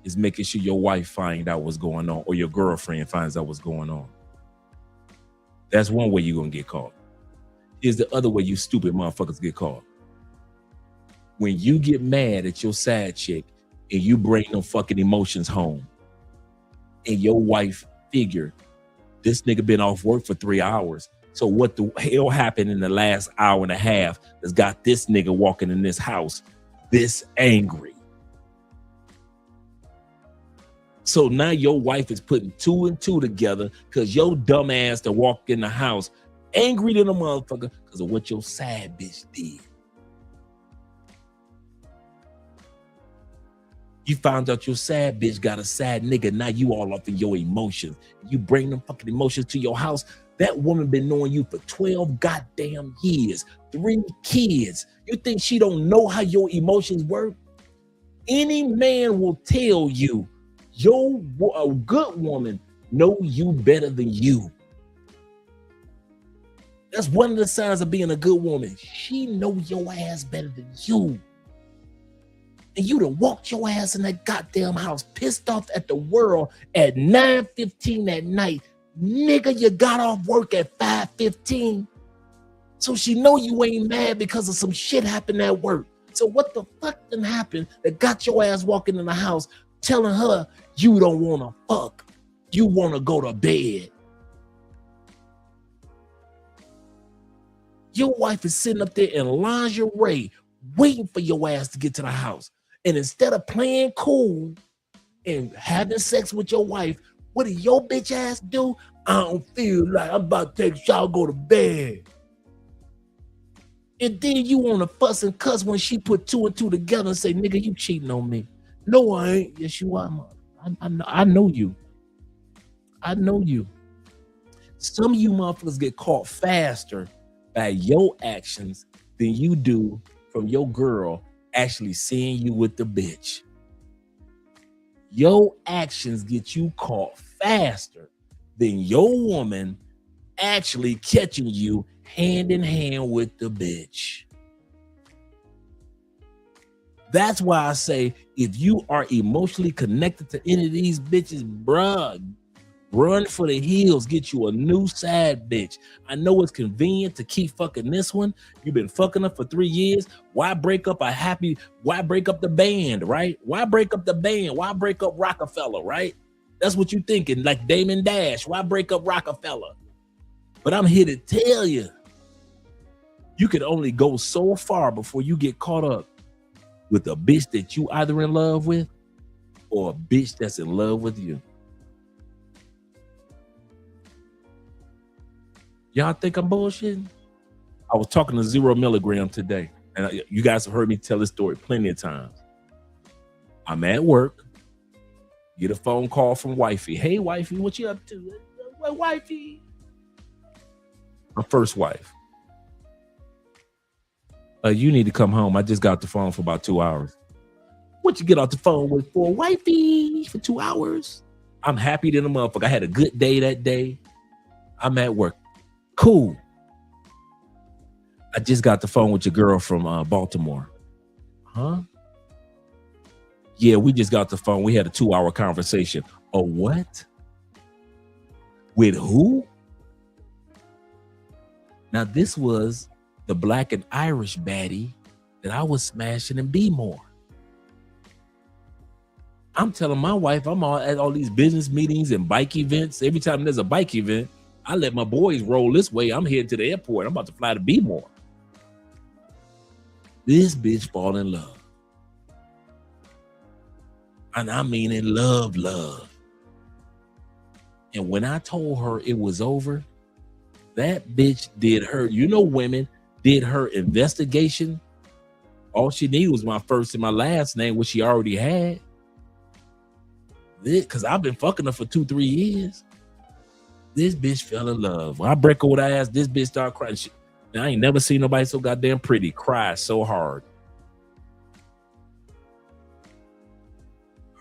is making sure your wife find out what's going on or your girlfriend finds out what's going on. That's one way you're gonna get caught. Here's the other way you stupid motherfuckers get caught. When you get mad at your side chick and you bring them fucking emotions home and your wife figure this nigga been off work for 3 hours. So what the hell happened in the last hour and a half that's got this nigga walking in this house this angry? So now your wife is putting 2 and 2 together because your dumb ass to walk in the house angry than a motherfucker because of what your side bitch did. You found out your sad bitch got a sad nigga. Now you all up in your emotions. You bring them fucking emotions to your house. That woman been knowing you for 12 goddamn years, 3 kids. You think she don't know how your emotions work? Any man will tell you, a good woman know you better than you. That's one of the signs of being a good woman. She know your ass better than you. And you done walked your ass in that goddamn house, pissed off at the world at 9:15 at night. Nigga, you got off work at 5:15. So she know you ain't mad because of some shit happened at work. So what the fuck done happened that got your ass walking in the house telling her you don't want to fuck? You want to go to bed. Your wife is sitting up there in lingerie waiting for your ass to get to the house. And instead of playing cool and having sex with your wife, What did your bitch ass do? I don't feel like I'm about to take a shower, go to bed. And then you want to fuss and cuss when she put 2 and 2 together and say, nigga, you cheating on me. No, I ain't. Yes, you are. I know you. I know you. Some of you motherfuckers get caught faster by your actions than you do from your girl actually seeing you with the bitch. Your actions get you caught faster than your woman actually catching you hand in hand with the bitch. That's why I say, if you are emotionally connected to any of these bitches, bruh, run for the hills, get you a new side bitch. I know it's convenient to keep fucking this one. You've been fucking her for 3 years. Why break up why break up the band, right? Why break up the band? Why break up Rockefeller, right? That's what you thinking, like Damon Dash. Why break up Rockefeller? But I'm here to tell you, you can only go so far before you get caught up with a bitch that you either in love with or a bitch that's in love with you. Y'all think I'm bullshitting? I was talking to 0 milligram today, and you guys have heard me tell this story plenty of times. I'm at work, get a phone call from wifey. Hey, wifey, what you up to? Well, wifey. My first wife. You need to come home. I just got off the phone for about 2 hours. What you get off the phone with for, wifey, for 2 hours? I'm happy than a motherfucker. I had a good day that day. I'm at work. Cool. I just got the phone with your girl from Baltimore. Huh? Yeah, we just got the phone. We had a 2-hour conversation. A what? With who? Now, this was the black and Irish baddie that I was smashing in B-more. I'm telling my wife I'm at all these business meetings and bike events. Every time there's a bike event, I let my boys roll this way. I'm heading to the airport. I'm about to fly to B-more. This bitch fall in love. And I mean in love. And when I told her it was over, that bitch did her, women did her investigation. All she needed was my first and my last name, which she already had. Because I've been fucking her for 2-3 years. This bitch fell in love. When I break her with her ass, this bitch started crying. I ain't never seen nobody so goddamn pretty cry so hard.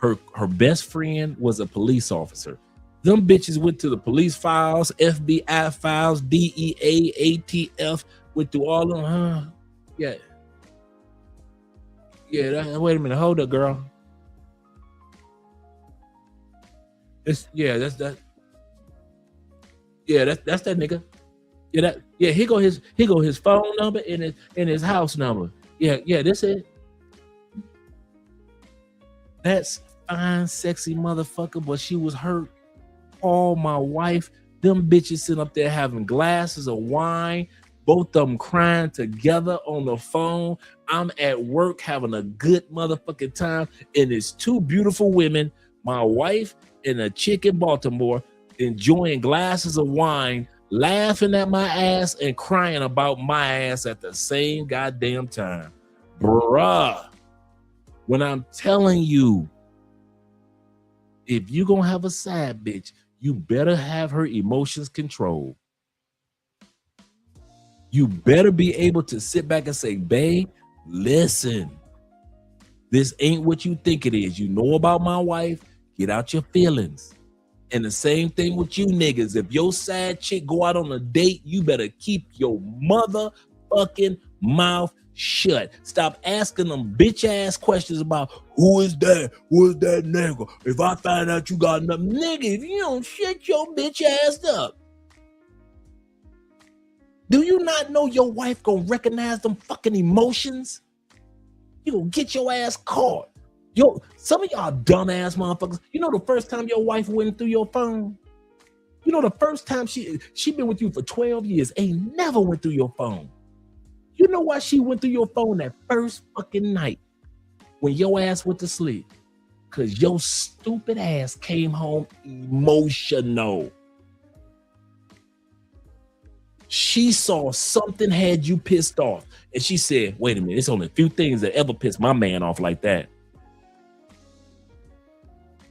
Her best friend was a police officer. Them bitches went to the police files, FBI files, DEA, ATF, went through all of them, huh? Yeah. Yeah, wait a minute. Hold up, girl. That's that. Yeah, that's that nigga. Yeah, here go his phone number and his house number. Yeah, this it. That's fine, sexy motherfucker, but she was hurt. Oh, my wife, them bitches sitting up there having glasses of wine, both of them crying together on the phone. I'm at work having a good motherfucking time, and it's 2 beautiful women, my wife and a chick in Baltimore, enjoying glasses of wine, laughing at my ass and crying about my ass at the same goddamn time. Bruh, when I'm telling you, if you gonna have a side bitch, you better have her emotions controlled. You better be able to sit back and say, babe, listen, this ain't what you think it is. You know about my wife, get out your feelings. And the same thing with you niggas. If your side chick go out on a date, you better keep your motherfucking mouth shut. Stop asking them bitch ass questions about who is that? Who is that nigga? If I find out you got enough, nigga, if you don't shut your bitch ass up. Do you not know your wife gonna recognize them fucking emotions? You gonna get your ass caught. Yo, some of y'all dumbass motherfuckers, you know the first time your wife went through your phone? You know the first time she been with you for 12 years, ain't never went through your phone. You know why she went through your phone that first fucking night when your ass went to sleep? Because your stupid ass came home emotional. She saw something had you pissed off. And she said, wait a minute, it's only a few things that ever pissed my man off like that.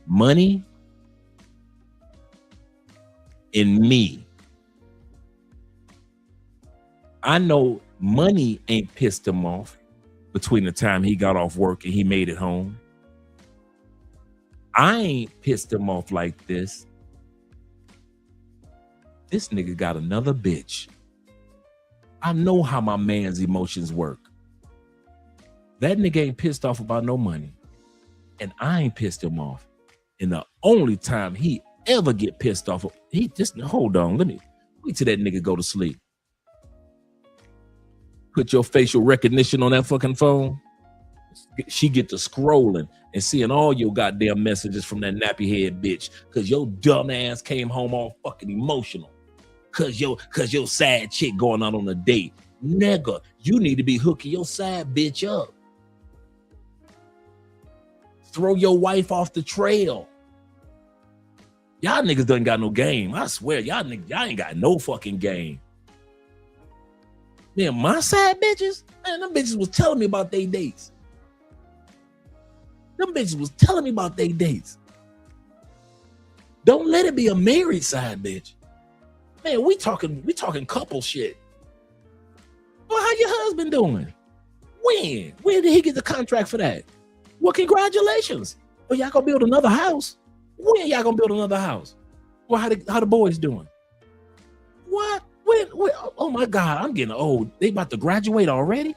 Money and me. I know money ain't pissed him off between the time he got off work and he made it home. I ain't pissed him off like this. This nigga got another bitch. I know how my man's emotions work. That nigga ain't pissed off about no money. And I ain't pissed him off. And the only time he ever get pissed off, he just, hold on, wait till that nigga go to sleep. Put your facial recognition on that fucking phone. She get to scrolling and seeing all your goddamn messages from that nappy head bitch. Cause your dumb ass came home all fucking emotional. Cause your sad chick going out on a date. Nigga, you need to be hooking your sad bitch up. Throw your wife off the trail. Y'all niggas done got no game. I swear, y'all ain't got no fucking game. Man, my side bitches, man, them bitches was telling me about their dates. Them bitches was telling me about their dates. Don't let it be a married side bitch. Man, we talking couple shit. Well, how your husband doing? When did he get the contract for that? Well, congratulations. Well, y'all gonna build another house. When y'all gonna build another house? Well, how the boys doing? What? When? Oh my God, I'm getting old. They about to graduate already?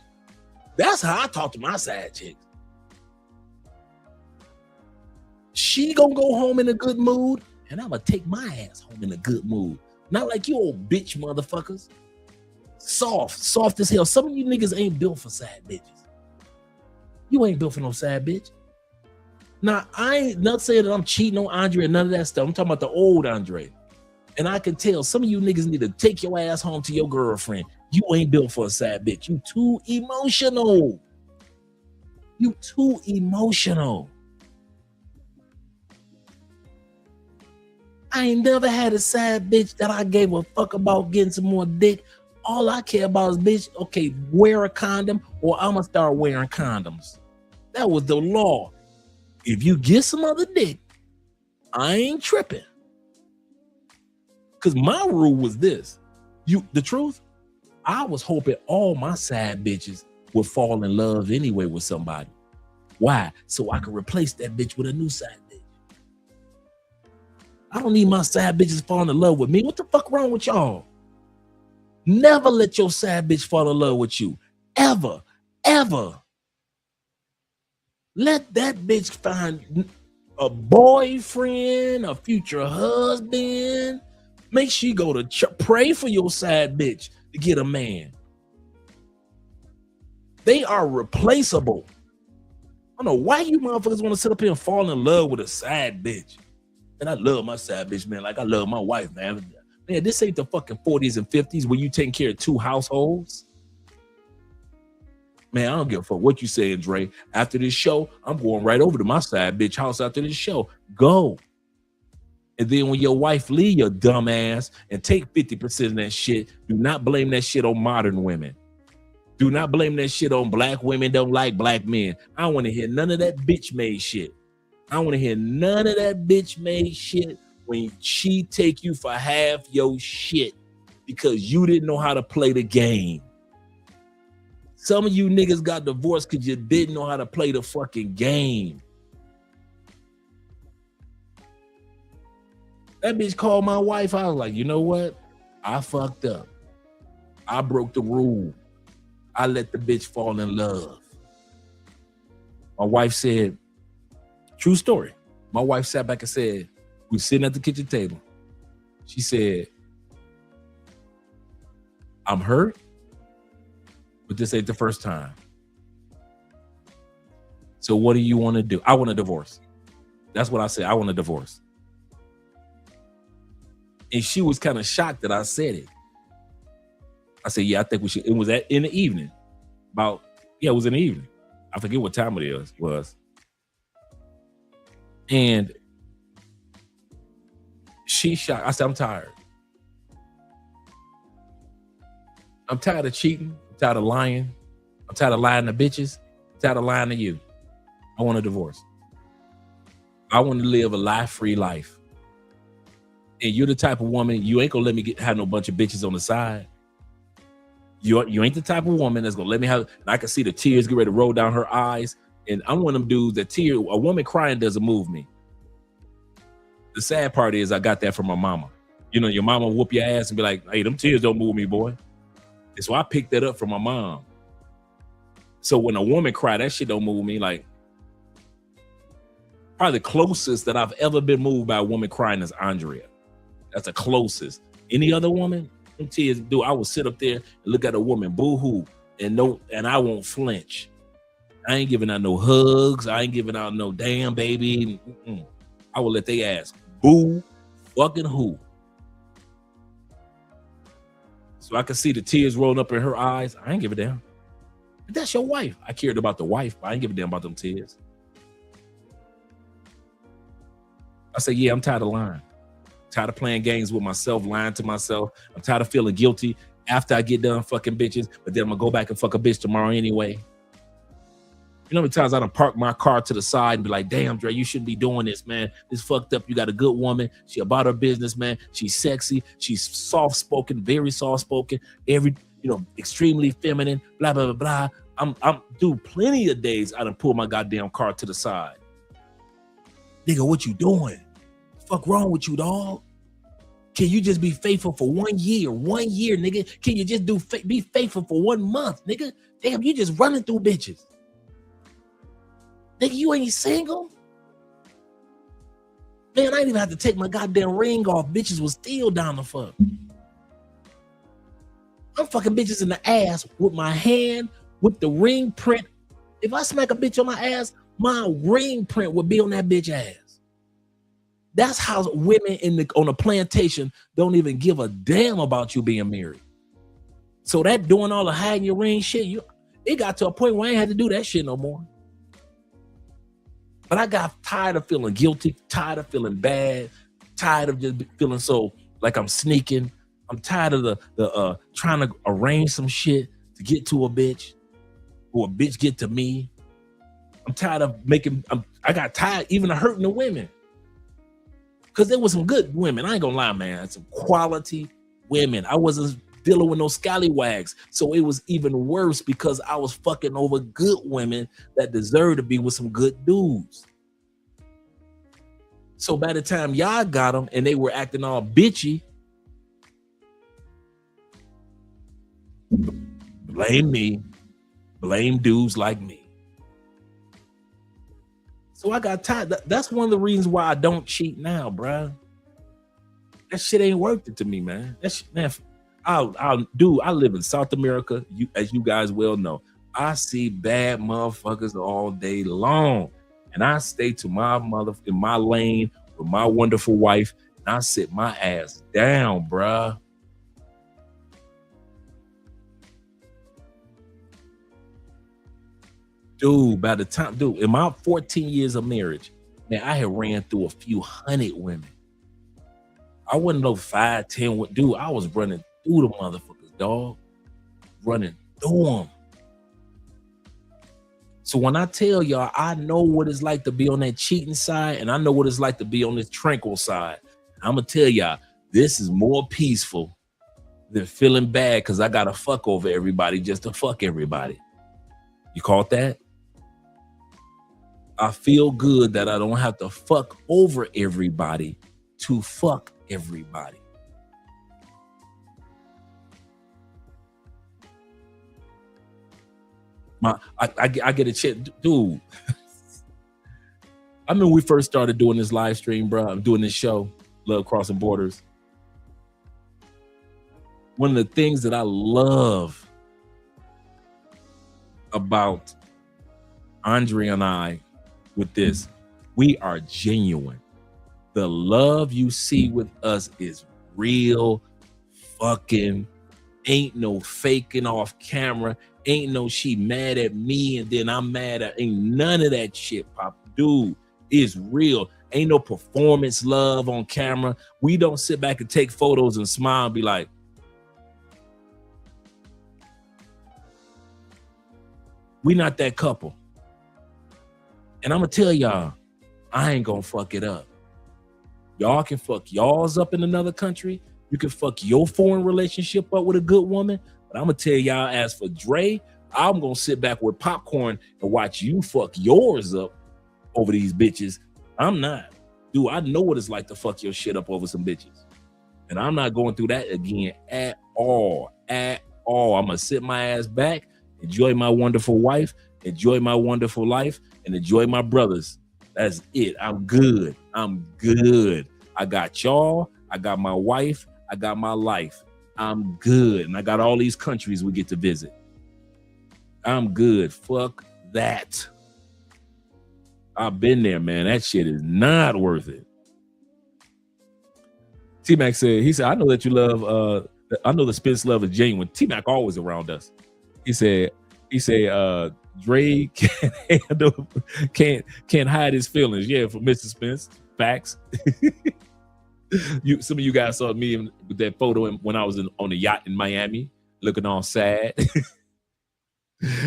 That's how I talk to my side chicks. She gonna go home in a good mood, and I'm gonna take my ass home in a good mood. Not like you old bitch motherfuckers. Soft as hell. Some of you niggas ain't built for side bitches. You ain't built for no side bitch. Now, I ain't not saying that I'm cheating on Andre and none of that stuff. I'm talking about the old Andre. And I can tell some of you niggas need to take your ass home to your girlfriend. You ain't built for a side bitch. You too emotional. You too emotional. I ain't never had a side bitch that I gave a fuck about getting some more dick. All I care about is, bitch, okay, wear a condom or I'm gonna start wearing condoms. That was the law. If you get some other dick, I ain't tripping. Cause my rule was this. The truth, I was hoping all my side bitches would fall in love anyway with somebody. Why? So I could replace that bitch with a new side bitch. I don't need my side bitches falling in love with me. What the fuck wrong with y'all? Never let your side bitch fall in love with you. Ever. Ever. Let that bitch find a boyfriend, a future husband. Make sure you go to pray for your side bitch to get a man. They are replaceable. I don't know why you motherfuckers want to sit up here and fall in love with a side bitch. And I love my side bitch, man, like I love my wife, man. Man, this ain't the fucking 40s and 50s where you taking care of two households. Man, I don't give a fuck what you saying, Dre. After this show, I'm going right over to my side bitch house after this show. Go. And then when your wife leave your dumb ass and take 50% of that shit, do not blame that shit on modern women. Do not blame that shit on black women don't like black men. I don't want to hear none of that bitch made shit. I don't want to hear none of that bitch made shit when she take you for half your shit because you didn't know how to play the game. Some of you niggas got divorced because you didn't know how to play the fucking game. That bitch called my wife. I was like, you know what? I fucked up. I broke the rule. I let the bitch fall in love. My wife said, true story. My wife sat back and said, we sitting at the kitchen table. She said, I'm hurt, but this ain't the first time. So what do you want to do? I want a divorce. That's what I said. I want a divorce. And she was kind of shocked that I said it. I said, yeah, I think we should. It was in the evening. It was in the evening. I forget what time it was. And she shot. I said, I'm tired. I'm tired of cheating. I'm tired of lying. I'm tired of lying to bitches. I'm tired of lying to you. I want a divorce. I want to live a lie-free life. And you're the type of woman, you ain't gonna let me have no bunch of bitches on the side. You ain't the type of woman that's gonna let me have, and I can see the tears get ready to roll down her eyes. And I'm one of them dudes that a woman crying doesn't move me. The sad part is I got that from my mama. You know, your mama whoop your ass and be like, hey, them tears don't move me, boy. And so I picked that up from my mom. So when a woman cry, that shit don't move me. Like, probably the closest that I've ever been moved by a woman crying is Andrea. That's the closest. Any other woman, them tears, dude, I will sit up there and look at a woman boo-hoo and I won't flinch. I ain't giving out no hugs. I ain't giving out no damn baby. I will let they ask boo fucking who. So I can see the tears rolling up in her eyes. I ain't give a damn. But that's your wife. I cared about the wife, but I ain't give a damn about them tears. I said, yeah, I'm tired of lying. Tired of playing games with myself, lying to myself. I'm tired of feeling guilty after I get done fucking bitches, but then I'm gonna go back and fuck a bitch tomorrow anyway. You know how many times I done park my car to the side and be like, damn, Dre, you shouldn't be doing this, man. This fucked up. You got a good woman. She about her business, man. She's sexy. She's soft-spoken, very soft-spoken, extremely feminine, blah, blah, blah, blah. I'm dude, plenty of days I done pull my goddamn car to the side. Nigga, what you doing? The fuck wrong with you, dog? Can you just be faithful for 1 year? 1 year, nigga. Can you just be faithful for 1 month, nigga? Damn, you just running through bitches. Nigga, you ain't single? Man, I didn't even have to take my goddamn ring off. Bitches was still down the fuck. I'm fucking bitches in the ass with my hand, with the ring print. If I smack a bitch on my ass, my ring print would be on that bitch ass. That's how women on a plantation don't even give a damn about you being married. So that doing all the hiding your ring shit, it got to a point where I ain't had to do that shit no more. But I got tired of feeling guilty, tired of feeling bad, tired of just feeling so like I'm sneaking. I'm tired of the trying to arrange some shit to get to a bitch or a bitch get to me. I'm tired of I got tired even of hurting the women. Because there was some good women. I ain't gonna lie, man. Some quality women. I wasn't dealing with no scallywags. So it was even worse because I was fucking over good women that deserved to be with some good dudes. So by the time y'all got them and they were acting all bitchy, blame me. Blame dudes like me. So I got tired. That's one of the reasons why I don't cheat now, bruh. That shit ain't worth it to me, man. That shit, man. I live in South America, as you guys well know. I see bad motherfuckers all day long. And I stay to in my lane with my wonderful wife, and I sit my ass down, bruh. Dude, in my 14 years of marriage, man, I had ran through a few hundred women. I wasn't no 5, 10. Dude, I was running through the motherfuckers, dog. Running through them. So when I tell y'all, I know what it's like to be on that cheating side, and I know what it's like to be on this tranquil side. I'm going to tell y'all, this is more peaceful than feeling bad because I got to fuck over everybody just to fuck everybody. You caught that? I feel good that I don't have to fuck over everybody to fuck everybody. I get a chance, dude. I remember we first started doing this live stream, bro. I'm doing this show, Love Crossing Borders. One of the things that I love about Andre and I with this, we are genuine. The love you see with us is real fucking, ain't no faking off camera. Ain't no she mad at me and then I'm mad at, ain't none of that shit, Pop. Dude, it's real. Ain't no performance love on camera. We don't sit back and take photos and smile and be like, we not that couple. And I'm gonna tell y'all, I ain't gonna fuck it up. Y'all can fuck y'all's up in another country. You can fuck your foreign relationship up with a good woman. But I'm gonna tell y'all, as for Dre, I'm gonna sit back with popcorn and watch you fuck yours up over these bitches. I'm not. Dude, I know what it's like to fuck your shit up over some bitches. And I'm not going through that again at all. At all. I'm gonna sit my ass back, enjoy my wonderful wife, enjoy my wonderful life, and enjoy my brothers. That's it. I'm good. I'm good. I got y'all. I got my wife. I got my life. I'm good. And I got all these countries we get to visit. I'm good. Fuck that. I've been there, man. That shit is not worth it. T-Mac said, he said, I know that you love, I know the Spence love is genuine. T-Mac always around us. He said, Dre can't hide his feelings. Yeah, for Mr. Spence. Facts. Some of you guys saw me with that photo when I was on the yacht in Miami, looking all sad.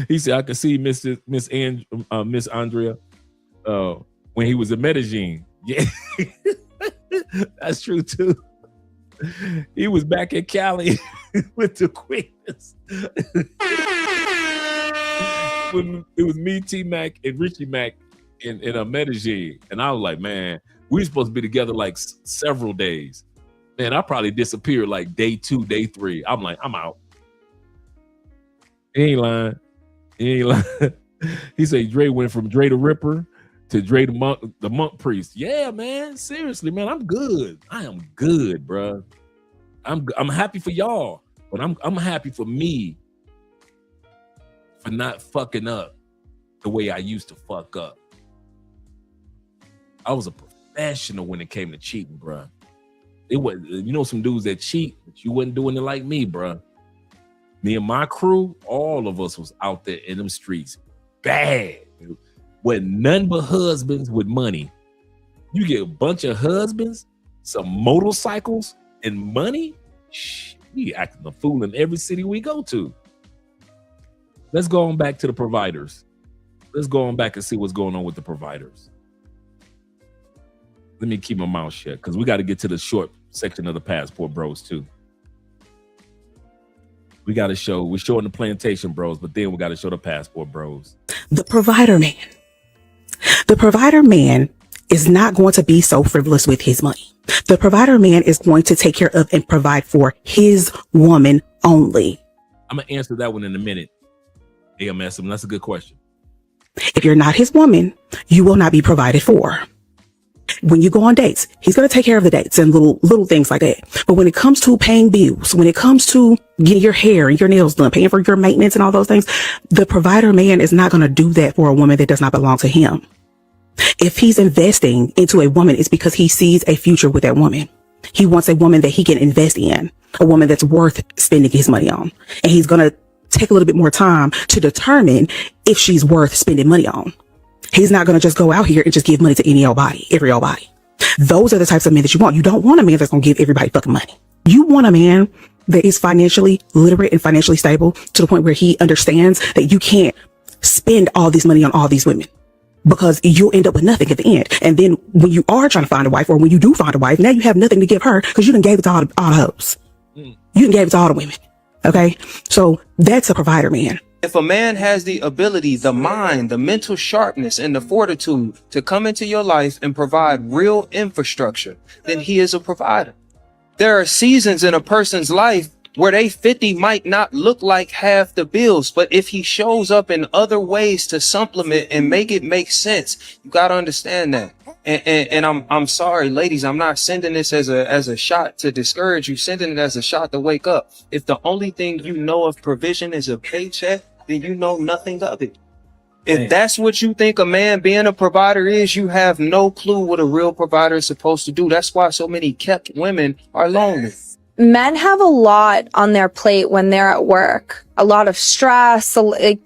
He said, I could see Miss Andrea when he was in Medellin. Yeah, that's true too. He was back in Cali with the quickness. When it was me, T-Mac, and Richie Mac in Medellin, and I was like, man, we were supposed to be together like several days. Man, I probably disappeared like day 2, day 3. I'm like, I'm out. He ain't lying. He said Dre went from Dre the Ripper to Dre the monk priest. Yeah, man. Seriously, man. I'm good. I am good, bro. I'm happy for y'all, but I'm happy for me for not fucking up the way I used to fuck up. I was a professional when it came to cheating, bro. It was, some dudes that cheat, but you wasn't doing it like me, bro. Me and my crew, all of us was out there in them streets. Bad. With none but husbands with money. You get a bunch of husbands, some motorcycles, and money. We acting a fool in every city we go to. Let's go on back to the providers. Let's go on back and see what's going on with the providers. Let me keep my mouth shut because we got to get to the short section of the Passport Bros too. We got to show, we're showing the Plantation Bros, but then we got to show the Passport Bros. The provider man. The provider man is not going to be so frivolous with his money. The provider man is going to take care of and provide for his woman only. I'm going to answer that one in a minute. AMS, that's a good question. If you're not his woman, you will not be provided for. When you go on dates, he's going to take care of the dates and little things like that. But when it comes to paying bills, when it comes to getting your hair and your nails done, paying for your maintenance and all those things, the provider man is not going to do that for a woman that does not belong to him. If he's investing into a woman, it's because he sees a future with that woman. He wants a woman that he can invest in, a woman that's worth spending his money on. And he's going to take a little bit more time to determine if she's worth spending money on. He's not going to just go out here and just give money to every old body. Those are the types of men that you want. You don't want a man that's going to give everybody fucking money. You want a man that is financially literate and financially stable to the point where he understands that you can't spend all this money on all these women because you'll end up with nothing at the end. And then when you are trying to find a wife, or when you do find a wife, now you have nothing to give her because you done gave it to all the hoes. You done gave it to all the women. Okay. So that's a provider man. If a man has the ability, the mind, the mental sharpness, and the fortitude to come into your life and provide real infrastructure, then he is a provider. There are seasons in a person's life where they 50 might not look like half the bills, but if he shows up in other ways to supplement and make it make sense, you got to understand that. And I'm sorry, ladies, I'm not sending this as a shot to discourage you, sending it as a shot to wake up. If the only thing you know of provision is a paycheck, then you know nothing of it. If that's what you think a man being a provider is, you have no clue what a real provider is supposed to do. That's why so many kept women are lonely. Men have a lot on their plate when they're at work, a lot of stress. Like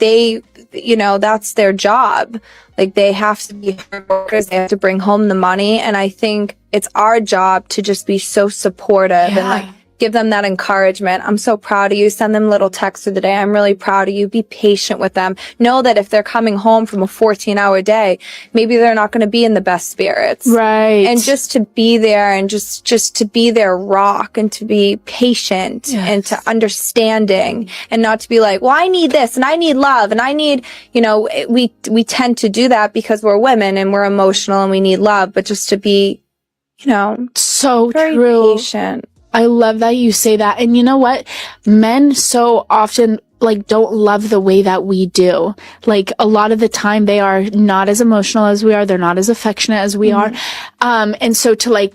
that's their job. Like, they have to be hard workers. They have to bring home the money. And I think it's our job to just be so supportive and like give them that encouragement. I'm so proud of you. Send them little texts of the day. I'm really proud of you. Be patient with them. Know that if they're coming home from a 14-hour day, maybe they're not going to be in the best spirits. Right. And just to be there and just to be their rock and to be patient and to understanding and not to be like, well, I need this and I need love and I need, we tend to do that because we're women and we're emotional and we need love, but just to be, so very true. patient. I love that you say that. And you know what? Men so often don't love the way that we do. Like, a lot of the time they are not as emotional as we are. They're not as affectionate as we are. And so to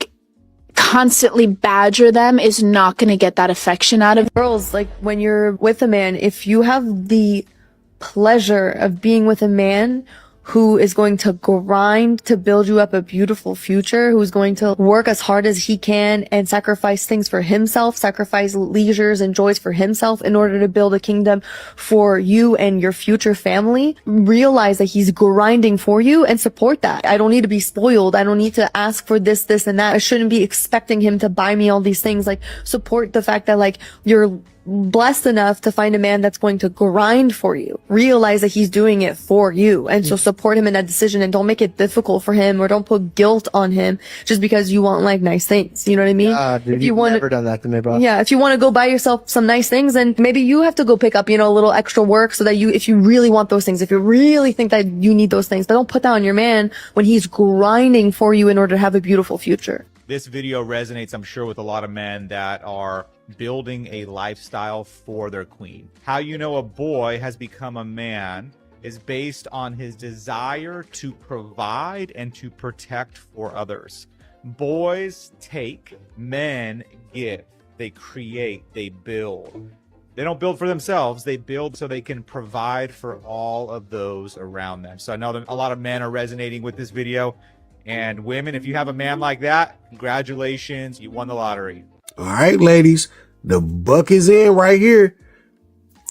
constantly badger them is not going to get that affection out of girls. Like, when you're with a man, if you have the pleasure of being with a man who is going to grind to build you up a beautiful future, who's going to work as hard as he can and sacrifice things for himself, sacrifice leisures and joys for himself in order to build a kingdom for you and your future family, realize that he's grinding for you and support that. I don't need to be spoiled. I don't need to ask for this, and that. I shouldn't be expecting him to buy me all these things. Support the fact that you're blessed enough to find a man that's going to grind for you. Realize that he's doing it for you. And so support him in that decision and don't make it difficult for him or don't put guilt on him just because you want nice things. You know what I mean? Dude, you've never done that to me, bro. Yeah. If you want to go buy yourself some nice things, then maybe you have to go pick up, a little extra work so that if you really want those things, if you really think that you need those things, but don't put that on your man when he's grinding for you in order to have a beautiful future. This video resonates, I'm sure, with a lot of men that are building a lifestyle for their queen. How you know a boy has become a man is based on his desire to provide and to protect for others. Boys take, men give. They create, they build. They don't build for themselves, they build so they can provide for all of those around them. So I know that a lot of men are resonating with this video. And women, if you have a man like that, congratulations, you won the lottery. All right, ladies, the buck is in right here.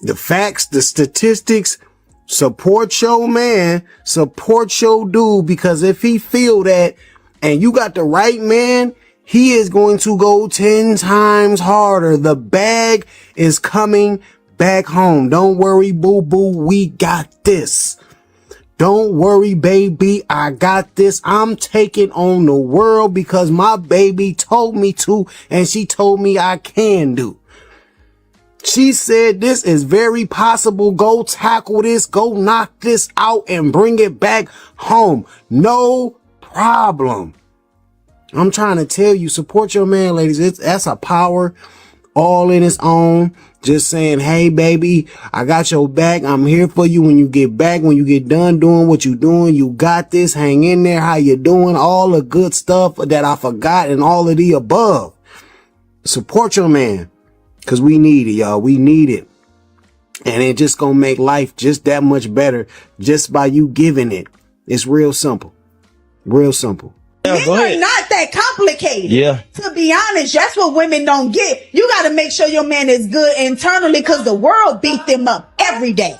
The facts, the statistics, support your man, support your dude, because if he feel that and you got the right man, he is going to go 10 times harder. The bag is coming back home. Don't worry, boo boo. We got this. Don't worry, baby. I got this. I'm taking on the world because my baby told me to, and she told me I can do. She said this is very possible. Go tackle this. Go knock this out and bring it back home. No problem. I'm trying to tell you, support your man, ladies. That's a power all in its own. Just saying, hey, baby, I got your back. I'm here for you when you get back, when you get done doing what you're doing. You got this. Hang in there. How you doing? All the good stuff that I forgot and all of the above. Support your man, because we need it, y'all. We need it. And it just gonna make life just that much better just by you giving it. It's real simple. Real simple. Men are not that complicated. Yeah. To be honest, that's what women don't get. You got to make sure your man is good internally because the world beat them up every day.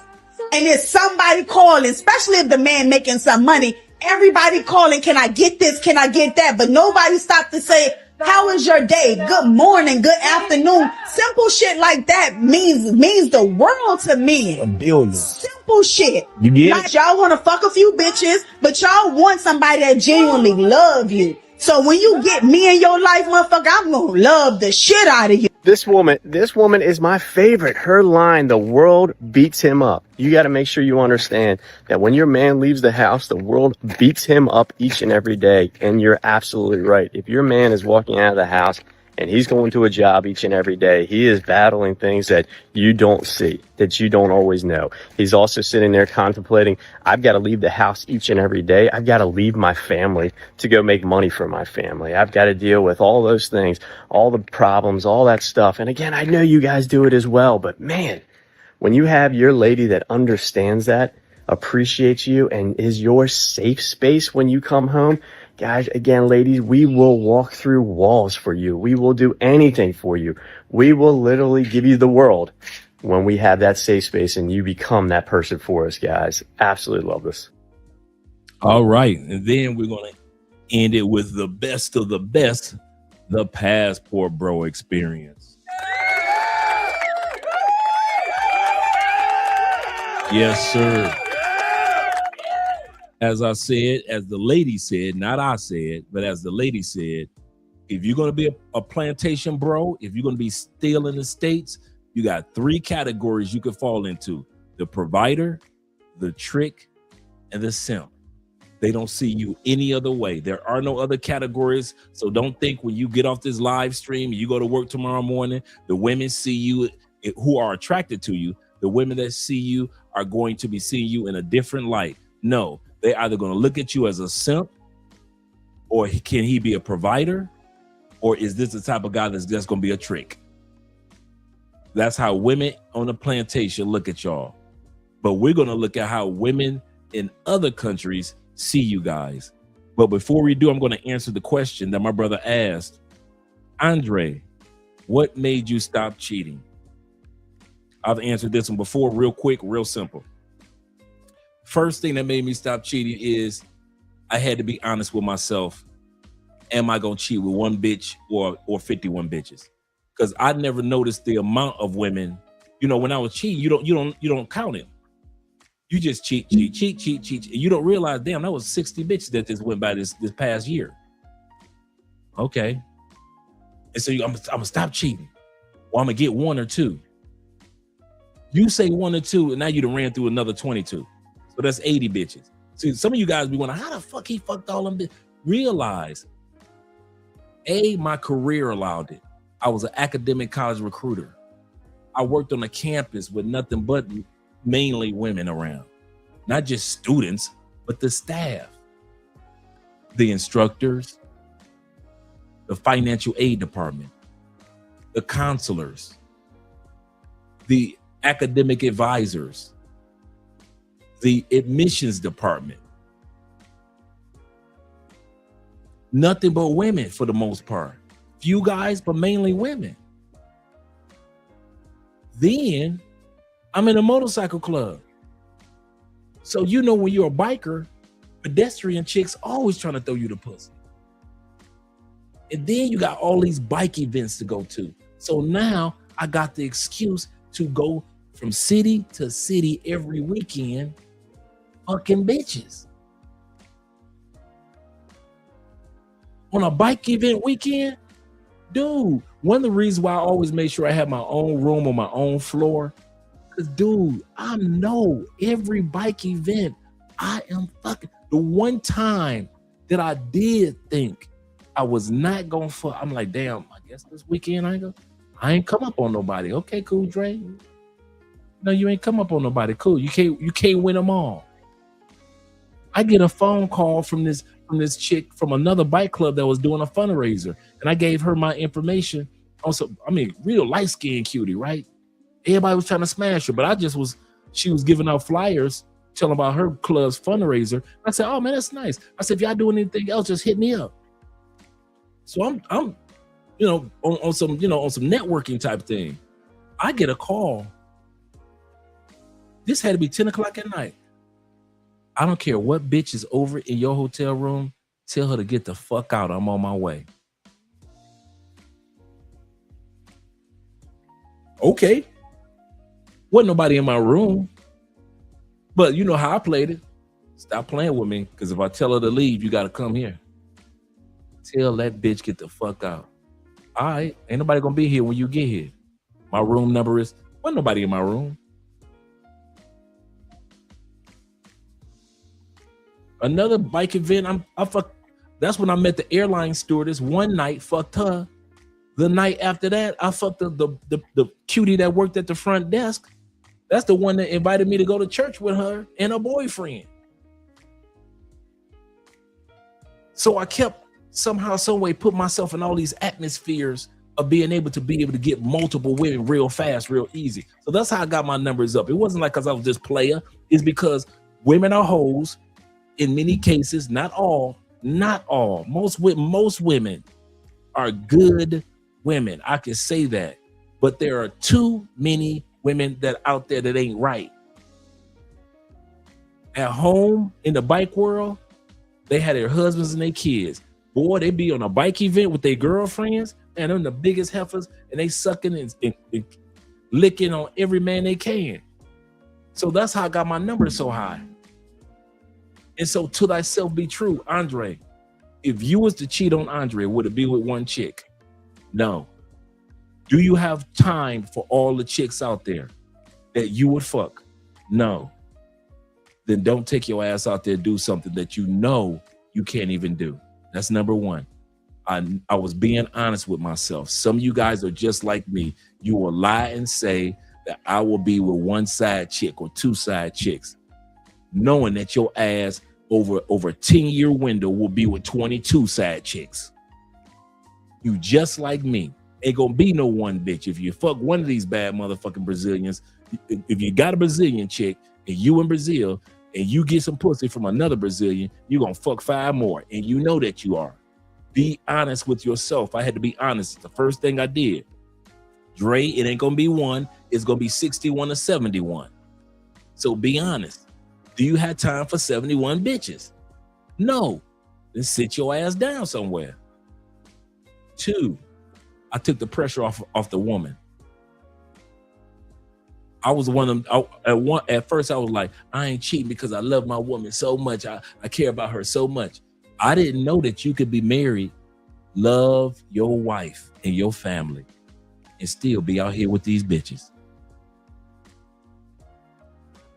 And if somebody calling, especially if the man making some money, everybody calling, can I get this? Can I get that? But nobody stopped to say, how is your day? Good morning, good afternoon. Simple shit like that means the world to men. $1 billion. Simple shit. You get like, y'all want to fuck a few bitches, but y'all want somebody that genuinely love you. So when you get me in your life, motherfucker, I'm gonna love the shit out of you. This woman is my favorite. Her line, the world beats him up. You got to make sure you understand that when your man leaves the house, the world beats him up each and every day. And you're absolutely right. If your man is walking out of the house and he's going to a job each and every day, he is battling things that you don't see, that you don't always know. He's also sitting there contemplating, I've got to leave the house each and every day. I've got to leave my family to go make money for my family. I've got to deal with all those things, all the problems, all that stuff. And again, I know you guys do it as well, but man, when you have your lady that understands that, appreciates you, and is your safe space when you come home, guys, again, ladies, we will walk through walls for you. We will do anything for you. We will literally give you the world when we have that safe space and you become that person for us, guys. Absolutely love this. All right. And then we're going to end it with the best of the best, the Passport Bro experience. Yes, sir. As I said, as the lady said, not I said, but as the lady said, if you're going to be a plantation bro, if you're going to be still in the States, you got 3 categories you could fall into: the provider, the trick, and the simp. They don't see you any other way. There are no other categories. So don't think when you get off this live stream, you go to work tomorrow morning, the women see you who are attracted to you. The women that see you are going to be seeing you in a different light. No, they're either going to look at you as a simp, or can he be a provider? Or is this the type of guy that's just going to be a trick? That's how women on the plantation look at y'all. But we're going to look at how women in other countries see you guys. But before we do, I'm going to answer the question that my brother asked. Andre, what made you stop cheating? I've answered this one before, real quick, real simple. First thing that made me stop cheating is I had to be honest with myself. Am I gonna cheat with one bitch or 51 bitches? Because I never noticed the amount of women. You know, when I was cheating, you don't count it. You just cheat. And you don't realize, damn, that was 60 bitches that just went by this past year. Okay. And so I'm gonna stop cheating. Or I'm gonna get 1 or 2. You say 1 or 2, and now you done ran through another 22. So that's 80 bitches. See, some of you guys be wondering, how the fuck he fucked all them bitches? Realize, my career allowed it. I was an academic college recruiter. I worked on a campus with nothing but mainly women around. Not just students, but the staff, the instructors, the financial aid department, the counselors, the academic advisors, the admissions department. Nothing but women for the most part. Few guys, but mainly women. Then I'm in a motorcycle club. So you know when you're a biker, pedestrian chicks always trying to throw you the pussy. And then you got all these bike events to go to. So now I got the excuse to go from city to city every weekend fucking bitches. On a bike event weekend, dude, one of the reasons why I always make sure I have my own room on my own floor, because dude, I know every bike event I am fucking. The one time that I did think I was not gonna fuck, I'm like, damn, I guess this weekend I ain't come up on nobody. Okay, cool, Dre. No, you ain't come up on nobody. Cool. You can't win them all. I get a phone call from this chick from another bike club that was doing a fundraiser, and I gave her my information. Also, I mean, real light-skinned cutie, right? Everybody was trying to smash her, but she was giving out flyers telling about her club's fundraiser. I said, oh man, that's nice. I said, if y'all doing anything else, just hit me up. So I'm on some networking type thing. I get a call. This had to be 10 o'clock at night. I don't care what bitch is over in your hotel room. Tell her to get the fuck out. I'm on my way. Okay. Wasn't nobody in my room. But you know how I played it. Stop playing with me. Because if I tell her to leave, you got to come here. Tell that bitch get the fuck out. All right. Ain't nobody going to be here when you get here. My room number is, wasn't nobody in my room. Another bike event, that's when I met the airline stewardess. One night, fucked her. The night after that, I fucked the cutie that worked at the front desk. That's the one that invited me to go to church with her and her boyfriend. So I kept somehow, some way, put myself in all these atmospheres of being able to get multiple women real fast, real easy. So that's how I got my numbers up. It wasn't like because I was just player. It's because women are hoes. In many cases, not all, most women are good women. I can say that, but there are too many women that out there that ain't right. At home in the bike world, they had their husbands and their kids. Boy, they be on a bike event with their girlfriends, and they're the biggest heifers, and they sucking and licking on every man they can. So that's how I got my numbers so high. And so to thyself be true, Andre. If you was to cheat on Andre, would it be with one chick? No. Do you have time for all the chicks out there that you would fuck? No. Then don't take your ass out there and do something that you know you can't even do. That's number one. I was being honest with myself. Some of you guys are just like me. You will lie and say that I will be with one side chick or two side chicks, knowing that your ass over a 10-year window will be with 22 side chicks. You just like me. Ain't gonna be no one bitch. If you fuck one of these bad motherfucking Brazilians, if you got a Brazilian chick and you in Brazil and you get some pussy from another Brazilian, you gonna fuck 5 more, and you know that you are. Be honest with yourself. I had to be honest. It's the first thing I did. Dre, it ain't gonna be one. It's gonna be 61 or 71. So be honest. Do you have time for 71 bitches? No. Then sit your ass down somewhere. 2, I took the pressure off the woman. I was one of them. At first I was like, I ain't cheating because I love my woman so much. I care about her so much. I didn't know that you could be married, love your wife and your family, and still be out here with these bitches.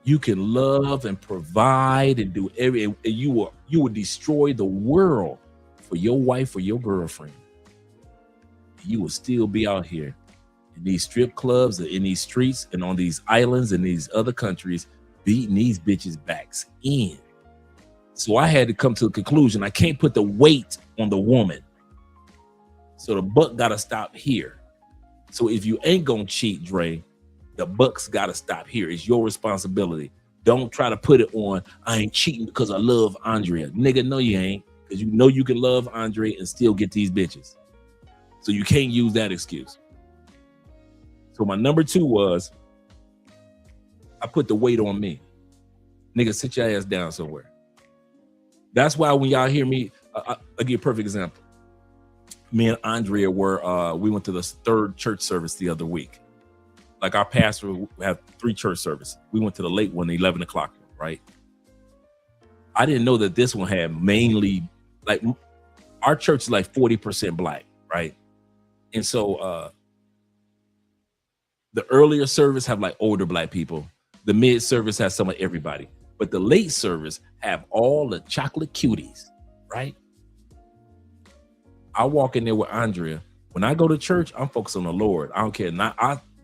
You can love and provide and do everything. You will destroy the world for your wife or your girlfriend. You will still be out here in these strip clubs, in these streets, and on these islands and these other countries, beating these bitches' backs in. So I had to come to a conclusion. I can't put the weight on the woman. So the buck gotta stop here. So if you ain't gonna cheat, Dre, the buck's gotta stop here. It's your responsibility. Don't try to put it on, I ain't cheating because I love Andrea. Nigga, no you ain't. Because you know you can love Andre and still get these bitches. So you can't use that excuse. So my number 2 was, I put the weight on me. Nigga, sit your ass down somewhere. That's why when y'all hear me, I'll give you a perfect example. Me and Andrea we went to the 3rd church service the other week. Like our pastor have 3 church services. We went to the late one, the 11 o'clock one, right? I didn't know that this one had mainly, like our church is like 40% black, right? And so the earlier service have like older black people. The mid service has some of everybody. But the late service have all the chocolate cuties, right? I walk in there with Andrea. When I go to church, I'm focused on the Lord. I don't care.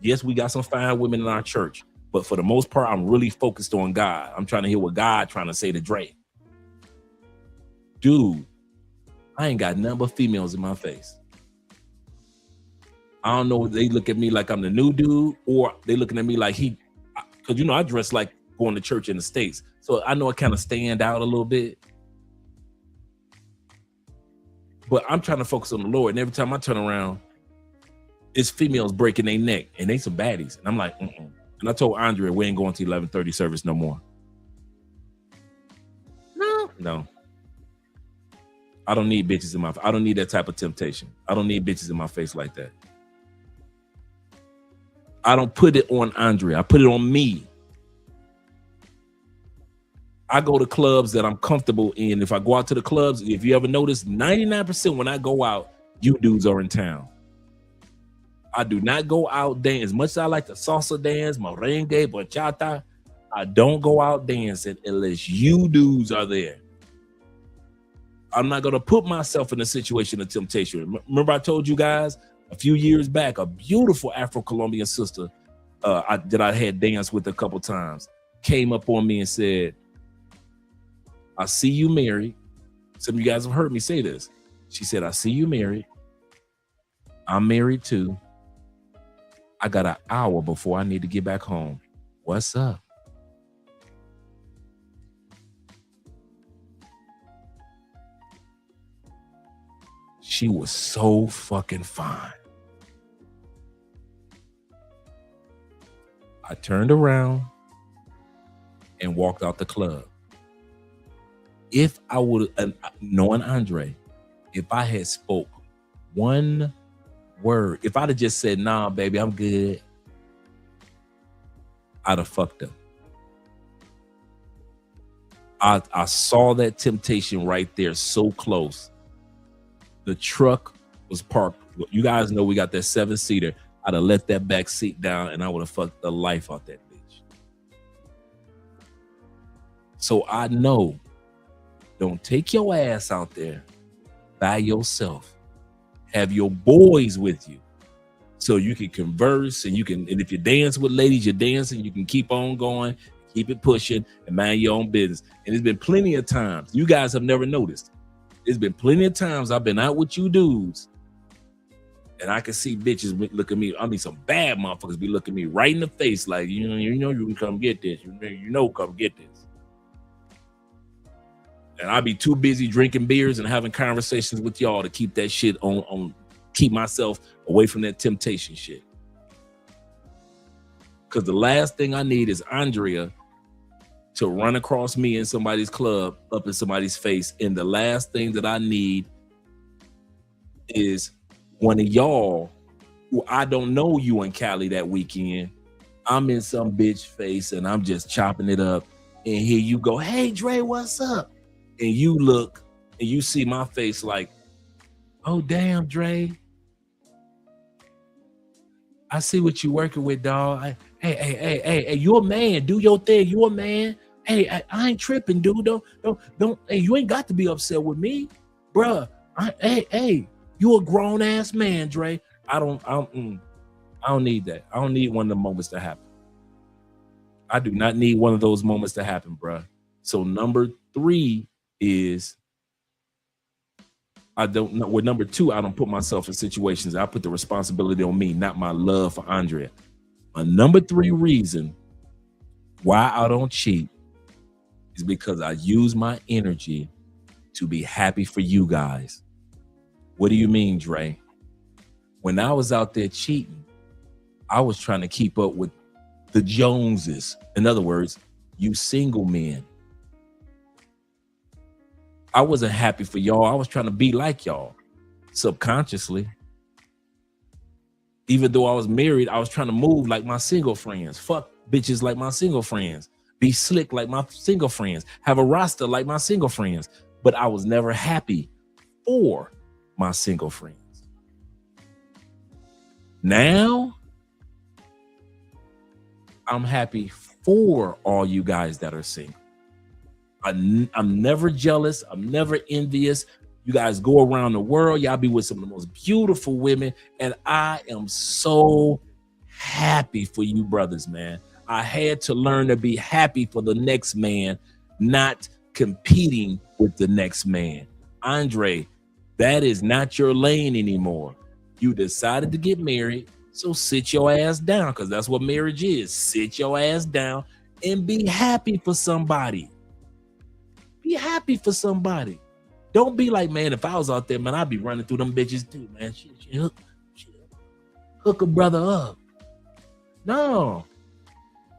Yes, we got some fine women in our church, but for the most part, I'm really focused on God. I'm trying to hear what God trying to say to Dre. Dude, I ain't got none but females in my face. I don't know if they look at me like I'm the new dude, or they looking at me like because you know I dress like going to church in the States. So I know I kind of stand out a little bit. But I'm trying to focus on the Lord. And every time I turn around, it's females breaking their neck. And they some baddies. And I'm like, And I told Andrea, we ain't going to 11:30 service no more. No. I don't need bitches in my face. I don't need that type of temptation. I don't need bitches in my face like that. I don't put it on Andrea. I put it on me. I go to clubs that I'm comfortable in. If I go out to the clubs, if you ever notice, 99% when I go out, you dudes are in town. I do not go out dance. As much as I like to salsa dance, merengue, bachata, I don't go out dancing unless you dudes are there. I'm not going to put myself in a situation of temptation. Remember I told you guys a few years back, a beautiful Afro-Colombian sister that I had danced with a couple times came up on me and said, I see you married. Some of you guys have heard me say this. She said, I see you married. I'm married too. I got an hour before I need to get back home. What's up? She was so fucking fine. I turned around and walked out the club. If I would, knowing Andre, if I had spoke one word, if I'd have just said, nah, baby, I'm good, I'd have fucked up. I saw that temptation right there so close. The truck was parked. You guys know we got that 7-seater. I'd have let that back seat down and I would have fucked the life out that bitch. So I know, don't take your ass out there by yourself. Have your boys with you so you can converse and and if you dance with ladies, you're dancing, you can keep on going, keep it pushing and mind your own business. And there's been plenty of times, you guys have never noticed, there's been plenty of times I've been out with you dudes and I can see bitches look at me. I mean, some bad motherfuckers be looking me right in the face like, you know, you can come get this. Come get this. And I'll be too busy drinking beers and having conversations with y'all to keep that shit on keep myself away from that temptation shit. Because the last thing I need is Andrea to run across me in somebody's club, up in somebody's face. And the last thing that I need is one of y'all who I don't know you in Cali that weekend. I'm in some bitch face and I'm just chopping it up. And here you go, hey, Dre, what's up? And you look and you see my face like, oh, damn, Dre. I see what you working with, dog. Hey, you a man. Do your thing. You a man. Hey, I ain't tripping, dude. Don't. Hey, you ain't got to be upset with me, bruh. Hey, you a grown ass man, Dre. I don't need that. I don't need one of the moments to happen. I do not need one of those moments to happen, bruh. So number 3 is I don't know. With number 2, I don't put myself in situations. I put the responsibility on me, not my love for Andrea. My number 3 reason why I don't cheat is because I use my energy to be happy for you guys. What do you mean, Dre? When I was out there cheating, I was trying to keep up with the Joneses. In other words, you single men. I wasn't happy for y'all. I was trying to be like y'all subconsciously. Even though I was married, I was trying to move like my single friends. Fuck bitches like my single friends. Be slick like my single friends. Have a roster like my single friends. But I was never happy for my single friends. Now, I'm happy for all you guys that are single. I'm never jealous. I'm never envious. You guys go around the world. Y'all be with some of the most beautiful women. And I am so happy for you brothers, man. I had to learn to be happy for the next man, not competing with the next man. Andre, that is not your lane anymore. You decided to get married, so sit your ass down, because that's what marriage is. Sit your ass down and be happy for somebody. Be happy for somebody. Don't be like, man, if I was out there, man, I'd be running through them bitches too, man. She hook a brother up. No.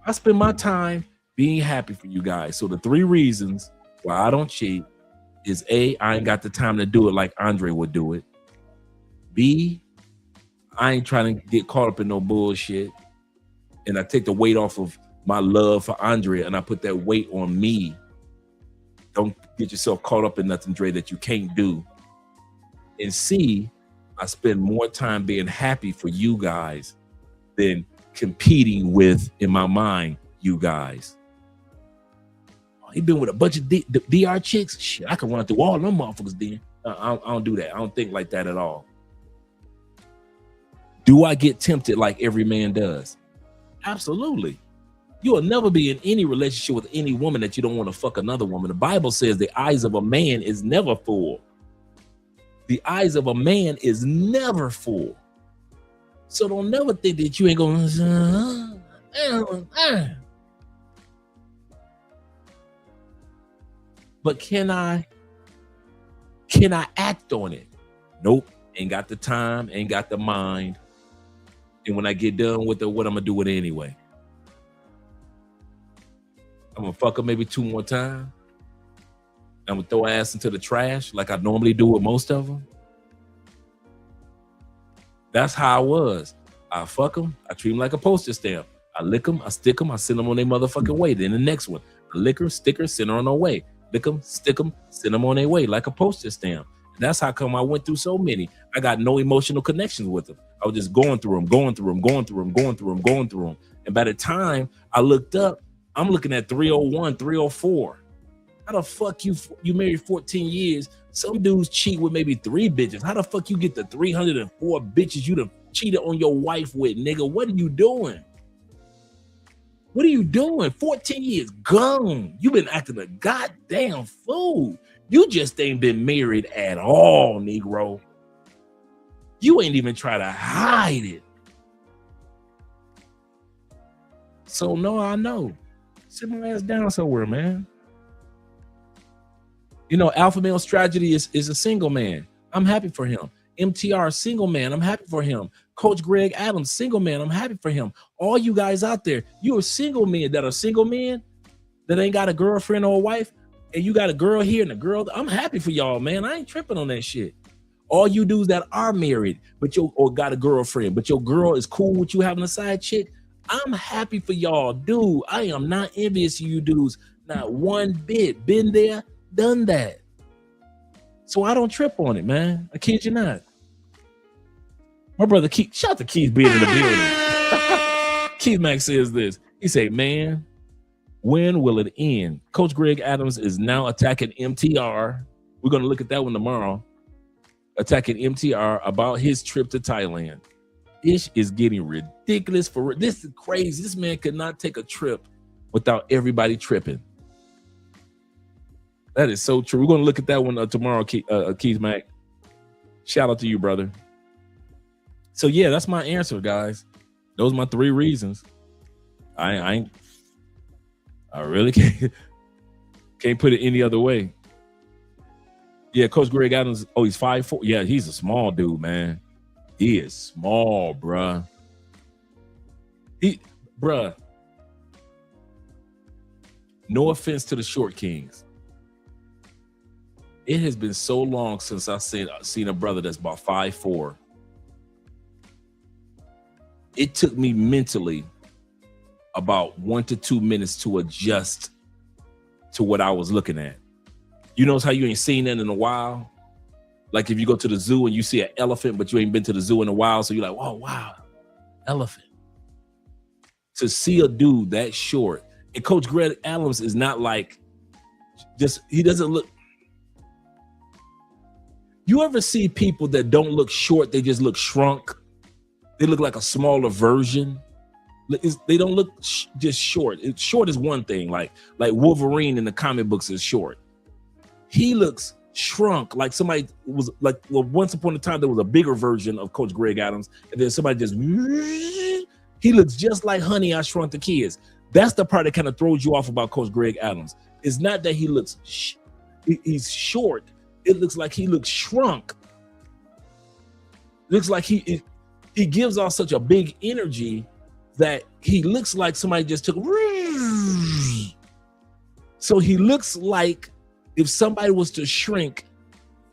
I spend my time being happy for you guys. So the 3 reasons why I don't cheat is A, I ain't got the time to do it like Andre would do it. B, I ain't trying to get caught up in no bullshit. And I take the weight off of my love for Andre and I put that weight on me. Don't get yourself caught up in nothing, Dre, that you can't do. And C, I spend more time being happy for you guys than competing with, in my mind, you guys. He been with a bunch of DR chicks. Shit, I can run through all them motherfuckers then. I don't do that. I don't think like that at all. Do I get tempted like every man does? Absolutely. You will never be in any relationship with any woman that you don't want to fuck another woman. The Bible says the eyes of a man is never full. The eyes of a man is never full. So don't never think that you ain't gonna. But can I act on it? Nope. Ain't got the time, ain't got the mind. And when I get done with it, what I'm gonna do with it anyway? I'm gonna fuck her maybe 2 more times. I'm gonna throw ass into the trash like I normally do with most of them. That's how I was. I fuck them. I treat them like a postage stamp. I lick them. I stick them. I send them on their motherfucking way. Then the next one, I lick her, stick her, send her on her way. Lick them, stick them, send them on their way like a postage stamp. And that's how come I went through so many. I got no emotional connections with them. I was just going through them. And by the time I looked up, I'm looking at 301, 304. How the fuck you married 14 years? Some dudes cheat with maybe 3 bitches. How the fuck you get the 304 bitches you done cheated on your wife with, nigga? What are you doing? What are you doing? 14 years gone. You been acting a goddamn fool. You just ain't been married at all, Negro. You ain't even try to hide it. So no, I know. Sit my ass down somewhere, man. You know, Alpha Male's tragedy is a single man. I'm happy for him. MTR, single man. I'm happy for him. Coach Greg Adams, single man. I'm happy for him. All you guys out there, you are single men that are single men that ain't got a girlfriend or a wife, and you got a girl here and a girl. I'm happy for y'all, man. I ain't tripping on that shit. All you dudes that are married, or got a girlfriend, but your girl is cool with you having a side chick, I'm happy for y'all, dude. I am not envious of you dudes, not one bit. Been there, done that. So I don't trip on it, man. I kid you not. My brother Keith, shout out to Keith being in the building. Keith Mack says this. He say, man, when will it end? Coach Greg Adams is now attacking MTR. We're going to look at that one tomorrow. Attacking MTR about his trip to Thailand. Ish is getting ridiculous. This is crazy. This man could not take a trip without everybody tripping. That is so true. We're going to look at that one tomorrow, Keith Mack. Shout out to you, brother. So, yeah, that's my answer, guys. Those are my 3 reasons. I really can't put it any other way. Yeah, Coach Greg Adams, he's 5'4". Yeah, he's a small dude, man. He is small, bruh. No offense to the short kings. It has been so long since I've seen a brother that's about 5'4". It took me mentally about 1 to 2 minutes to adjust to what I was looking at. You notice how you ain't seen that in a while? Like if you go to the zoo and you see an elephant, but you ain't been to the zoo in a while, so you're like, oh, wow, elephant. To see a dude that short, and Coach Greg Adams is not like, he doesn't look. You ever see people that don't look short, they just look shrunk? They look like a smaller version. They don't look just short. Short is one thing, like Wolverine in the comic books is short. He looks shrunk, like somebody was like, well, once upon a time there was a bigger version of Coach Greg Adams, and then somebody just, he looks just like Honey, I Shrunk the Kids. That's the part that kind of throws you off about Coach Greg Adams. It's not that he looks, he's short. It looks like he looks shrunk. Looks like he gives off such a big energy that he looks like somebody just took. So he looks like if somebody was to shrink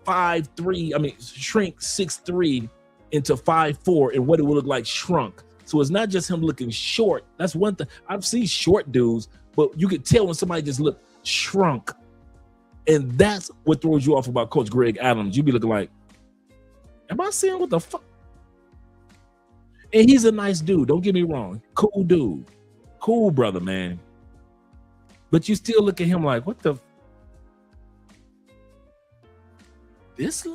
6'3" into 5'4", and what it would look like shrunk. So it's not just him looking short. That's one thing. I've seen short dudes, but you could tell when somebody just looked shrunk. And that's what throws you off about Coach Greg Adams. You be looking like, am I seeing what the fuck? And he's a nice dude. Don't get me wrong. Cool dude. Cool brother, man. But you still look at him like, what the? This?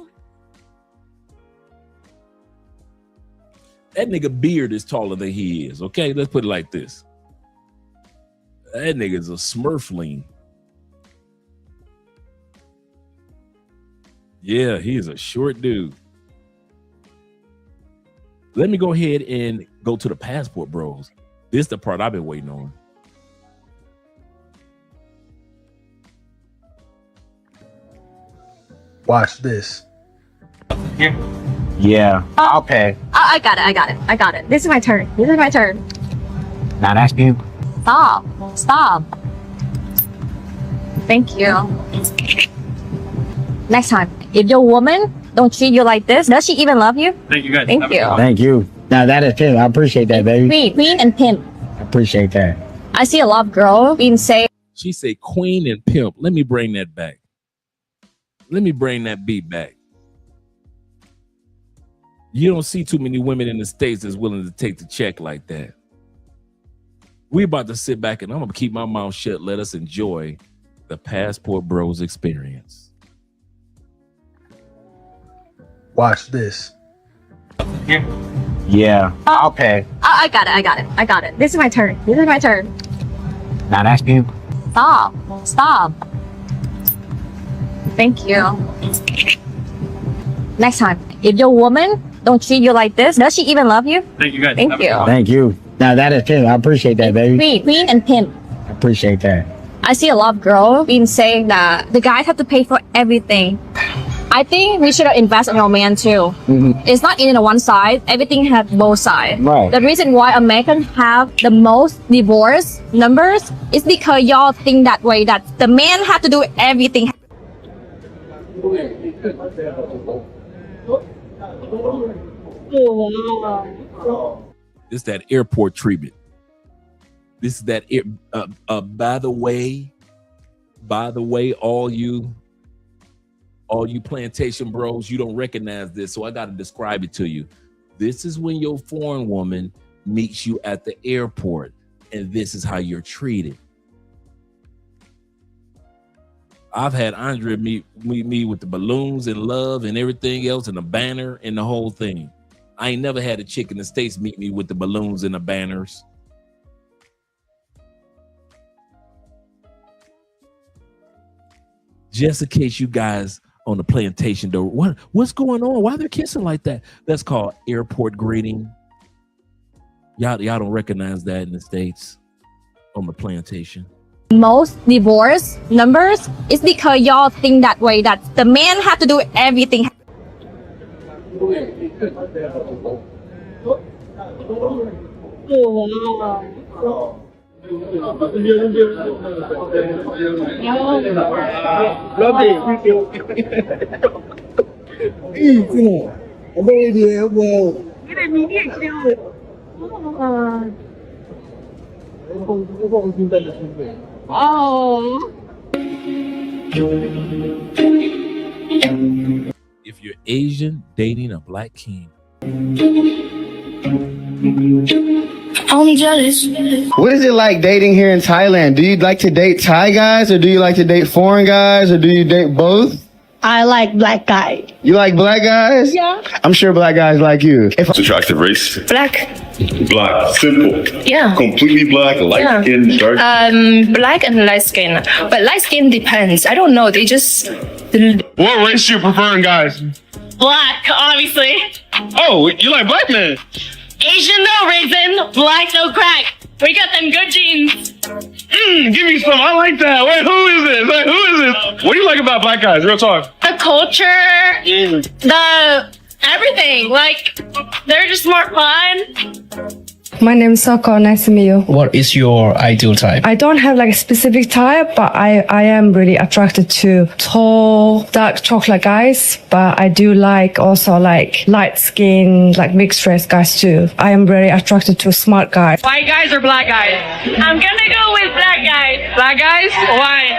That nigga beard is taller than he is. Okay, let's put it like this. That nigga is a smurfling. Yeah, he is a short dude. Let me go ahead and go to the passport bros. This is the part I've been waiting on. Watch this. Here. Yeah, I'll pay. I got it. This is my turn. Not asking you. Stop. Thank you. Next time, if your woman don't treat you like this, does she even love you? Thank you guys. Thank you. Thank you. Now that is pimp. I appreciate that, baby. Queen and pimp. I appreciate that. I see a lot of girls being say. She say queen and pimp. Let me bring that back. Let me bring that beat back. You don't see too many women in the States that's willing to take the check like that. We about to sit back and I'm gonna keep my mouth shut. Let us enjoy the Passport Bros experience. Watch this. Yeah, I'll pay. I got it. I got it. I got it. This is my turn. This is my turn. Now that's pimp. Stop. Stop. Thank you. Next time, if your woman don't treat you like this, does she even love you? Thank you guys. Thank you. Thank you. Now that is pimp. I appreciate that, baby. Queen and pimp. I appreciate that. I see a lot of girls being saying that the guys have to pay for everything. I think we should invest in our man too. It's not in one side. Everything has both sides. Right. The reason why Americans have the most divorce numbers is because y'all think that way, that the man have to do everything. This that airport treatment. This is that by the way, all you plantation bros, you don't recognize this, so I got to describe it to you. This is when your foreign woman meets you at the airport, and this is how you're treated. I've had Andrea meet me with the balloons and love and everything else and the banner and the whole thing. I ain't never had a chick in the States meet me with the balloons and the banners. Just in case you guys on the plantation though, what's going on? Why they're kissing like that? That's called airport greeting. Y'all don't recognize that in the States on the plantation. Most divorce numbers is because y'all think that way, that the man have to do everything. If you're Asian dating a black king, I'm jealous. What is it like dating here in Thailand? Do you like to date Thai guys, or do you like to date foreign guys, or do you date both? I like black guys. You like black guys? Yeah. I'm sure black guys like you. What's attractive race? Black. Black. Simple. Yeah. Completely black, light skin, dark. Black and light skin. But light skin depends. I don't know. They just. What race do you prefer in guys? Black, obviously. Oh, you like black men? Asian, no reason. Black, no crack. We got them good genes. Give me some. I like that. Wait, who is this? Wait, who is this? What do you like about black guys? Real talk. The culture, the everything. Like, they're just more fun. My name is Soko. Nice to meet you. What is your ideal type? I don't have like a specific type, but I am really attracted to tall, dark chocolate guys. But I do like also like light skin, like mixed race guys too. I am very attracted to smart guys. White guys or black guys? I'm gonna go with black guys. Black guys? Why?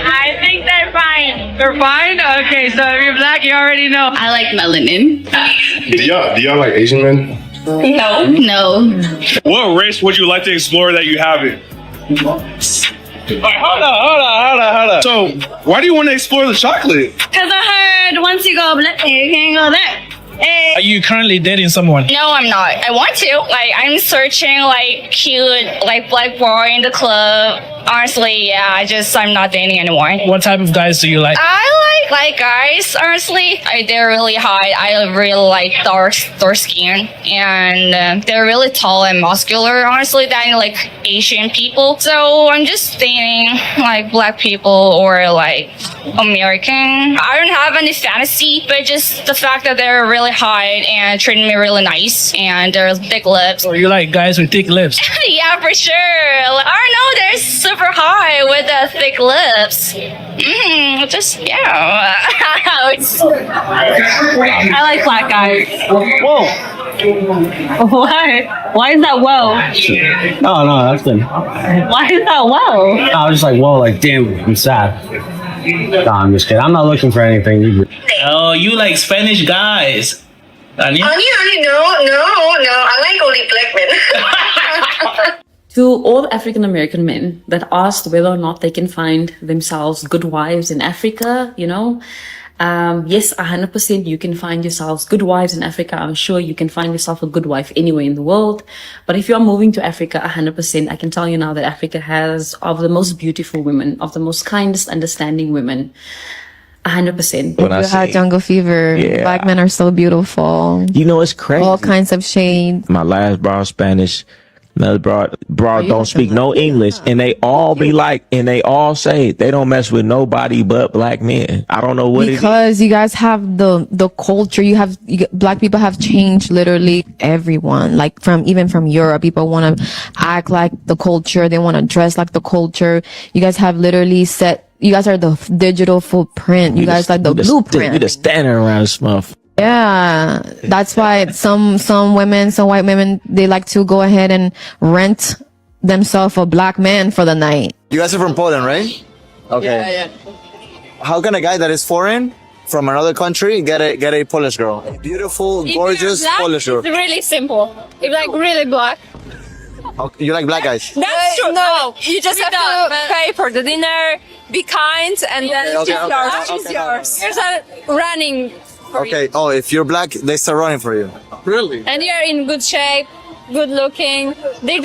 I think they're fine. They're fine? Okay, so if you're black, you already know. I like melanin. Do y'all like Asian men? No. What race would you like to explore that you haven't? Alright, hold on. So, why do you want to explore the chocolate? Because I heard once you go black, you can't go there. Are you currently dating someone? No, I'm not. I want to. Like, I'm searching like cute, like black boy in the club. Honestly, yeah, I'm not dating anymore. What type of guys do you like? I like guys, honestly. They're really hot. I really like dark skin. And they're really tall and muscular, honestly, than like Asian people. So I'm just dating like black people or like American. I don't have any fantasy, but just the fact that they're really really hot and treated me really nice, and there's big lips. Oh, you like guys with thick lips? Yeah, for sure. I know they're super hot with the thick lips. Just yeah. I like black guys. Whoa. Why? Why is that whoa? No, that's good. Why is that whoa? I was just like, whoa, like, damn, I'm sad. No, I'm just kidding. I'm not looking for anything. Oh, you like Spanish guys. No. I like only black men. To all African American men that asked whether or not they can find themselves good wives in Africa, yes, 100% you can find yourselves good wives in Africa. I'm sure you can find yourself a good wife anywhere in the world. But if you're moving to Africa, 100%, I can tell you now that Africa has of the most beautiful women, of the most kindest, understanding women. 100%. When You had jungle fever. Yeah. Black men are so beautiful. You know, it's crazy. All kinds of shade. My last bra Spanish, another bra don't speak no English, and they all be like, and they all say they don't mess with nobody but black men. I don't know what Because you guys have the culture. Black people have changed literally everyone. Like even from Europe, people want to act like the culture. They want to dress like the culture. You guys have literally you guys are the digital footprint. You guys like the blueprint. We just standing around this month. Yeah, that's why some women, some white women, they like to go ahead and rent themselves a black man for the night. You guys are from Poland, right? Okay. Yeah. How can a guy that is foreign from another country get a Polish girl? A beautiful, gorgeous Polish girl. It's really simple. If like really black. You like black guys? That's true. No, you just have to pay for the dinner, be kind, and then choose yours. Here's a running. Okay. Oh, if you're black, they start running for you. Really? And you're in good shape, good looking. They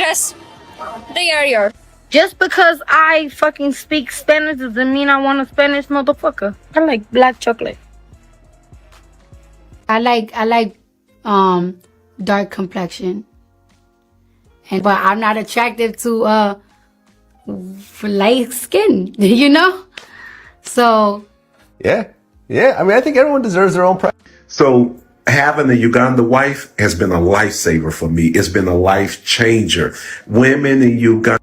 are yours. Just because I fucking speak Spanish doesn't mean I want a Spanish motherfucker. I like black chocolate. I like dark complexion. But I'm not attracted to light skin, So Yeah, I mean, I think everyone deserves their own price. So having a Uganda wife has been a lifesaver for me. It's been a life changer. Women in Uganda.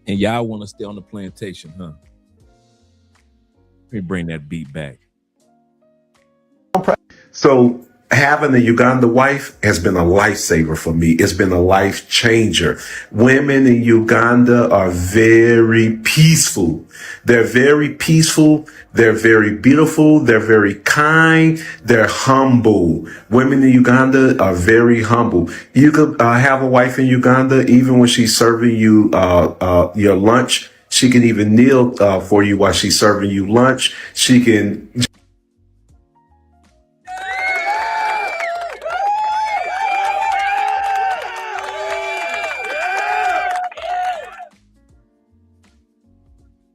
And y'all want to stay on the plantation, huh? Let me bring that beat back. So having a Uganda wife has been a lifesaver for me. It's been a life changer. Women in Uganda are very peaceful. They're very peaceful. They're very beautiful. They're very kind. They're humble. Women in Uganda are very humble. You could have a wife in Uganda, even when she's serving you your lunch. She can even kneel for you while she's serving you lunch. She can.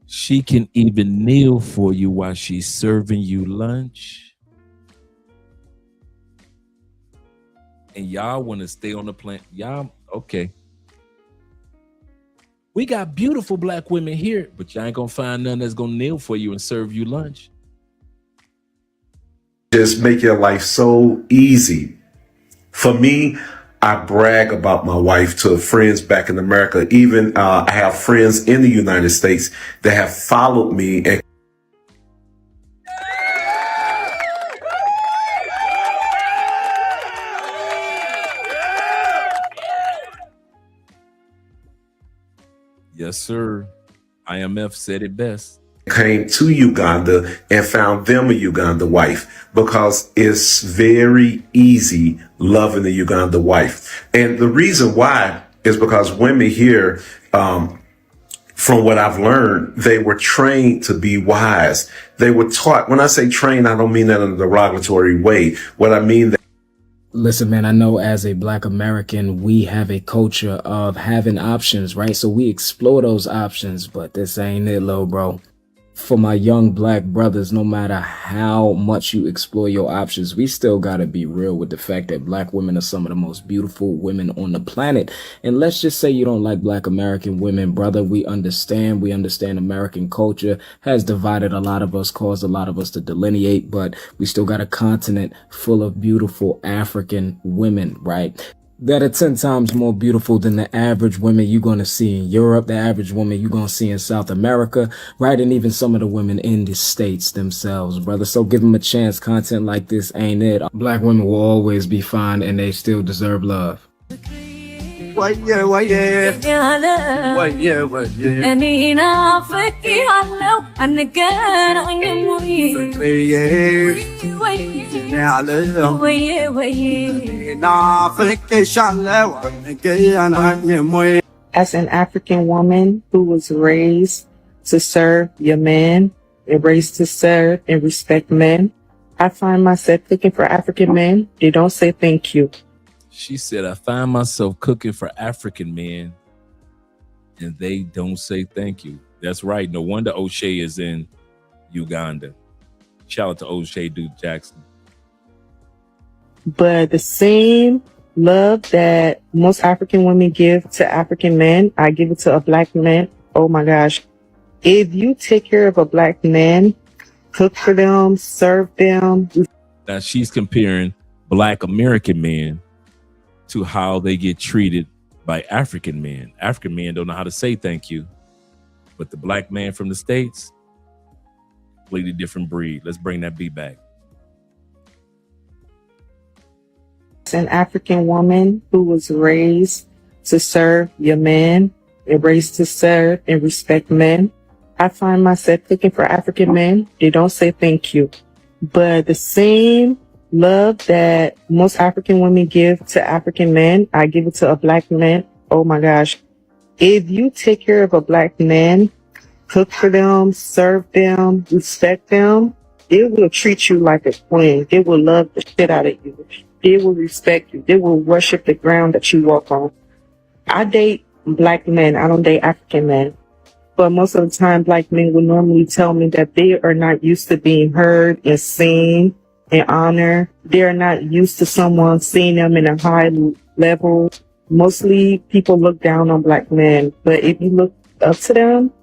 She can even kneel for you while she's serving you lunch. And y'all want to stay on the plant. Y'all, okay. We got beautiful black women here, but y'all ain't gonna find none that's gonna kneel for you and serve you lunch. Just make your life so easy. For me, I brag about my wife to friends back in America. Even I have friends in the United States that have followed me and yes, sir. IMF said it best. Came to Uganda and found them a Uganda wife because it's very easy loving a Uganda wife. And the reason why is because women here from what I've learned, they were trained to be wise. They were taught. When I say trained, I don't mean that in a derogatory way. What I mean that. Listen, man, I know as a Black American, we have a culture of having options, right? So we explore those options, but this ain't it, little bro. For my young Black brothers, no matter how much you explore your options, we still gotta be real with the fact that Black women are some of the most beautiful women on the planet. And let's just say you don't like Black American women, brother. We understand American culture has divided a lot of us, caused a lot of us to delineate, but we still got a continent full of beautiful African women, right? That are 10 times more beautiful than the average women you're going to see in Europe, the average woman you're going to see in South America, right? And even some of the women in the States themselves, brother. So give them a chance. Content like this ain't it. Black women will always be fine and they still deserve love. As an African woman who was raised to serve your man and raised to serve and respect men, I find myself looking for African men. They don't say thank you. She said, I find myself cooking for African men and they don't say thank you. That's right. No wonder O'Shea is in Uganda. Shout out to O'Shea Duke Jackson. But the same love that most African women give to African men, I give it to a Black man. Oh my gosh. If you take care of a Black man, cook for them, serve them. Now she's comparing Black American men to how they get treated by African men. African men don't know how to say thank you, but the Black man from the States, completely different breed. Let's bring that beat back. As an African woman who was raised to serve your man and raised to serve and respect men, I find myself looking for African men. They don't say thank you. But the same love that most African women give to African men, I give it to a Black man. Oh my gosh. If you take care of a Black man, cook for them, serve them, respect them, it will treat you like a queen. It will love the shit out of you. They will respect you. They will worship the ground that you walk on. I date Black men. I don't date African men. But most of the time, Black men will normally tell me that they are not used to being heard and seen and honored. They're not used to someone seeing them in a high level. Mostly people look down on Black men. But if you look up to them,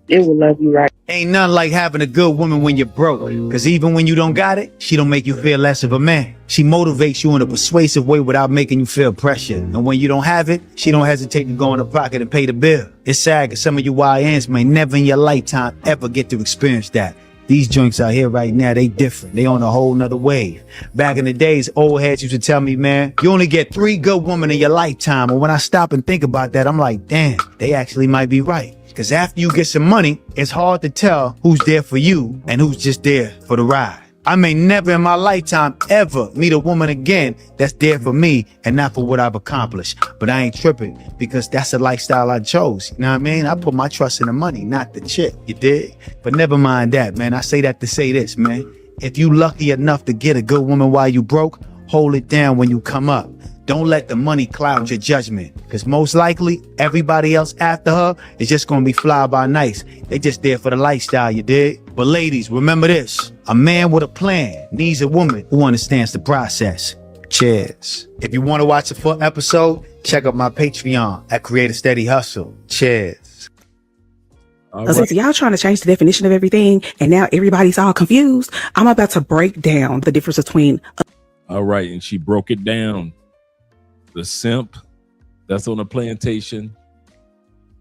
it will love you right. Ain't nothing like having a good woman when you're broke. Cause even when you don't got it, she don't make you feel less of a man. She motivates you in a persuasive way without making you feel pressure. And when you don't have it, she don't hesitate to go in the pocket and pay the bill. It's sad cause some of you YNs may never in your lifetime ever get to experience that. These joints out here right now, they different. They on a whole nother wave. Back in the days, old heads used to tell me, man, you only get 3 good women in your lifetime. And when I stop and think about that, I'm like, damn, they actually might be right. Cause after you get some money, it's hard to tell who's there for you and who's just there for the ride. I may never in my lifetime ever meet a woman again that's there for me and not for what I've accomplished. But I ain't tripping because that's the lifestyle I chose. You know what I mean? I put my trust in the money, not the chick. You dig? But never mind that, man. I say that to say this, man. If you lucky enough to get a good woman while you broke, hold it down when you come up. Don't let the money cloud your judgment. Because most likely, everybody else after her is just going to be fly by nice. They just there for the lifestyle, you dig? But ladies, remember this. A man with a plan needs a woman who understands the process. Cheers. If you want to watch the full episode, check out my Patreon at Create a Steady Hustle. Cheers. Since y'all trying to change the definition of everything and now everybody's all confused, I'm about to break down the difference between... All right, and she broke it down. The simp that's on the plantation,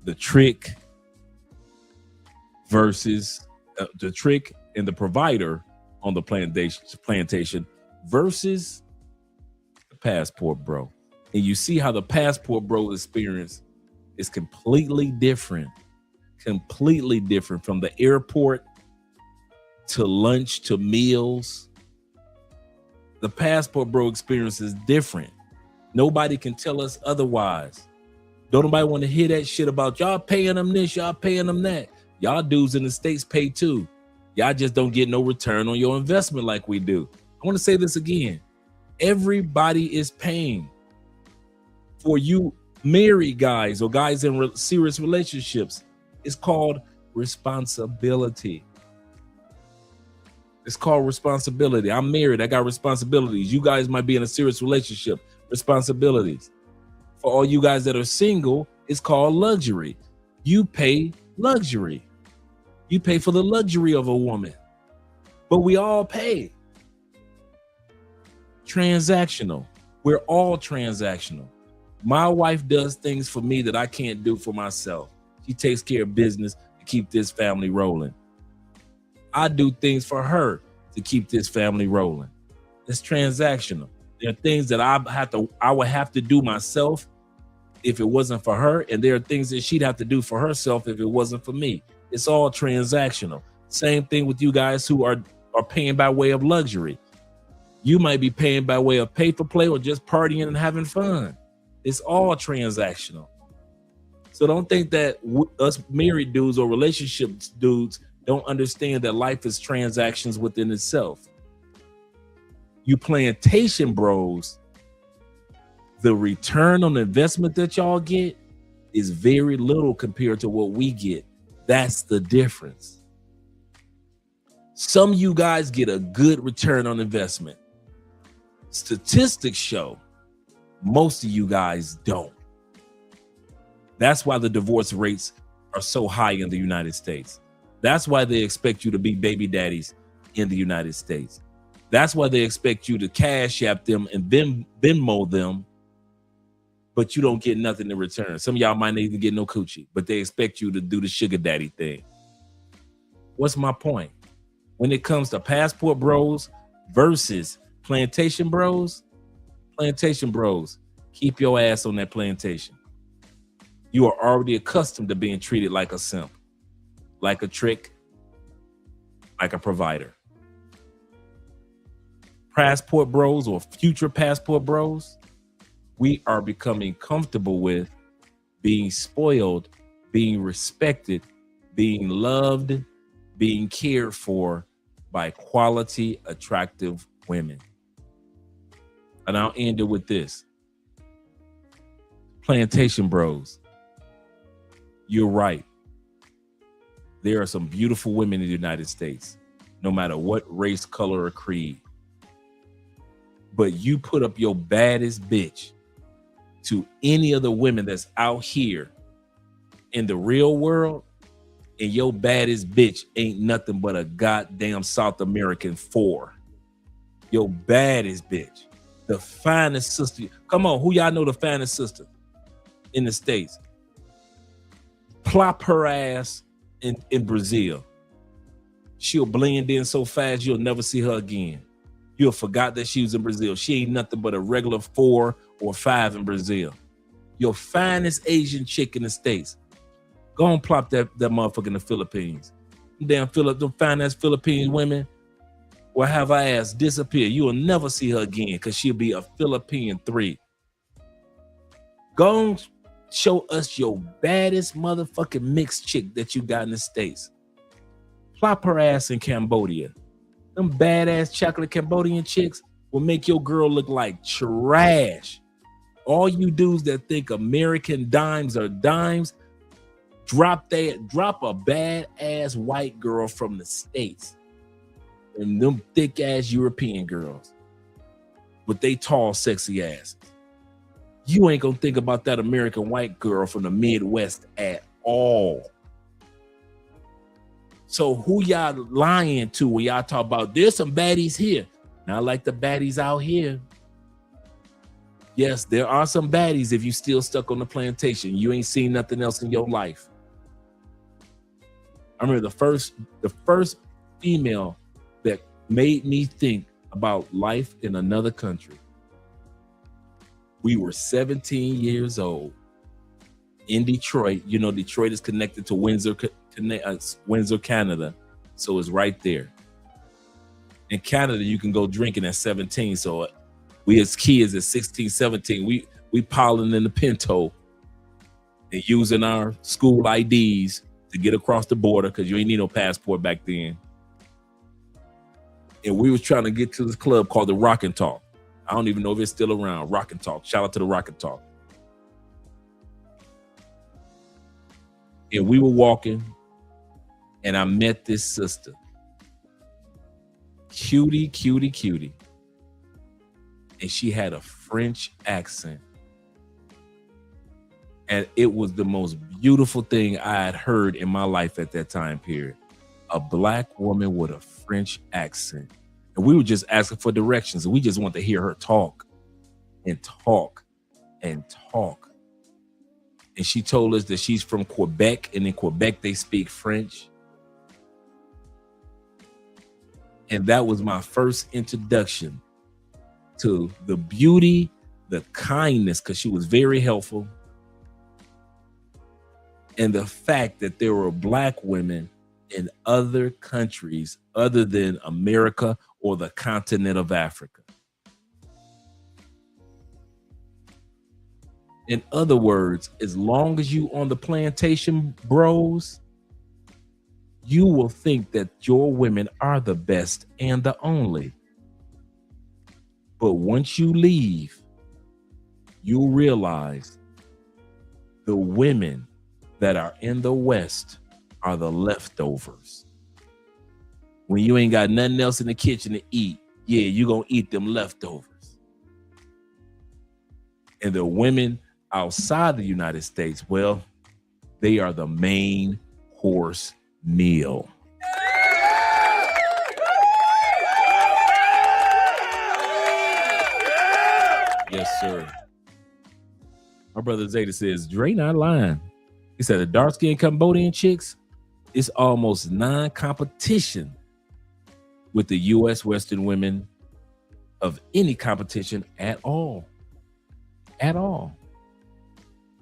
the trick versus the trick and the provider on the plantation versus the passport bro. And you see how the passport bro experience is completely different from the airport to lunch to meals. The passport bro experience is different. Nobody can tell us otherwise. Don't nobody want to hear that shit about y'all paying them this, y'all paying them that. Y'all dudes in the States pay too. Y'all just don't get no return on your investment like we do. I want to say this again. Everybody is paying. For you married guys or guys in serious relationships, it's called responsibility. It's called responsibility. I'm married. I got responsibilities. You guys might be in a serious relationship. Responsibilities. For all you guys that are single, it's called luxury. You pay luxury. You pay for the luxury of a woman. But we all pay. Transactional. We're all transactional. My wife does things for me that I can't do for myself. She takes care of business to keep this family rolling. I do things for her to keep this family rolling. It's transactional. There are things that I would have to do myself if it wasn't for her, and there are things that she'd have to do for herself if it wasn't for me. It's all transactional. Same thing with you guys who are paying by way of luxury. You might be paying by way of pay for play or just partying and having fun. It's all transactional. So don't think that us married dudes or relationship dudes don't understand that life is transactions within itself. You plantation bros, the return on investment that y'all get is very little compared to what we get. That's the difference. Some of you guys get a good return on investment. Statistics show most of you guys don't. That's why the divorce rates are so high in the United States. That's why they expect you to be baby daddies in the United States. That's why they expect you to cash app them and Venmo them, but you don't get nothing in return. Some of y'all might not even get no coochie, but they expect you to do the sugar daddy thing. What's my point? When it comes to passport bros versus plantation bros, keep your ass on that plantation. You are already accustomed to being treated like a simp, like a trick, like a provider. Passport bros or future passport bros, we are becoming comfortable with being spoiled, being respected, being loved, being cared for by quality, attractive women. And I'll end it with this. Plantation bros, you're right. There are some beautiful women in the United States, no matter what race, color, or creed. But you put up your baddest bitch to any of the women that's out here in the real world, and your baddest bitch ain't nothing but a goddamn South American 4. Your baddest bitch, the finest sister. Come on, who y'all know the finest sister in the States? Plop her ass in Brazil. She'll blend in so fast you'll never see her again. You'll forgot that she was in Brazil. She ain't nothing but a regular 4 or 5 in Brazil. Your finest Asian chick in the States. Go and plop that motherfucker in the Philippines. Them finest Philippine women will have her ass disappear. You will never see her again because she'll be a Philippine 3. Go and show us your baddest motherfucking mixed chick that you got in the States. Plop her ass in Cambodia. Them badass chocolate Cambodian chicks will make your girl look like trash. All you dudes that think American dimes are dimes, drop a badass white girl from the States and them thick ass European girls with they tall, sexy asses. You ain't gonna think about that American white girl from the Midwest at all. So who y'all lying to when y'all talk about there's some baddies here? Not like the baddies out here. Yes, there are some baddies if you still stuck on the plantation. You ain't seen nothing else in your life. I remember the first female that made me think about life in another country. We were 17 years old in Detroit. You know, Detroit is connected to Windsor, Canada. So it's right there. In Canada, you can go drinking at 17. So we as kids at 16, 17, we piling in the Pinto and using our school IDs to get across the border because you ain't need no passport back then. And we was trying to get to this club called the Rock and Talk. I don't even know if it's still around. Rock and Talk. Shout out to the Rock and Talk. And we were walking, and I met this sister. Cutie, cutie, cutie. And she had a French accent. And it was the most beautiful thing I had heard in my life at that time period. A black woman with a French accent. And we were just asking for directions, and we just wanted to hear her talk and talk and talk. And she told us that she's from Quebec, and in Quebec they speak French. And that was my first introduction to the beauty, the kindness, because she was very helpful. And the fact that there were black women in other countries other than America or the continent of Africa. In other words, as long as you on the plantation, bros, you will think that your women are the best and the only. But once you leave, you'll realize the women that are in the West are the leftovers. When you ain't got nothing else in the kitchen to eat, yeah, you're going to eat them leftovers. And the women outside the United States, well, they are the main course meal. Yes, sir. My brother Zeta says, Dre not lying. He said the dark-skinned Cambodian chicks, it's almost non-competition with the U.S. Western women of any competition at all. At all.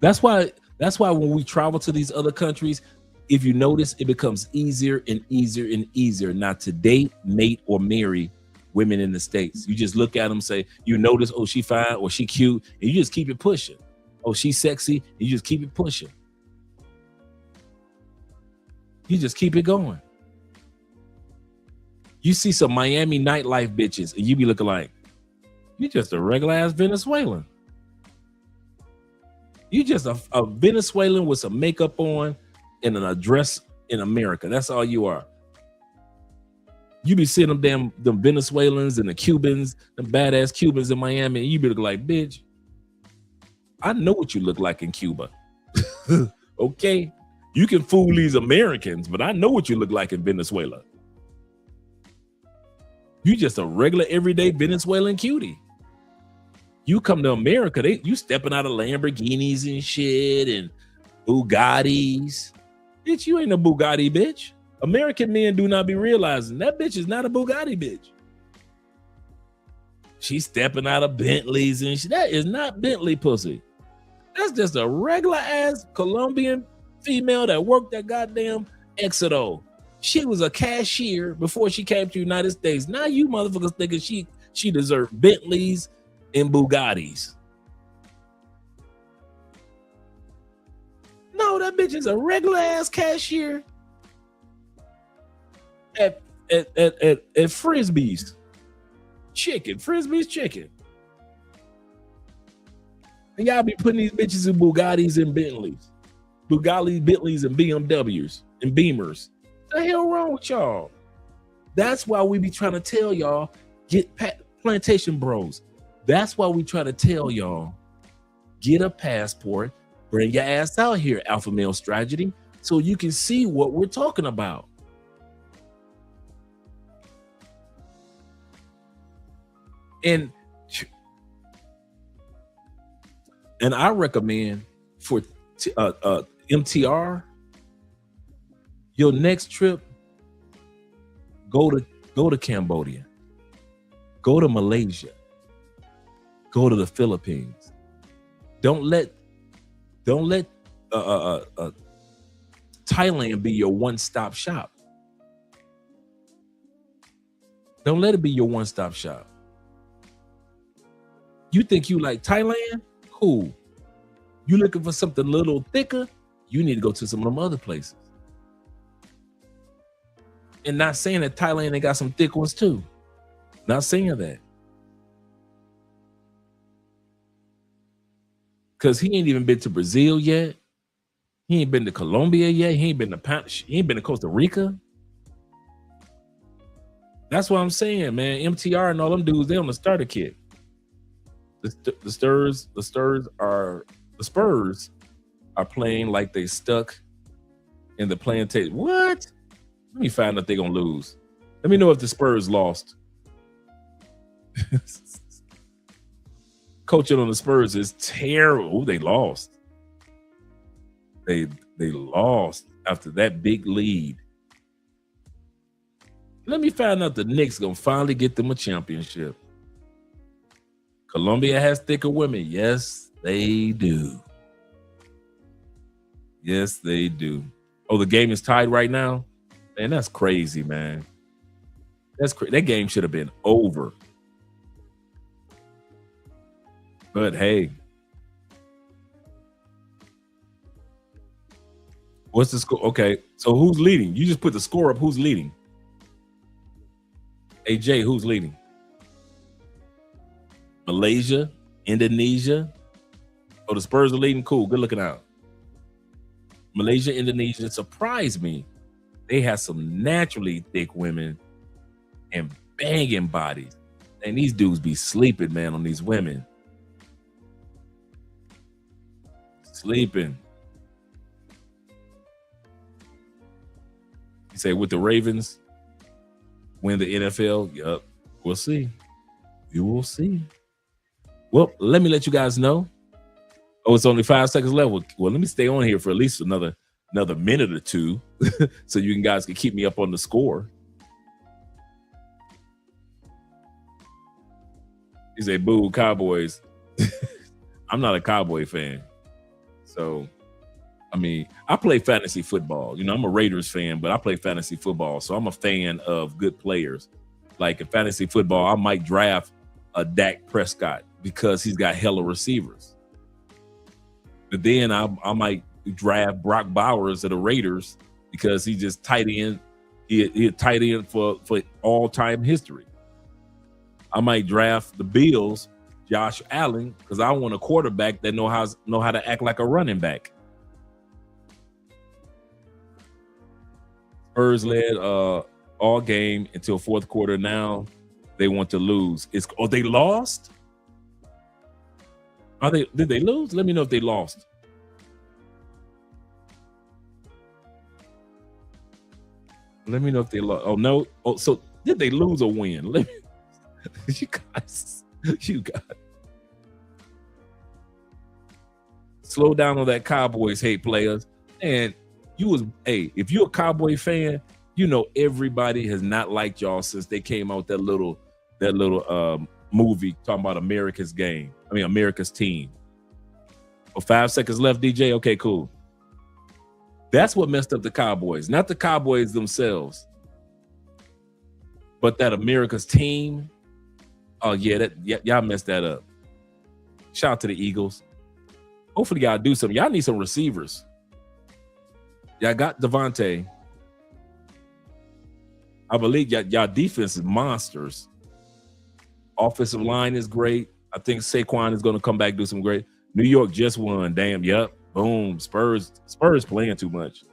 That's why when we travel to these other countries, if you notice, it becomes easier and easier and easier not to date, mate, or marry women in the States. You just look at them, say, you notice, oh, she fine or she cute, and you just keep it pushing. Oh, she's sexy, and you just keep it pushing. You just keep it going. You see some Miami nightlife bitches, and you be looking like, you just a regular ass Venezuelan. You just a Venezuelan with some makeup on and an address in America. That's all you are. You be seeing them Venezuelans and the Cubans, them badass Cubans in Miami, and you be looking like, bitch, I know what you look like in Cuba. Okay? You can fool these Americans, but I know what you look like in Venezuela. You just a regular everyday Venezuelan cutie. You come to America, you stepping out of Lamborghinis and shit and Bugattis. Bitch, you ain't a Bugatti, bitch. American men do not be realizing that bitch is not a Bugatti, bitch. She's stepping out of Bentleys and shit. That is not Bentley pussy. That's just a regular ass Colombian female that worked at goddamn Exito. She was a cashier before she came to the United States. Now you motherfuckers thinking she deserved Bentleys and Bugattis. No, that bitch is a regular ass cashier at Frisbee's chicken. Frisbee's chicken. And y'all be putting these bitches in Bugattis and Bentleys. Bugatti, Bentleys, and BMWs and Beamers. What the hell wrong with y'all? That's why we be trying to tell y'all, get plantation bros. That's why we try to tell y'all, get a passport, bring your ass out here, alpha male strategy, so you can see what we're talking about. And I recommend for MTR, your next trip, go to Cambodia, go to Malaysia, go to the Philippines. Don't let Thailand be your one-stop shop. Don't let it be your one-stop shop. You think you like Thailand? Cool. You looking for something a little thicker, you need to go to some of them other places. And not saying that Thailand ain't got some thick ones too. Not saying that. Because he ain't even been to Brazil yet. He ain't been to Colombia yet. He ain't been to Costa Rica. That's what I'm saying, man. MTR and all them dudes, they on the starter kit. The Spurs are playing like they stuck in the Plantation. What? Let me find out they're gonna lose. Let me know if the Spurs lost. Coaching on the Spurs is terrible. Ooh, they lost. They lost after that big lead. Let me find out the Knicks gonna finally get them a championship. Colombia has thicker women. Yes, they do. Yes, they do. Oh, the game is tied right now? Man, that's crazy, man. That's crazy. That game should have been over. But hey. What's the score? Okay, so who's leading? You just put the score up. Who's leading? Hey, Jay, who's leading? Malaysia, Indonesia. Oh, the Spurs are leading. Cool. Good looking out. Malaysia, Indonesia surprised me. They have some naturally thick women and banging bodies. And these dudes be sleeping, man, on these women. Sleeping. You say with the Ravens win the NFL? Yup. We'll see. You will see. Well, let me let you guys know. Oh, it's only 5 seconds left. Well, let me stay on here for at least another minute or two so you guys can keep me up on the score. You say, boo, Cowboys. I'm not a Cowboy fan. So, I mean, I play fantasy football. You know, I'm a Raiders fan, but I play fantasy football. So I'm a fan of good players. Like in fantasy football, I might draft a Dak Prescott because he's got hella receivers. But then I might draft Brock Bowers of the Raiders because he just tight end. He a tight end for all-time history. I might draft the Bills, Josh Allen, because I want a quarterback that know how to act like a running back. Spurs led all game until fourth quarter. Now they want to lose. They lost? Did they lose? Let me know if they lost. Let me know if they lost. Oh no. Oh, so did they lose or win? Let me, you guys. Slow down on that Cowboys hate, players. And if you're a Cowboy fan, you know everybody has not liked y'all since they came out that little movie talking about America's team. Oh, 5 seconds left, DJ. Okay, cool. That's what messed up the Cowboys, not the Cowboys themselves, but that America's team. Oh yeah, y'all messed that up. Shout out to the Eagles. Hopefully y'all do something. Y'all need some receivers. Y'all got Devontae. I believe y'all defense is monsters. Offensive line is great. I think Saquon is going to come back and do some great. New York just won. Damn, yep. Boom. Spurs playing too much.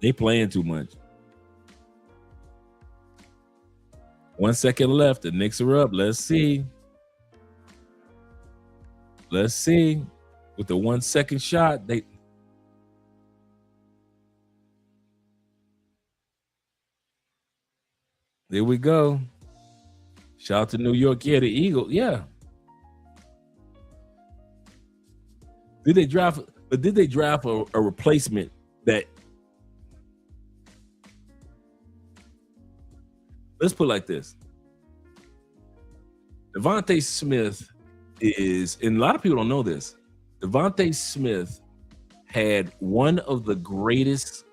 They playing too much. 1 second left. The Knicks are up. Let's see. With the 1 second shot, there we go. Shout out to New York. Yeah, the Eagles. Yeah. Did they draft a replacement that? Let's put it like this. Devontae Smith is, and a lot of people don't know this, Devontae Smith had one of the greatest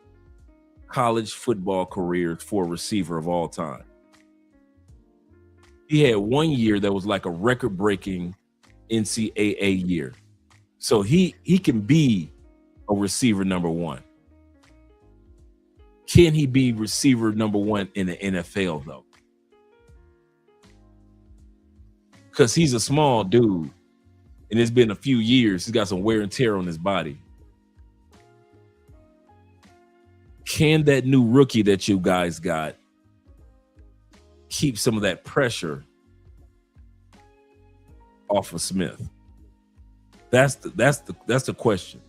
college football careers for a receiver of all time. He had 1 year that was like a record-breaking NCAA year. So he can be a receiver number one. Can he be receiver number one in the NFL though? Because he's a small dude and it's been a few years. He's got some wear and tear on his body. Can that new rookie that you guys got keep some of that pressure off of Smith? That's the question.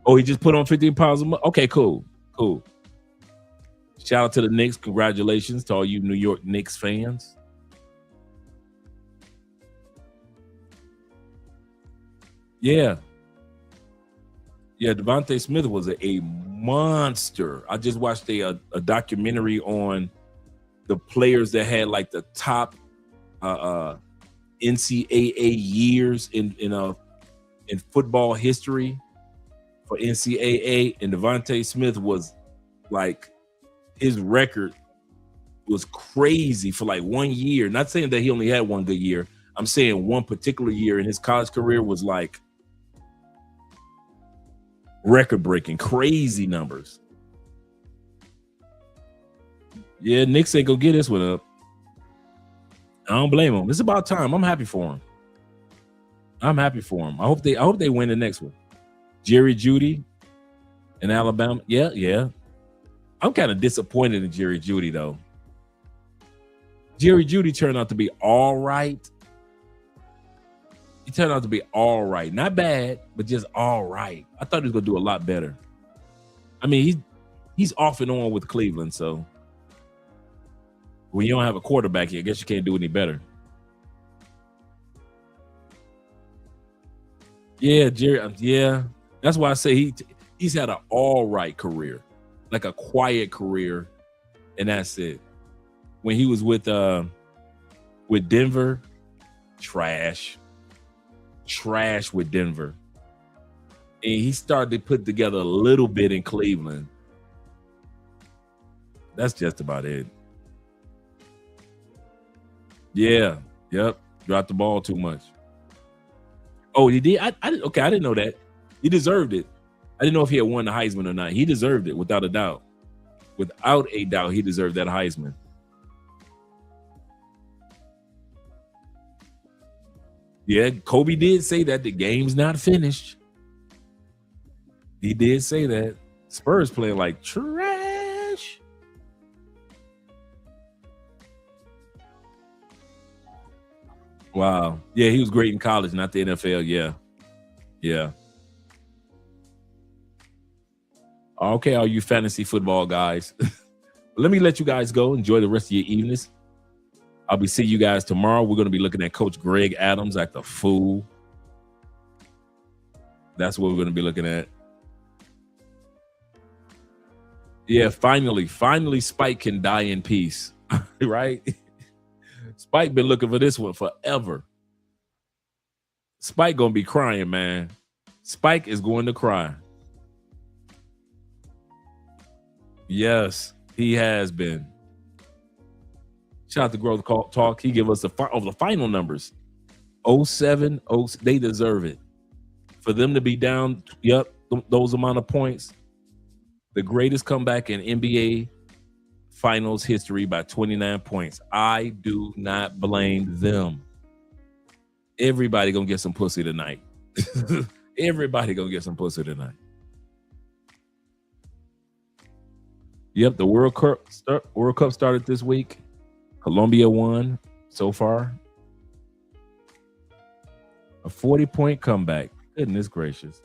Oh, he just put on 15 pounds of muscle. Okay, cool. Shout out to the Knicks. Congratulations to all you New York Knicks fans. Yeah, Devontae Smith was a monster. I just watched a documentary on the players that had like the top NCAA years in football history for NCAA, and Devontae Smith was like, his record was crazy for like 1 year. Not saying that he only had one good year. I'm saying one particular year in his college career was like record-breaking, crazy numbers. Yeah, Knicks ain't gonna get this one up. I don't blame him. It's about time. I'm happy for him. I hope they win the next one. Jerry Jeudy in Alabama. Yeah. I'm kind of disappointed in Jerry Jeudy though. Jerry Jeudy turned out to be all right. He turned out to be all right. Not bad, but just all right. I thought he was going to do a lot better. I mean, he's off and on with Cleveland, so when you don't have a quarterback here, I guess you can't do any better. Yeah, Jerry. Yeah, that's why I say he's had an all right career, like a quiet career, and that's it. When he was with Denver, trash with Denver, and he started to put together a little bit in Cleveland. That's just about it. Yeah, yep. Dropped the ball too much. Oh, he did? I didn't know that. He deserved it. I didn't know if he had won the Heisman or not. He deserved it, without a doubt. Without a doubt, he deserved that Heisman. Yeah, Kobe did say that the game's not finished. He did say that. Spurs playing like trash. Wow. Yeah, he was great in college, not the NFL. Yeah. Okay, all you fantasy football guys. Let me let you guys go. Enjoy the rest of your evenings. I'll be seeing you guys tomorrow. We're going to be looking at Coach Greg Adams act a fool. That's what we're going to be looking at. Yeah, finally Spike can die in peace. Right? Spike been looking for this one forever. Spike going to be crying, man. Spike is going to cry. Yes, he has been. Shout out to Growth Talk. He gave us the final numbers. 07, they deserve it. For them to be down, those amount of points. The greatest comeback in NBA Finals history by 29 points. I do not blame them. Everybody gonna get some pussy tonight. Everybody gonna get some pussy tonight. Yep, the World Cup started this week. Colombia won so far. A 40-point comeback. Goodness gracious.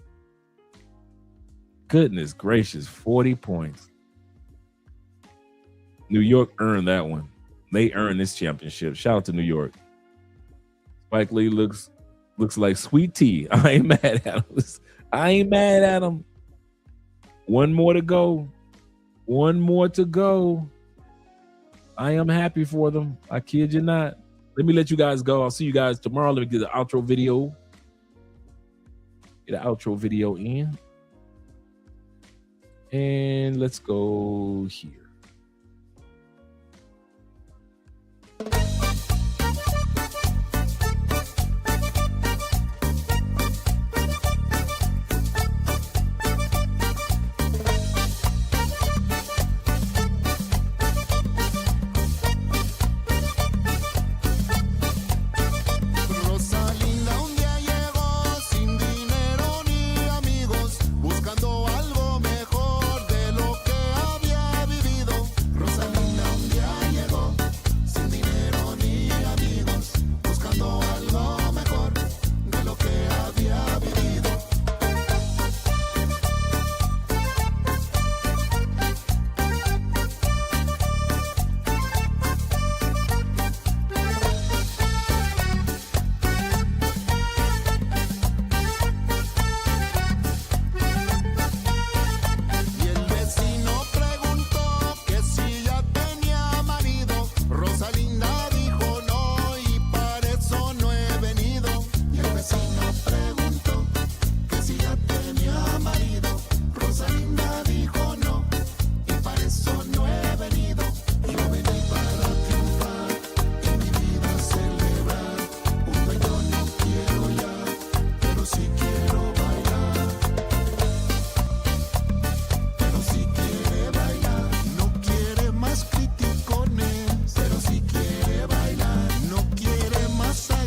40 points. New York earned that one. They earned this championship. Shout out to New York. Spike Lee looks like sweet tea. I ain't mad at him. One more to go. I am happy for them. I kid you not. Let me let you guys go. I'll see you guys tomorrow. Let me get the outro video. Get an outro video in. And let's go here.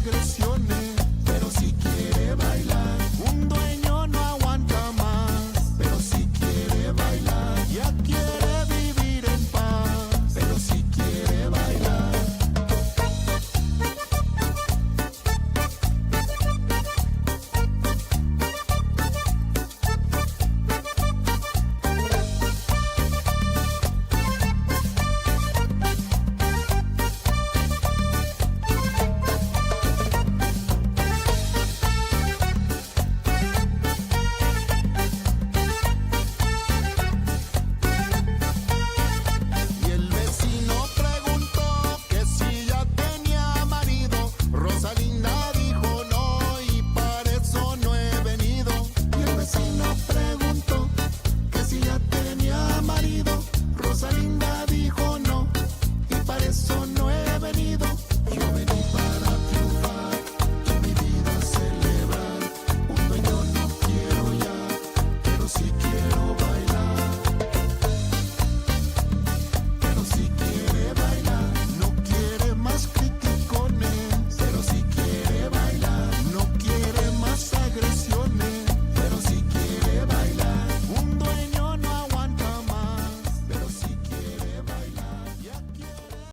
look at this.